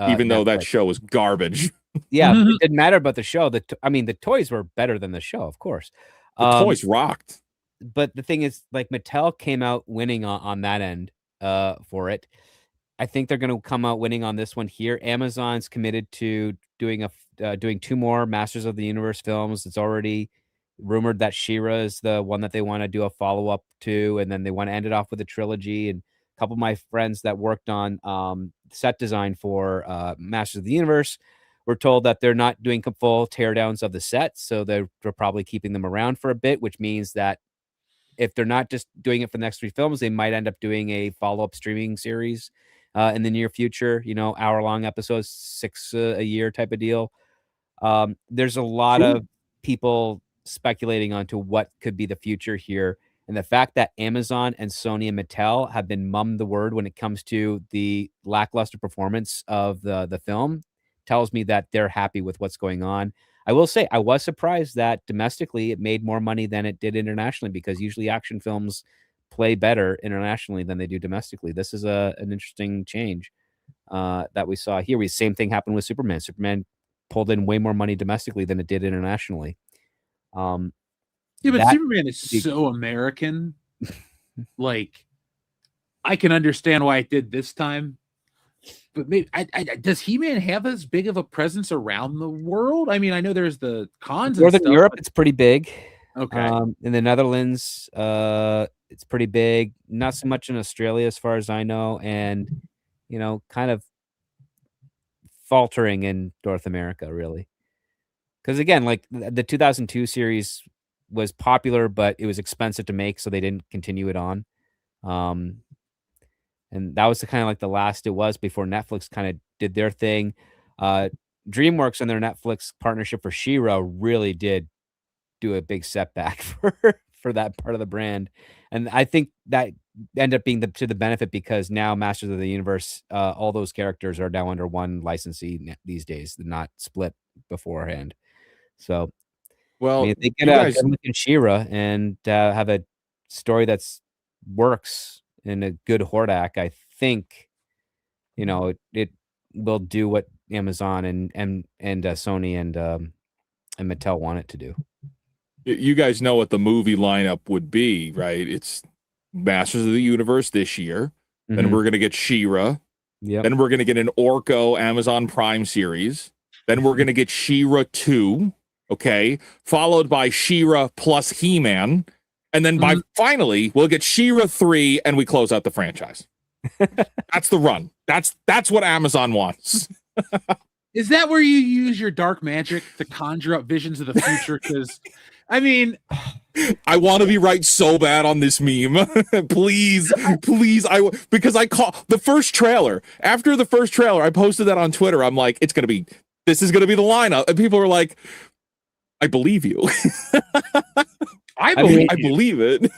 Even though that show was garbage. Yeah, it didn't matter about the show. The toys were better than the show, of course. The toys rocked. But the thing is, like, Mattel came out winning on that end for it. I think they're going to come out winning on this one here. Amazon's committed to doing 2 more Masters of the Universe films. It's already rumored that She-Ra is the one that they want to do a follow-up to, and then they want to end it off with a trilogy. And a couple of my friends that worked on set design for Masters of the Universe were told that they're not doing full teardowns of the sets, so they're probably keeping them around for a bit, which means that if they're not just doing it for the next 3 films, they might end up doing a follow-up streaming series in the near future, hour-long episodes, 6 a year type of deal. There's a lot of people speculating onto what could be the future here. And the fact that Amazon and Sony and Mattel have been mummed the word when it comes to the lackluster performance of the film tells me that they're happy with what's going on. I will say I was surprised that domestically it made more money than it did internationally, because usually action films play better internationally than they do domestically. This is an interesting change that we saw here. Same thing happened with Superman. Superman pulled in way more money domestically than it did internationally. Yeah, but Superman is so American. Like, I can understand why it did this time. But maybe does He-Man have as big of a presence around the world? I mean, I know there's the cons. Northern Europe, it's pretty big. Okay. In the Netherlands, it's pretty big. Not so much in Australia, as far as I know, and kind of faltering in North America, really. Because again, like the 2002 series was popular, but it was expensive to make, so they didn't continue it on. And that was the kind of like the last it was before Netflix kind of did their thing. DreamWorks and their Netflix partnership for She-Ra really did do a big setback for that part of the brand. And I think that ended up being to the benefit because now Masters of the Universe, all those characters are now under one licensee these days, not split beforehand. So, Well, I mean, if they get you a guys, good looking She-Ra and have a story that's works in a good Hordak, I think, you know, it will do what Amazon and Sony and Mattel want it to do. you guys know what the movie lineup would be, right? It's Masters of the Universe this year. Then we're gonna get She-Ra. Yep. Then we're gonna get an Orko Amazon Prime series. Then we're gonna get She-Ra 2, okay, followed by She-Ra plus He-Man, and then by finally we'll get She-Ra 3, and we close out the franchise. That's the run. That's what Amazon wants. Is that where you use your dark magic to conjure up visions of the future? Because, I mean, I want to be right so bad on this meme. Please. Because I call the first trailer. After the first trailer, I posted that on Twitter. I'm like, this is going to be the lineup. And people are like, I believe you. I believe it.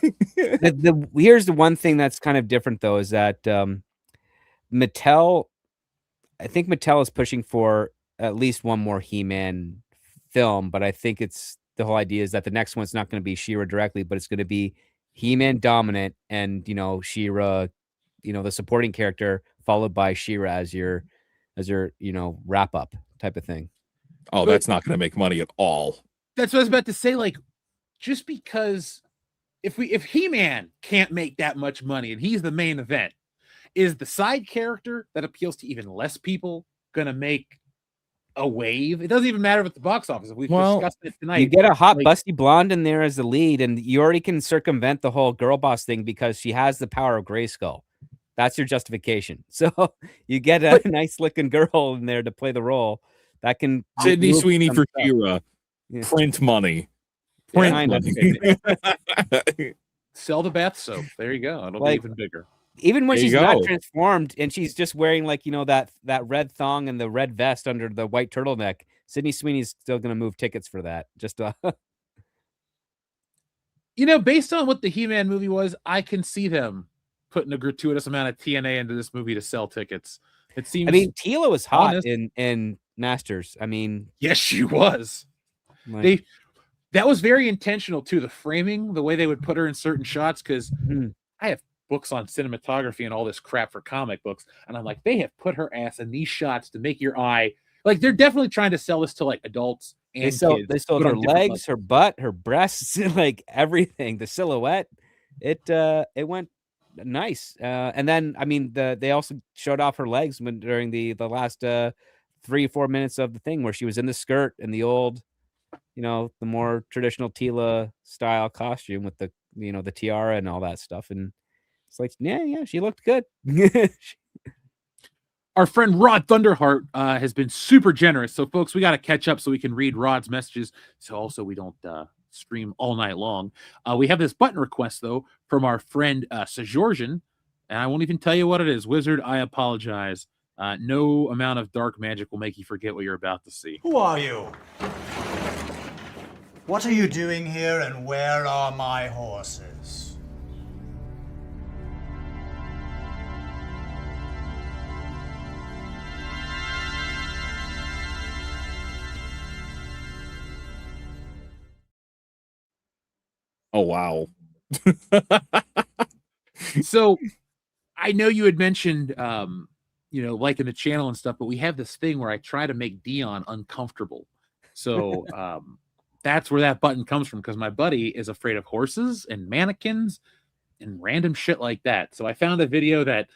Here's the one thing that's kind of different, though, is that Mattel, I think Mattel is pushing for at least one more He-Man film, but I think the whole idea is that the next one's not going to be She-Ra directly, but it's going to be He-Man dominant and, you know, She-Ra, you know, the supporting character followed by She-Ra as your, you know, wrap up type of thing. Oh, that's not going to make money at all. That's what I was about to say. Like, just because if He-Man can't make that much money and he's the main event, is the side character that appeals to even less people going to make a wave? It doesn't even matter with the box office. We've discussed it tonight. You get a hot, busty blonde in there as the lead, and you already can circumvent the whole girl boss thing because she has the power of Grayskull. That's your justification. So you get a nice looking girl in there to play the role. That can Sydney Sweeney for She-Ra. Yeah. Print money. Print money. Sell the bath soap. There you go. It'll be even bigger. Even when she's not transformed and she's just wearing like, you know, that red thong and the red vest under the white turtleneck, Sydney Sweeney's still going to move tickets for that. Just you know, based on what the He-Man movie was, I can see them putting a gratuitous amount of TNA into this movie to sell tickets. It seems. I mean, Teela was hot in Masters. I mean, yes, she was. Like, that was very intentional too. The framing, the way they would put her in certain shots, because I have books on cinematography and all this crap for comic books, and I'm like, they have put her ass in these shots to make your eye like they're definitely trying to sell this to like adults and kids. They sold her legs, her butt, her breasts, like everything. The silhouette, it went nice. And then I mean they also showed off her legs during the last 3-4 minutes of the thing where she was in the skirt and the old, you know, the more traditional Teela style costume with the, you know, the tiara and all that stuff. And it's like, yeah, she looked good. Our friend Rod Thunderheart has been super generous. So, folks, we got to catch up so we can read Rod's messages. So also we don't stream all night long. We have this button request, though, from our friend Sejorjan. And I won't even tell you what it is. Wizard, I apologize. No amount of dark magic will make you forget what you're about to see. Who are you? What are you doing here, and where are my horses? Oh, wow. So I know you had mentioned, you know, liking the channel and stuff, but we have this thing where I try to make Dion uncomfortable. So that's where that button comes from, because my buddy is afraid of horses and mannequins and random shit like that. So I found a video that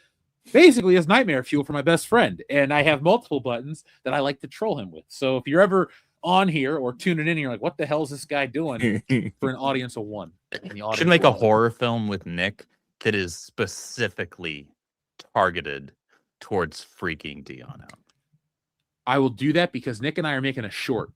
basically is nightmare fuel for my best friend. And I have multiple buttons that I like to troll him with. So if you're ever on here or tuning in and you're like, what the hell is this guy doing, for an audience of one? Should make a horror film with Nick that is specifically targeted towards freaking Dion out. I will do that because Nick and I are making a short.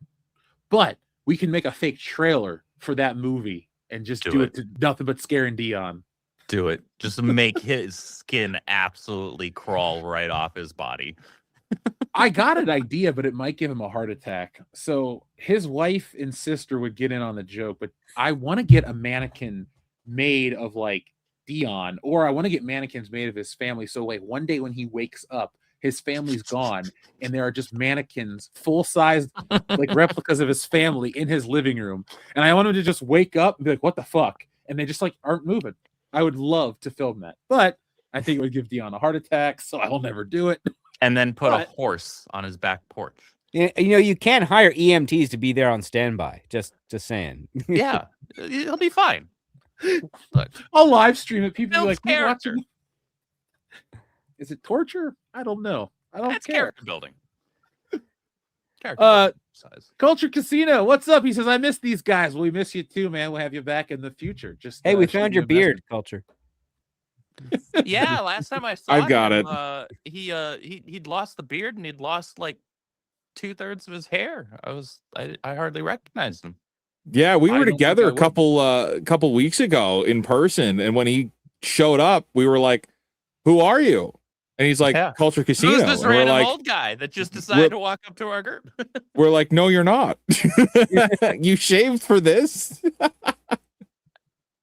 But we can make a fake trailer for that movie and just do it to nothing but scaring Dion. Do it. Just make his skin absolutely crawl right off his body. I got an idea, but it might give him a heart attack. So his wife and sister would get in on the joke, but I want to get a mannequin made of like Dion, or I want to get mannequins made of his family. So like one day when he wakes up, his family's gone, and there are just mannequins, full-size like replicas of his family in his living room. And I want him to just wake up and be like, "What the fuck?" And they just like aren't moving. I would love to film that, but I think it would give Dion a heart attack, so I will never do it. And then put a horse on his back porch. You know, you can hire EMTs to be there on standby. Just saying. Yeah, he'll be fine. Look, I'll live stream it. People be builds like, "Who's character. watching?" Is it torture? I don't know. I don't That's care. character building. Character size. Culture Casino, what's up? He says, "I miss these guys." Well, we miss you too, man. We'll have you back in the future. Just Hey, we shoot found me your a message. beard, Culture. Yeah, last time I saw I've got him, it. he'd lost the beard and he'd lost like 2/3 of his hair. I hardly recognized him. Yeah, we I were don't think together I a would. couple weeks ago in person, and when he showed up, we were like, "Who are you?" And he's like, Yeah. "Culture Casino." Who's this And we're random like, old guy that just decided to walk up to our group? we're like, "No, you're not. You shaved for this."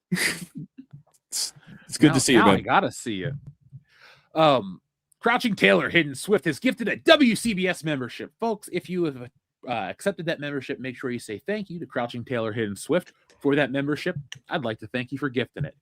It's good to see you, Now I man. gotta see you. Crouching Taylor Hidden Swift has gifted a WCBS membership. Folks, if you have accepted that membership, make sure you say thank you to Crouching Taylor Hidden Swift for that membership. I'd like to thank you for gifting it.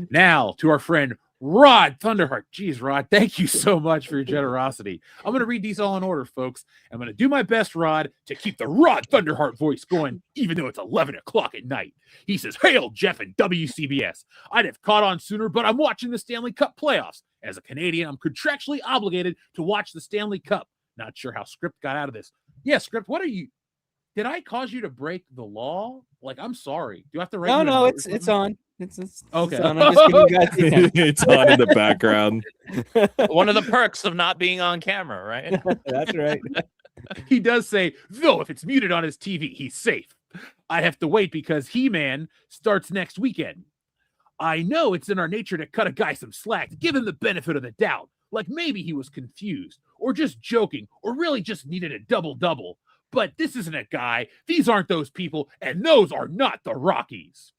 Now to our friend Rod Thunderheart. Geez, Rod, thank you so much for your generosity. I'm going to read these all in order, folks. I'm going to do my best, Rod, to keep the Rod Thunderheart voice going, even though it's 11 o'clock at night. He says, "Hail, Jeff and WCBS. I'd have caught on sooner, but I'm watching the Stanley Cup playoffs. As a Canadian, I'm contractually obligated to watch the Stanley Cup. Not sure how Script got out of this." Yeah, Script, what are you? Did I cause you to break the law? Like, I'm sorry. Do I have to write? you a No, note or it's something? on. It's Okay. on. I'm just giving you guys the attention. It's on in the background. One of the perks of not being on camera, right? That's right. He does say, though, if it's muted on his TV, he's safe. I'd have to wait because He-Man starts next weekend. I know it's in our nature to cut a guy some slack, to give him the benefit of the doubt. Like maybe he was confused, or just joking, or really just needed a double-double. But this isn't a guy. These aren't those people, and those are not the Rockies.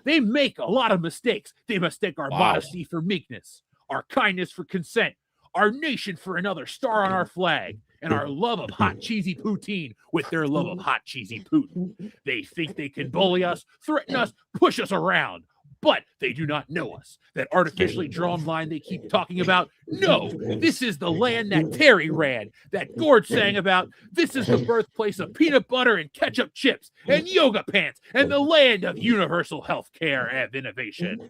They make a lot of mistakes. They mistake our modesty for meekness, our kindness for consent, our nation for another star on our flag, and our love of hot cheesy poutine with their love of hot cheesy Putin. They think they can bully us, threaten us, push us around, but they do not know us. That artificially drawn line they keep talking about, no, this is the land that Terry ran, that Gord sang about. This is the birthplace of peanut butter and ketchup chips and yoga pants and the land of universal health care and innovation.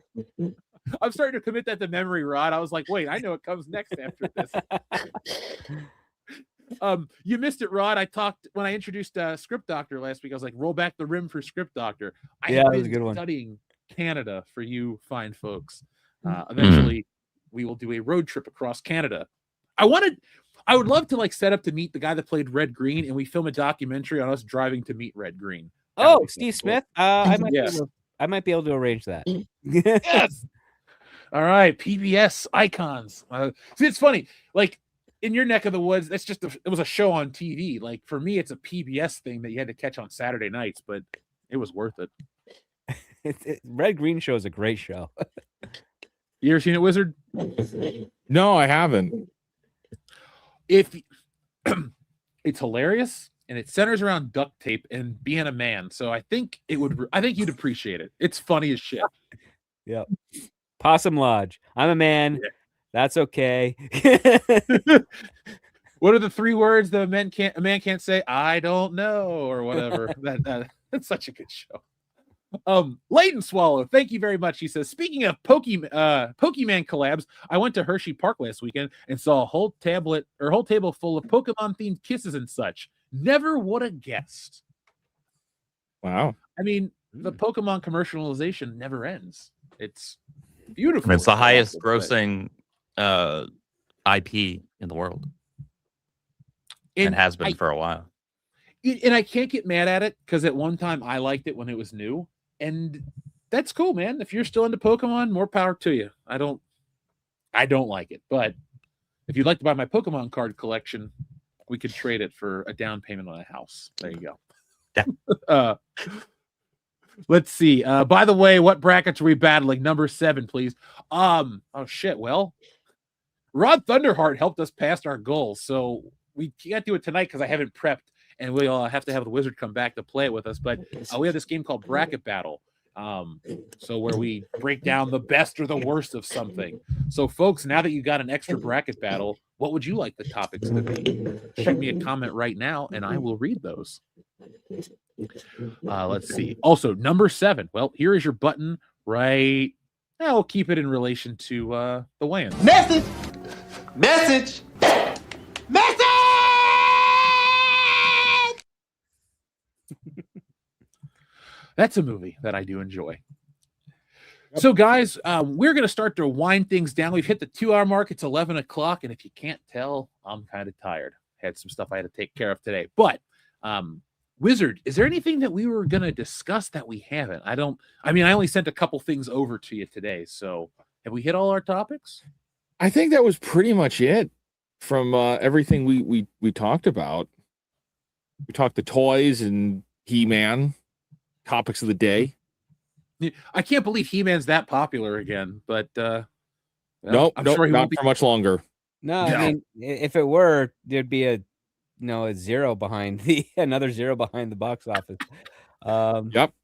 I'm starting to commit that to memory, Rod. I was like, wait, I know it comes next after this. You missed it, Rod. I talked when I introduced Script Doctor last week. I was like, roll back the rim for Script Doctor. I Yeah, have that was a been good one. studying Canada for you fine folks. Eventually we will do a road trip across Canada. I would love to like set up to meet the guy that played Red Green, and we film a documentary on us driving to meet Red Green. That would Oh, be so Steve cool. Smith. I might, Yes. I might be able to arrange that. Yes. All right, PBS icons. See, it's funny. Like in your neck of the woods, that's just it was a show on TV. Like for me, it's a PBS thing that you had to catch on Saturday nights, but it was worth it. Red Green Show is a great show. You ever seen it, Wizard? No, I haven't. If it's hilarious and it centers around duct tape and being a man, so I think you'd appreciate it. It's funny as shit. Yep. Possum Lodge. I'm a man. Yeah. That's okay. What are the 3 words that a man can't say? I don't know, or whatever. That's such a good show. Leighton Swallow, thank you very much. He says, speaking of Pokemon collabs, I went to Hershey Park last weekend and saw a whole table full of Pokemon themed kisses and such. Never would have guessed. Wow. I mean, the Pokemon commercialization never ends. It's beautiful. It's the highest awesome, but grossing IP in the world. and has been for a while. And I can't get mad at it because at one time I liked it when it was new, and that's cool, man. If you're still into Pokemon, more power to you. I don't like it, but if you'd like to buy my Pokemon card collection, we could trade it for a down payment on a house. There you go. Yeah. Let's see. By the way, what brackets are we battling? Number 7, please. Oh shit. Well, Rod Thunderheart helped us past our goals, so we can't do it tonight because I haven't prepped, and we'll have to have the wizard come back to play it with us. But we have this game called Bracket Battle. So where we break down the best or the worst of something. So folks, now that you got an extra bracket battle, what would you like the topics to be? Shoot me a comment right now and I will read those. Let's see. Also, number 7. Well, here is your button right. I'll keep it in relation to the weigh-in. Message! Message! Message! That's a movie that I do enjoy. So, guys, we're going to start to wind things down. We've hit the 2-hour mark. It's 11 o'clock, and if you can't tell, I'm kind of tired. Had some stuff I had to take care of today. But, Wizard, is there anything that we were going to discuss that we haven't? I only sent a couple things over to you today. So, have we hit all our topics? I think that was pretty much it from everything we talked about. We talked the toys and He-Man. Topics of the day. I can't believe He-Man's that popular again, but nope, sure not for much longer. No, I mean, if it were, there'd be a zero behind another zero behind the box office. Yep.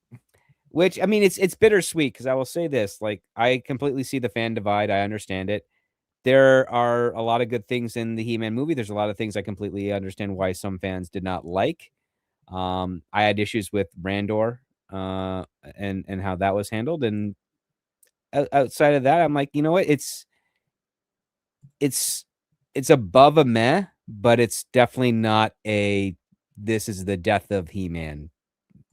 Which, I mean, it's bittersweet because I will say this: like, I completely see the fan divide. I understand it. There are a lot of good things in the He-Man movie. There's a lot of things I completely understand why some fans did not like. I had issues with Randor. And how that was handled, and outside of that, I'm like, you know what? It's above a meh, but it's definitely not a this is the death of He-Man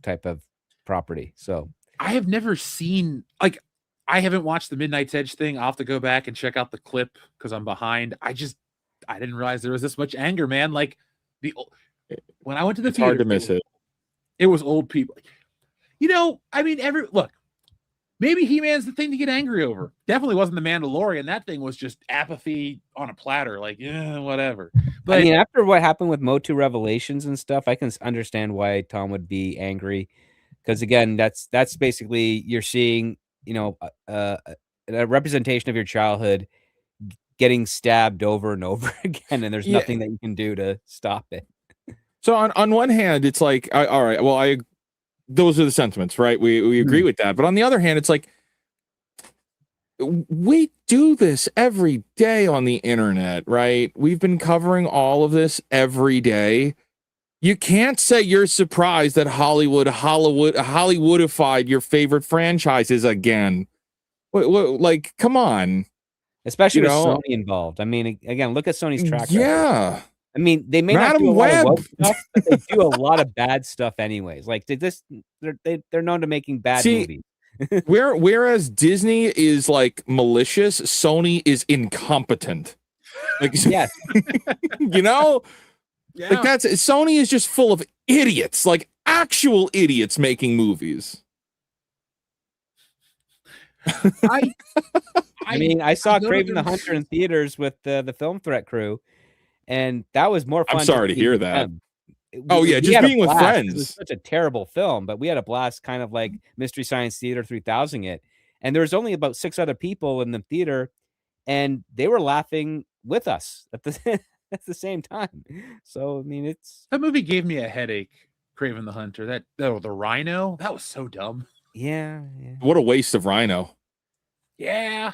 type of property. So I have never seen I haven't watched the Midnight's Edge thing. I'll have to go back and check out the clip because I'm behind. I didn't realize there was this much anger, man. Like when I went to the theater, hard to miss it. It was old people. Look, maybe He-Man's the thing to get angry over. Definitely wasn't the Mandalorian. That thing was just apathy on a platter. Like, yeah, whatever. But I mean, after what happened with Motu Revelations and stuff, I can understand why Tom would be angry. Because again, that's basically you're seeing, a representation of your childhood getting stabbed over and over again, and there's nothing that you can do to stop it. So on one hand, it's like, all right, well, those are the sentiments, right? We agree with that. But on the other hand, it's like, we do this every day on the internet, right? We've been covering all of this every day. You can't say you're surprised that Hollywoodified your favorite franchises again. Like, come on. Especially with Sony involved. I mean, again, look at Sony's track record. Yeah. I mean, they may not do a lot of woke stuff, but they do a lot of bad stuff anyways. Like they're known to making bad movies. Whereas Disney is like malicious, Sony is incompetent. Like, yes. Like Sony is just full of idiots, like actual idiots making movies. I mean, I saw Kraven the Hunter in theaters with the Film Threat crew. And that was more fun. I'm sorry to hear that. Just being with friends. It was such a terrible film, but we had a blast kind of like Mystery Science Theater 3000 it. And there was only about 6 other people in the theater, and they were laughing with us at the same time. So, I mean, that movie gave me a headache, Kraven the Hunter. The Rhino, that was so dumb. Yeah. What a waste of Rhino. Yeah.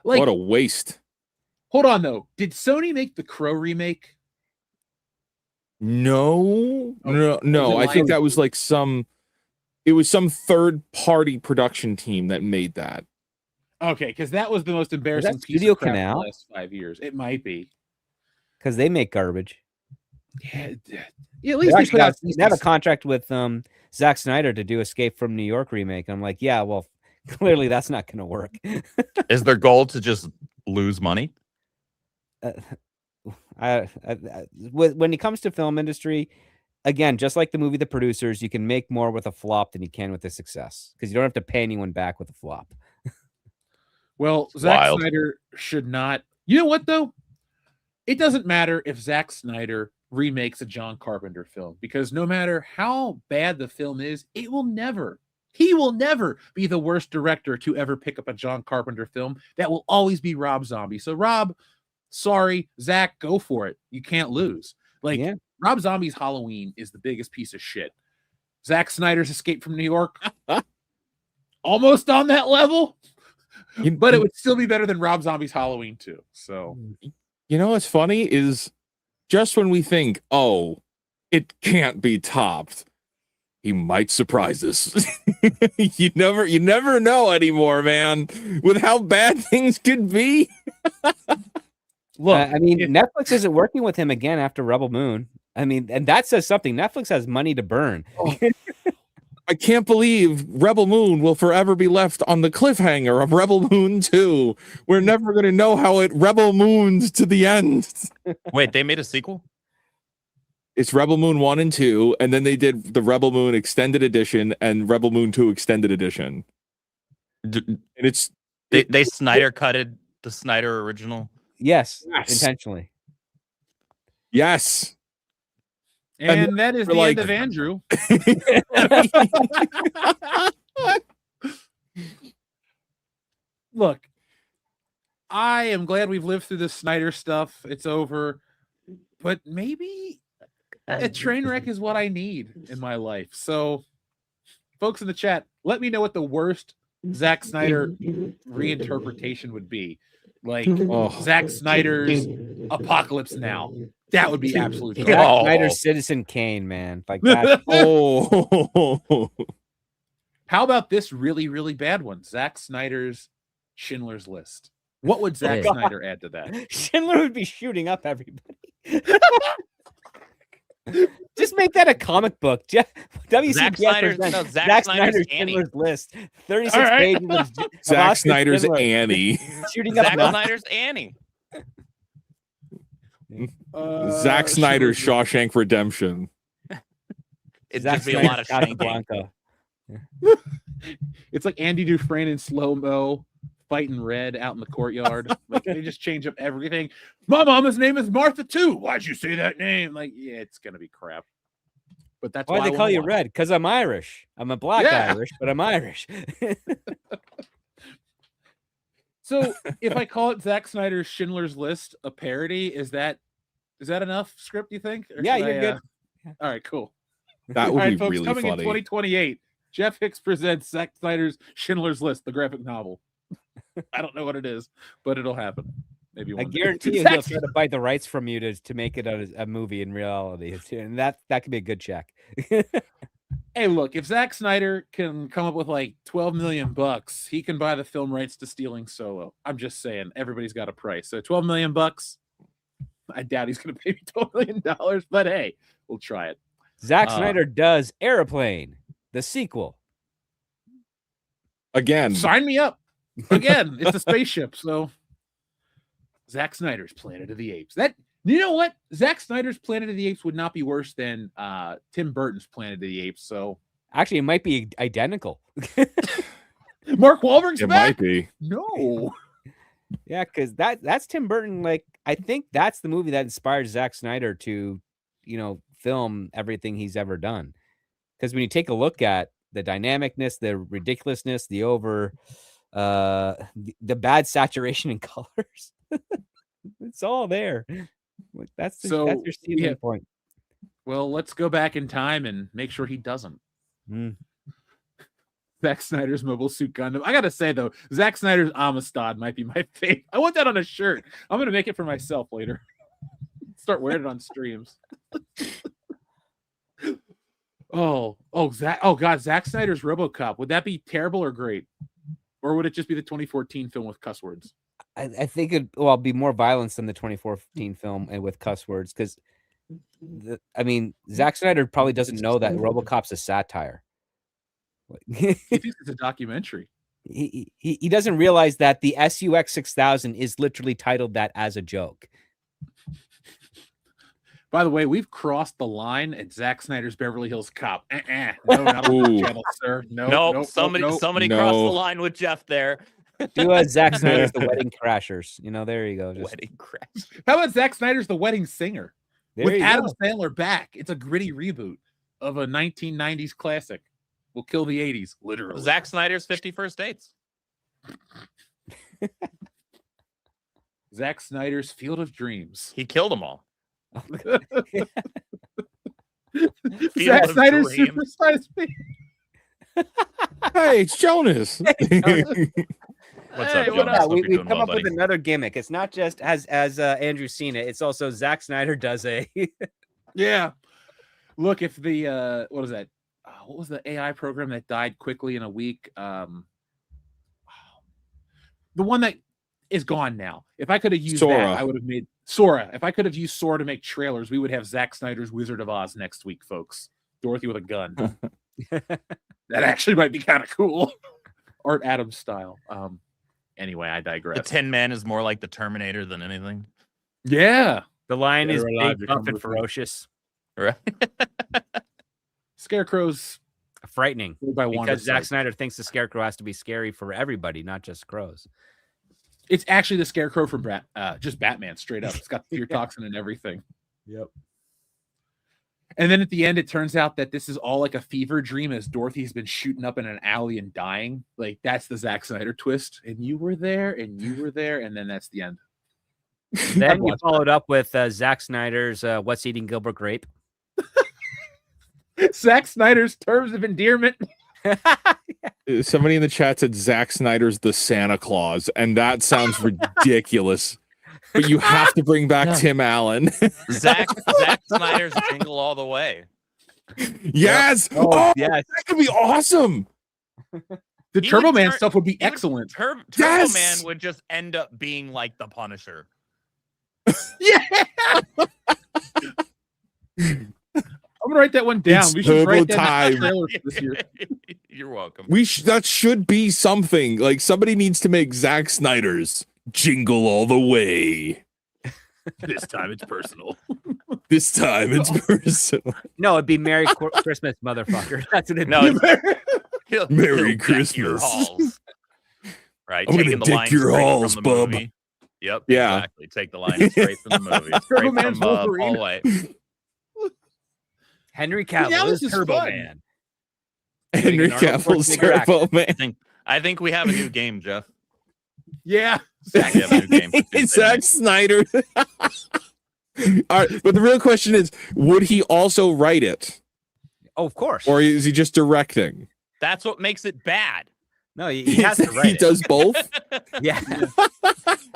What a waste. Hold on, though. Did Sony make the Crow remake? No. I think that was like some third-party production team that made that. Okay, because that was the most embarrassing piece Studio of crap in Canal? the last 5 years. It might be. Because they make garbage. Yeah, at least they have a contract with Zack Snyder to do Escape from New York remake. I'm like, yeah, well, clearly that's not going to work. Is their goal to just lose money? when it comes to film industry, again, just like the movie The Producers, you can make more with a flop than you can with a success because you don't have to pay anyone back with a flop. Well, Zack Wild. Snyder should not. You know what though? It doesn't matter if Zack Snyder remakes a John Carpenter film because no matter how bad the film is, he will never be the worst director to ever pick up a John Carpenter film. That will always be Rob Zombie. So Rob, sorry, Zack, go for it. You can't lose. Like Rob Zombie's Halloween is the biggest piece of shit. Zack Snyder's Escape from New York, almost on that level, but it would still be better than Rob Zombie's Halloween too. So, you know what's funny is just when we think, oh, it can't be topped, he might surprise us. you never know anymore, man, with how bad things could be. Look, I mean, Netflix isn't working with him again after Rebel Moon. I mean, and that says something. Netflix has money to burn. I can't believe Rebel Moon will forever be left on the cliffhanger of Rebel Moon 2. We're never going to know how it Rebel Moons to the end. Wait, they made a sequel? It's Rebel Moon 1 and 2, and then they did the Rebel Moon Extended Edition and Rebel Moon 2 Extended Edition. And it's They Snyder cutted the Snyder original. Yes, intentionally. Yes. And that is the like, end of Andrew. Look, I am glad we've lived through this Snyder stuff. It's over. But maybe a train wreck is what I need in my life. So, folks in the chat, let me know what the worst Zack Snyder reinterpretation would be. Like Zack Snyder's Apocalypse Now. That would be absolutely Zack Snyder's Citizen Kane, man. Like that. How about this really, really bad one? Zack Snyder's Schindler's List. What would Zack Snyder add to that? Schindler would be shooting up everybody. Just make that a comic book. Zack Snyder's Schindler's List. 36 right. pages of Zack Snyder's Annie. Shooting up Zack Snyder's Annie. Zack Snyder's Shawshank Redemption. It'd just be a lot of shanking. It's like Andy Dufresne in slow-mo fighting Red out in the courtyard. Like they just change up everything. My mama's name is Martha too. Why'd you say that name? Like, yeah, it's gonna be crap. But that's why they call you Red? Because I'm Irish. I'm a black Irish, but I'm Irish. So if I call it Zack Snyder's Schindler's List, a parody, is that enough script, you think? Or you're good. All right, cool. That would All right, be folks, really coming funny. in 2028, Jeff Hicks presents Zack Snyder's Schindler's List, the graphic novel. I don't know what it is, but it'll happen. Maybe one I day. guarantee you he'll try to bite the rights from you to make it a movie in reality. And that could be a good check. Hey, look, if Zack Snyder can come up with like $12 million, he can buy the film rights to Stealing Solo. I'm just saying, everybody's got a price. So $12 million, I doubt he's going to pay me $12 million, but hey, we'll try it. Zack Snyder does Airplane, the sequel. Again. Sign me up. Again, it's a spaceship. So Zack Snyder's Planet of the Apes. You know what? Zack Snyder's Planet of the Apes would not be worse than Tim Burton's Planet of the Apes. So actually, it might be identical. Mark Wahlberg's It back? might be. No. Yeah, because that's Tim Burton. Like, I think that's the movie that inspired Zack Snyder to, film everything he's ever done. Because when you take a look at the dynamicness, the ridiculousness, the the bad saturation in colors, it's all there. That's your stealing point. Well, let's go back in time and make sure he doesn't. Zack Snyder's Mobile Suit Gundam. I gotta say though, Zack Snyder's Amistad might be my favorite. I want that on a shirt. I'm gonna make it for myself later. Start wearing it on streams. Oh God, Zack Snyder's RoboCop. Would that be terrible or great, or would it just be the 2014 film with cuss words? I think it'll be more violence than the 2014 film and with cuss words because, Zack Snyder probably doesn't know that RoboCop's a satire. He thinks it's a documentary. He doesn't realize that the SUX 6000 is literally titled that as a joke. By the way, we've crossed the line at Zack Snyder's Beverly Hills Cop. No, not on the channel, sir. No, Nope. Somebody No. crossed the line with Jeff there. Do a Zack Snyder's The Wedding Crashers. You know, there you go. Just, Wedding crash. How about Zack Snyder's The Wedding Singer? there With you Adam go. Sandler back. It's a gritty reboot of a 1990s classic. We'll kill the 80s, literally. Zack Snyder's 51st Dates. Zack Snyder's Field of Dreams. He killed them all. Zack of Snyder's Dreams. Super Size Me. Hey, it's Jonas. What's Hey, up, what Jonas? up? Hope we, you're we've doing come well, up with buddy. another gimmick. It's not just as Andrew's seen it. It's also Zack Snyder does a Yeah. Look, if the what was that? What was the AI program that died quickly in a week? The one that is gone now. If I could have used Sora. that, I would have made Sora. If I could have used Sora to make trailers, we would have Zack Snyder's Wizard of Oz next week, folks. Dorothy with a gun. That actually might be kind of cool. Art Adams style. Anyway, I digress. The Tin Man is more like the Terminator than anything. Yeah. the lion is They're allowed big, to buff, come and with me. ferocious. Right? Scarecrow's Frightening. played by Wanda Because Zack Sykes. Snyder thinks the Scarecrow has to be scary for everybody, not just crows. It's actually the Scarecrow from just Batman, straight up. It's got fear toxin and everything. Yep. And then at the end, it turns out that this is all like a fever dream as Dorothy's been shooting up in an alley and dying. Like, that's the Zack Snyder twist. And you were there, and you were there, and then that's the end. Then you watched followed up with Zack Snyder's What's Eating Gilbert Grape. Zack Snyder's Terms of Endearment. Somebody in the chat said Zack Snyder's The Santa Claus, and that sounds ridiculous. But you have to bring back Tim Allen. Zack Snyder's Jingle All the Way. Yes. Oh, Oh, yes. that could be awesome. The He Turbo would Man turn- stuff would be he would excellent. Turbo Yes! Man would just end up being like the Punisher. Yeah. I'm gonna write that one down. It's We should write that Turbo in the time. trailer for this year. You're welcome. That should be something. Like, somebody needs to make Zack Snyder's Jingle All the Way. This time it's personal. This time it's personal. No, it'd be Merry Christmas, motherfucker. That's what it'd No, be. Merry he'll deck your Christmas. halls. Right, I'm gonna taking the deck line your straight halls, from the bub. movie. Yep, Yeah. exactly. Take the line straight from the movie. Straight Turbo Man's from Wolverine. Paul White. Henry Now Cavill this is is Turbo fun. Man. Henry Arnold Cavill's Schwarzenegger Turbo Man. I think we have a new game, Jeff. Yeah. We have a new game for Tuesday Zack night. Snyder. All right, but the real question is, would he also write it, Oh, of course. or is he just directing? That's what makes it bad. No, he has to write He it. does both. Yeah.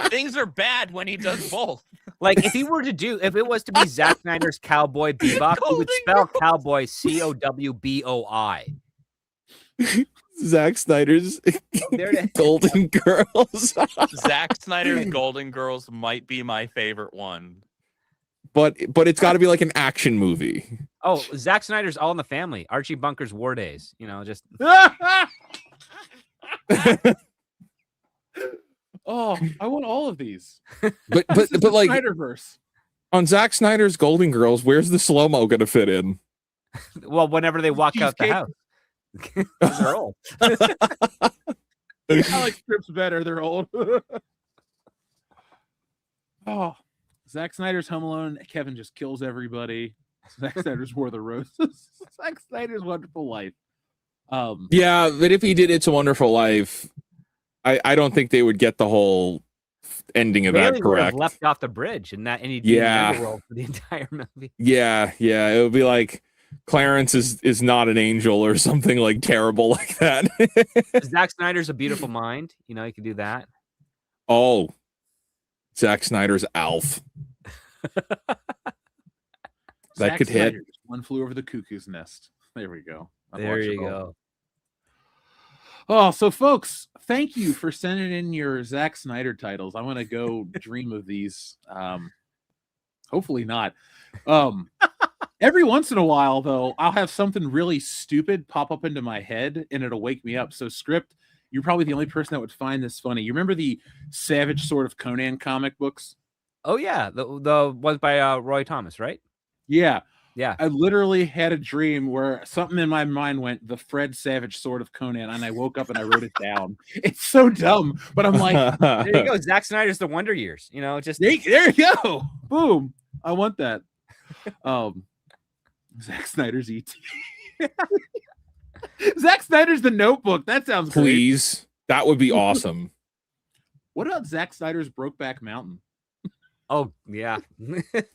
Things are bad when he does both. Like, if it was to be Zack Snyder's Cowboy Bebop, he would Golden spell cowboy Cowboi. Zack Snyder's There it is. Golden Girls. Zack Snyder's Golden Girls might be my favorite one. but it's got to be like an action movie. Oh, Zack Snyder's All in the Family. Archie Bunker's War Days. You know, just Oh, I want all of these. But This is the like Snyderverse. on Zack Snyder's Golden Girls, where's the slow mo gonna fit in? well, whenever they walk out the Cheesecake. house. 'Cause they're old. I like strips better. They're old. Oh, Zack Snyder's Home Alone. Kevin just kills everybody. Zack Snyder's War of the Roses. Zack Snyder's Wonderful Life. Yeah, but if he did It's a Wonderful Life, I don't think they would get the whole ending of that Bailey would have correct. left off the bridge, and he'd be Yeah. in the underworld for the entire movie. Yeah, it would be like Clarence is not an angel or something like terrible like that. Zack Snyder's A Beautiful Mind. You know, you could do that. Oh, Zack Snyder's Alf. Zack could hit. Snyder's One Flew Over the Cuckoo's Nest. There we go. I've There watched you it all. go. Oh, so folks, thank you for sending in your Zack Snyder titles. I want to go dream of these. Hopefully not. Every once in a while, though, I'll have something really stupid pop up into my head, and it'll wake me up. So, Script, you're probably the only person that would find this funny. You remember the Savage Sword of Conan comic books? Oh yeah, the ones by Roy Thomas, right? Yeah. Yeah. I literally had a dream where something in my mind went the Fred Savage Sword of Conan, and I woke up and I wrote it down. It's so dumb, but I'm like, There you go. Zack Snyder's The Wonder Years. You know, just there you go. Boom. I want that. Zack Snyder's ET. Zack Snyder's The Notebook. That sounds great. Please. That would be awesome. What about Zack Snyder's Brokeback Mountain? oh yeah.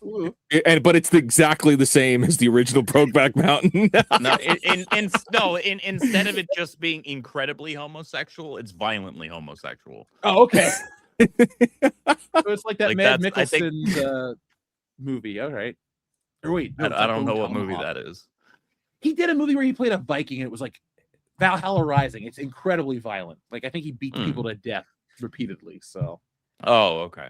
But it's exactly the same as the original Brokeback Mountain. Instead of it just being incredibly homosexual, it's violently homosexual. Oh, okay. So it's like that Like Mad that's- I think- Mikkelsen movie. All right. Or wait, no, I don't know what Tomahawk. movie that is. He did a movie where he played a Viking, and it was like Valhalla Rising. It's incredibly violent. Like I think he beat people to death repeatedly. So. Oh, okay.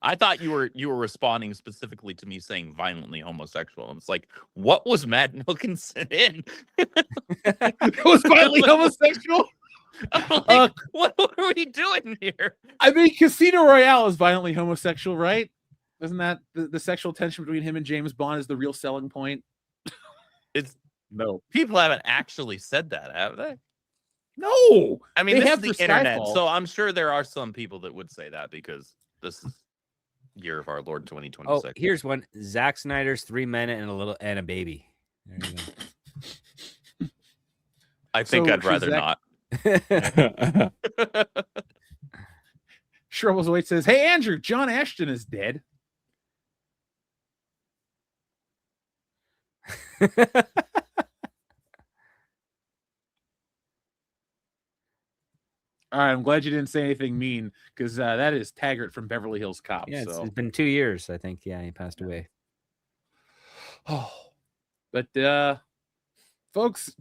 I thought you were responding specifically to me saying violently homosexual. It's like, what was Matt Wilkinson in? It was violently homosexual. I'm like, what are we doing here? I mean, Casino Royale is violently homosexual, right? Isn't that the sexual tension between him and James Bond is the real selling point? It's No. people haven't actually said that, have they? No. I mean, They this have is the for internet, Skyfall. so I'm sure there are some people that would say that because this is year of our Lord Oh, 2026. here's one. Zack Snyder's 3 Men and a Baby. There you I think So I'd should rather Zack- not. Shrubbles White says, "Hey Andrew, John Ashton is dead." go. All right, I'm glad you didn't say anything mean because that is Taggart from Beverly Hills Cop. Yeah, so. it's been 2 years, I think. Yeah, he passed away. Oh, but folks,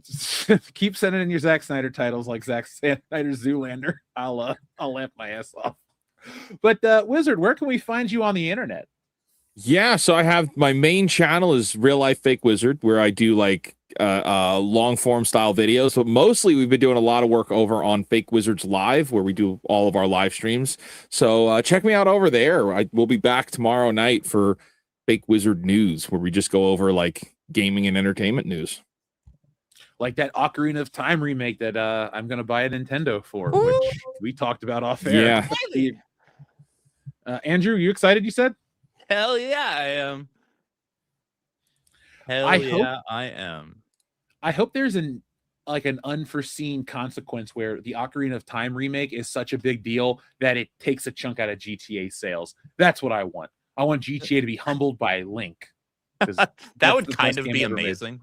keep sending in your Zack Snyder titles like Zack Snyder's Zoolander. I'll laugh my ass off. But Wizard, where can we find you on the internet? Yeah, so I have my main channel is Real Life Fake Wizard, where I do like long form style videos, but mostly we've been doing a lot of work over on Fake Wizards Live, where we do all of our live streams. So check me out over there. We'll be back tomorrow night for Fake Wizard News, where we just go over like gaming and entertainment news. Like that Ocarina of Time remake that I'm going to buy a Nintendo for, which we talked about off air. Yeah. Andrew, you excited? You said? Hell yeah, I am. I am. I hope there's an unforeseen consequence where the Ocarina of Time remake is such a big deal that it takes a chunk out of GTA sales. That's what I want. I want GTA to be humbled by Link. That would kind of be amazing.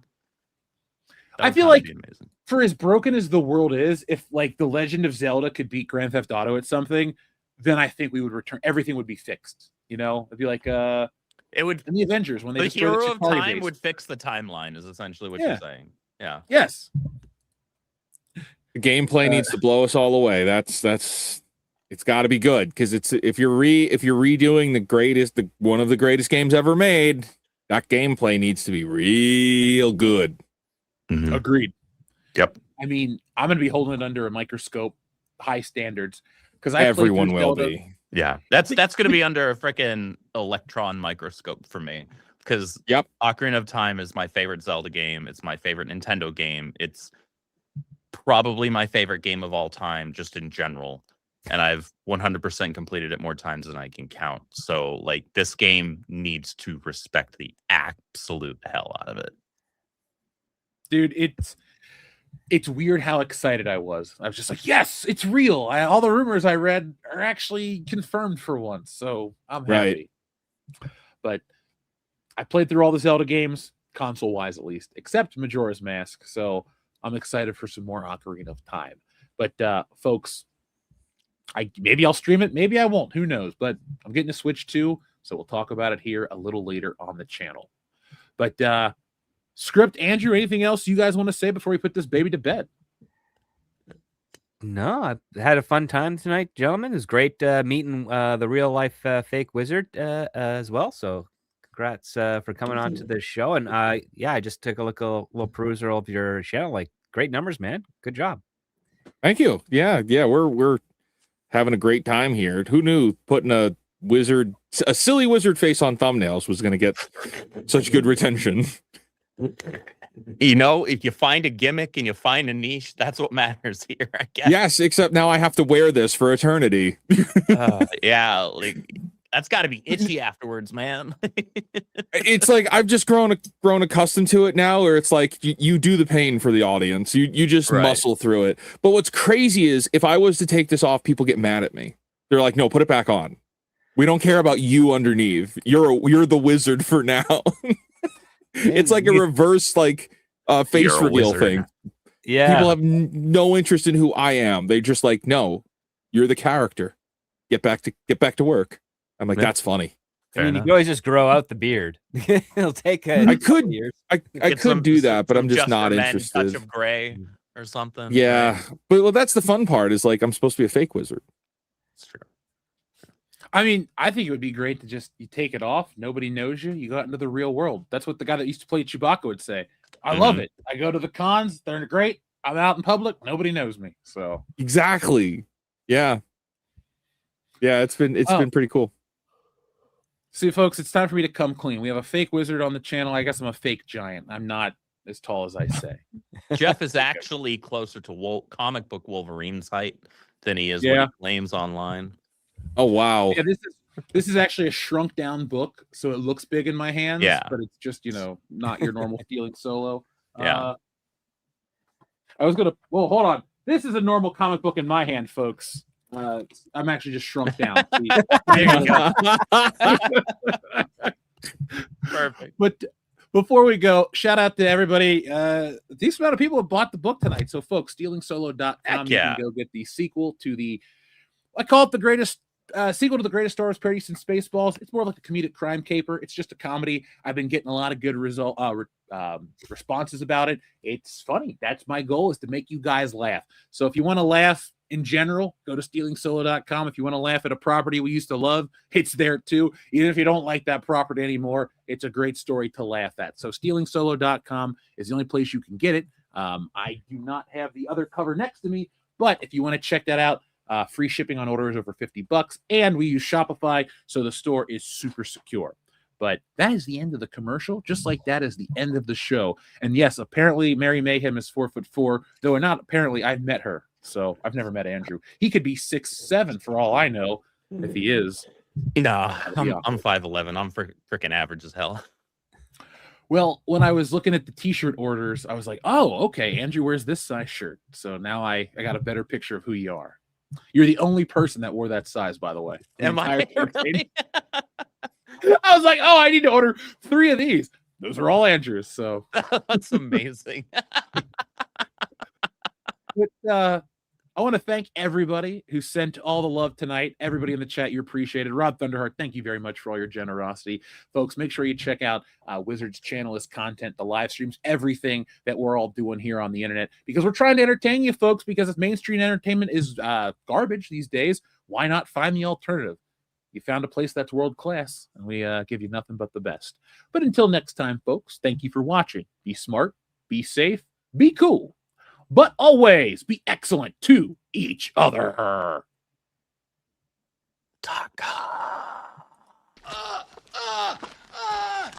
I feel like for as broken as the world is, if like The Legend of Zelda could beat Grand Theft Auto at something, then I think we would return. Everything would be fixed. You know, it'd be like it would. In the Avengers when they The destroy hero of Chitauri time base. would fix the timeline. Is essentially what you're saying. Yeah. Yes. The gameplay needs to blow us all away. That's it's got to be good because it's if you're redoing one of the greatest games ever made, that gameplay needs to be real good. Mm-hmm. Agreed. Yep. I mean, I'm going to be holding it under a microscope, high standards, because Everyone will be. Yeah, that's going to be under a freaking electron microscope for me because Ocarina of Time is my favorite Zelda game. It's my favorite Nintendo game. It's probably my favorite game of all time, just in general. And I've 100% completed it more times than I can count. So, like, this game needs to respect the absolute hell out of it. Dude, it's weird how excited I was. I was just like, yes, it's real. All the rumors I read are actually confirmed for once. So I'm happy. Right. But I played through all the Zelda games, console-wise at least, except Majora's Mask. So I'm excited for some more Ocarina of Time. But folks, maybe I'll stream it, maybe I won't. Who knows? But I'm getting a Switch too, so we'll talk about it here a little later on the channel. But Script, Andrew, anything else you guys want to say before we put this baby to bed? No, I had a fun time tonight, gentlemen. It was great meeting the Real Life Fake Wizard as well. So congrats for coming on to this show. And I just took a little perusal of your channel. Like, great numbers, man. Good job. Thank you. Yeah, we're having a great time here. Who knew putting a a silly wizard face on thumbnails was going to get such good retention. You know, if you find a gimmick and you find a niche, that's what matters here, I guess. Yes, except now I have to wear this for eternity. Yeah, like that's got to be itchy afterwards, man. It's like I've just grown accustomed to it now, where it's like you do the pain for the audience. You just muscle through it. But what's crazy is if I was to take this off, people get mad at me. They're like, "No, put it back on. We don't care about you underneath. You're the wizard for now." It's like a reverse face reveal thing. Yeah, People have no interest in who I am. They just like, no, you're the character. Get back to work. I'm like, that's funny. I mean, you can always just grow out the beard. It'll take I could do that, but I'm just Just not for Men interested. touch of gray or something. Yeah, but that's the fun part. Is like I'm supposed to be a fake wizard. That's true. I mean, I think it would be great to just you take it off. Nobody knows you. You go out into the real world. That's what the guy that used to play Chewbacca would say. I love it. I go to the cons. They're great. I'm out in public. Nobody knows me. So Exactly. Yeah. It's been pretty cool. see, folks, it's time for me to come clean. We have a fake wizard on the channel. I guess I'm a fake giant. I'm not as tall as I say. Jeff is actually closer to comic book Wolverine's height than he is what he claims online. Oh wow. Yeah, this is actually a shrunk down book, so it looks big in my hands. Yeah. But it's just not your normal Stealing Solo. Yeah. Hold on. This is a normal comic book in my hand, folks. I'm actually just shrunk down. There you go. Perfect. But before we go, shout out to everybody. These amount of people have bought the book tonight. So, folks, stealingsolo.com. You can go get the sequel to I call it the greatest sequel to the greatest Star Wars parody since Spaceballs. It's more like a comedic crime caper. It's just a comedy. I've been getting a lot of good responses about it. It's funny. That's my goal, is to make you guys laugh. So if you want to laugh in general, go to stealingsolo.com. If you want to laugh at a property we used to love, it's there too. Even if you don't like that property anymore, it's a great story to laugh at. So stealingsolo.com is the only place you can get it. I do not have the other cover next to me, but if you want to check that out, free shipping on orders over $50, and we use Shopify, so the store is super secure. But that is the end of the commercial, just like that is the end of the show. And yes, apparently Mary Mayhem is 4'4", though not apparently. I've met her, so I've never met Andrew. He could be 6'7" for all I know, if he is. Nah, I'm 5'11". I'm freaking average as hell. Well, when I was looking at the t-shirt orders, I was like, oh, okay, Andrew wears this size shirt. So now I got a better picture of who you are. You're the only person that wore that size, by the way. Am I really? I was like, oh, I need to order 3 of these. Those are all Andrews. So that's amazing. But, I want to thank everybody who sent all the love tonight. Everybody in the chat, you appreciated. Rob Thunderheart, thank you very much for all your generosity. Folks, make sure you check out Wizard's channel, his content, the live streams, everything that we're all doing here on the internet, because we're trying to entertain you folks, because if mainstream entertainment is garbage these days, why not find the alternative? You found a place that's world class, and we give you nothing but the best. But until next time, folks, thank you for watching. Be smart, be safe, be cool, but always be excellent to each other. Taka.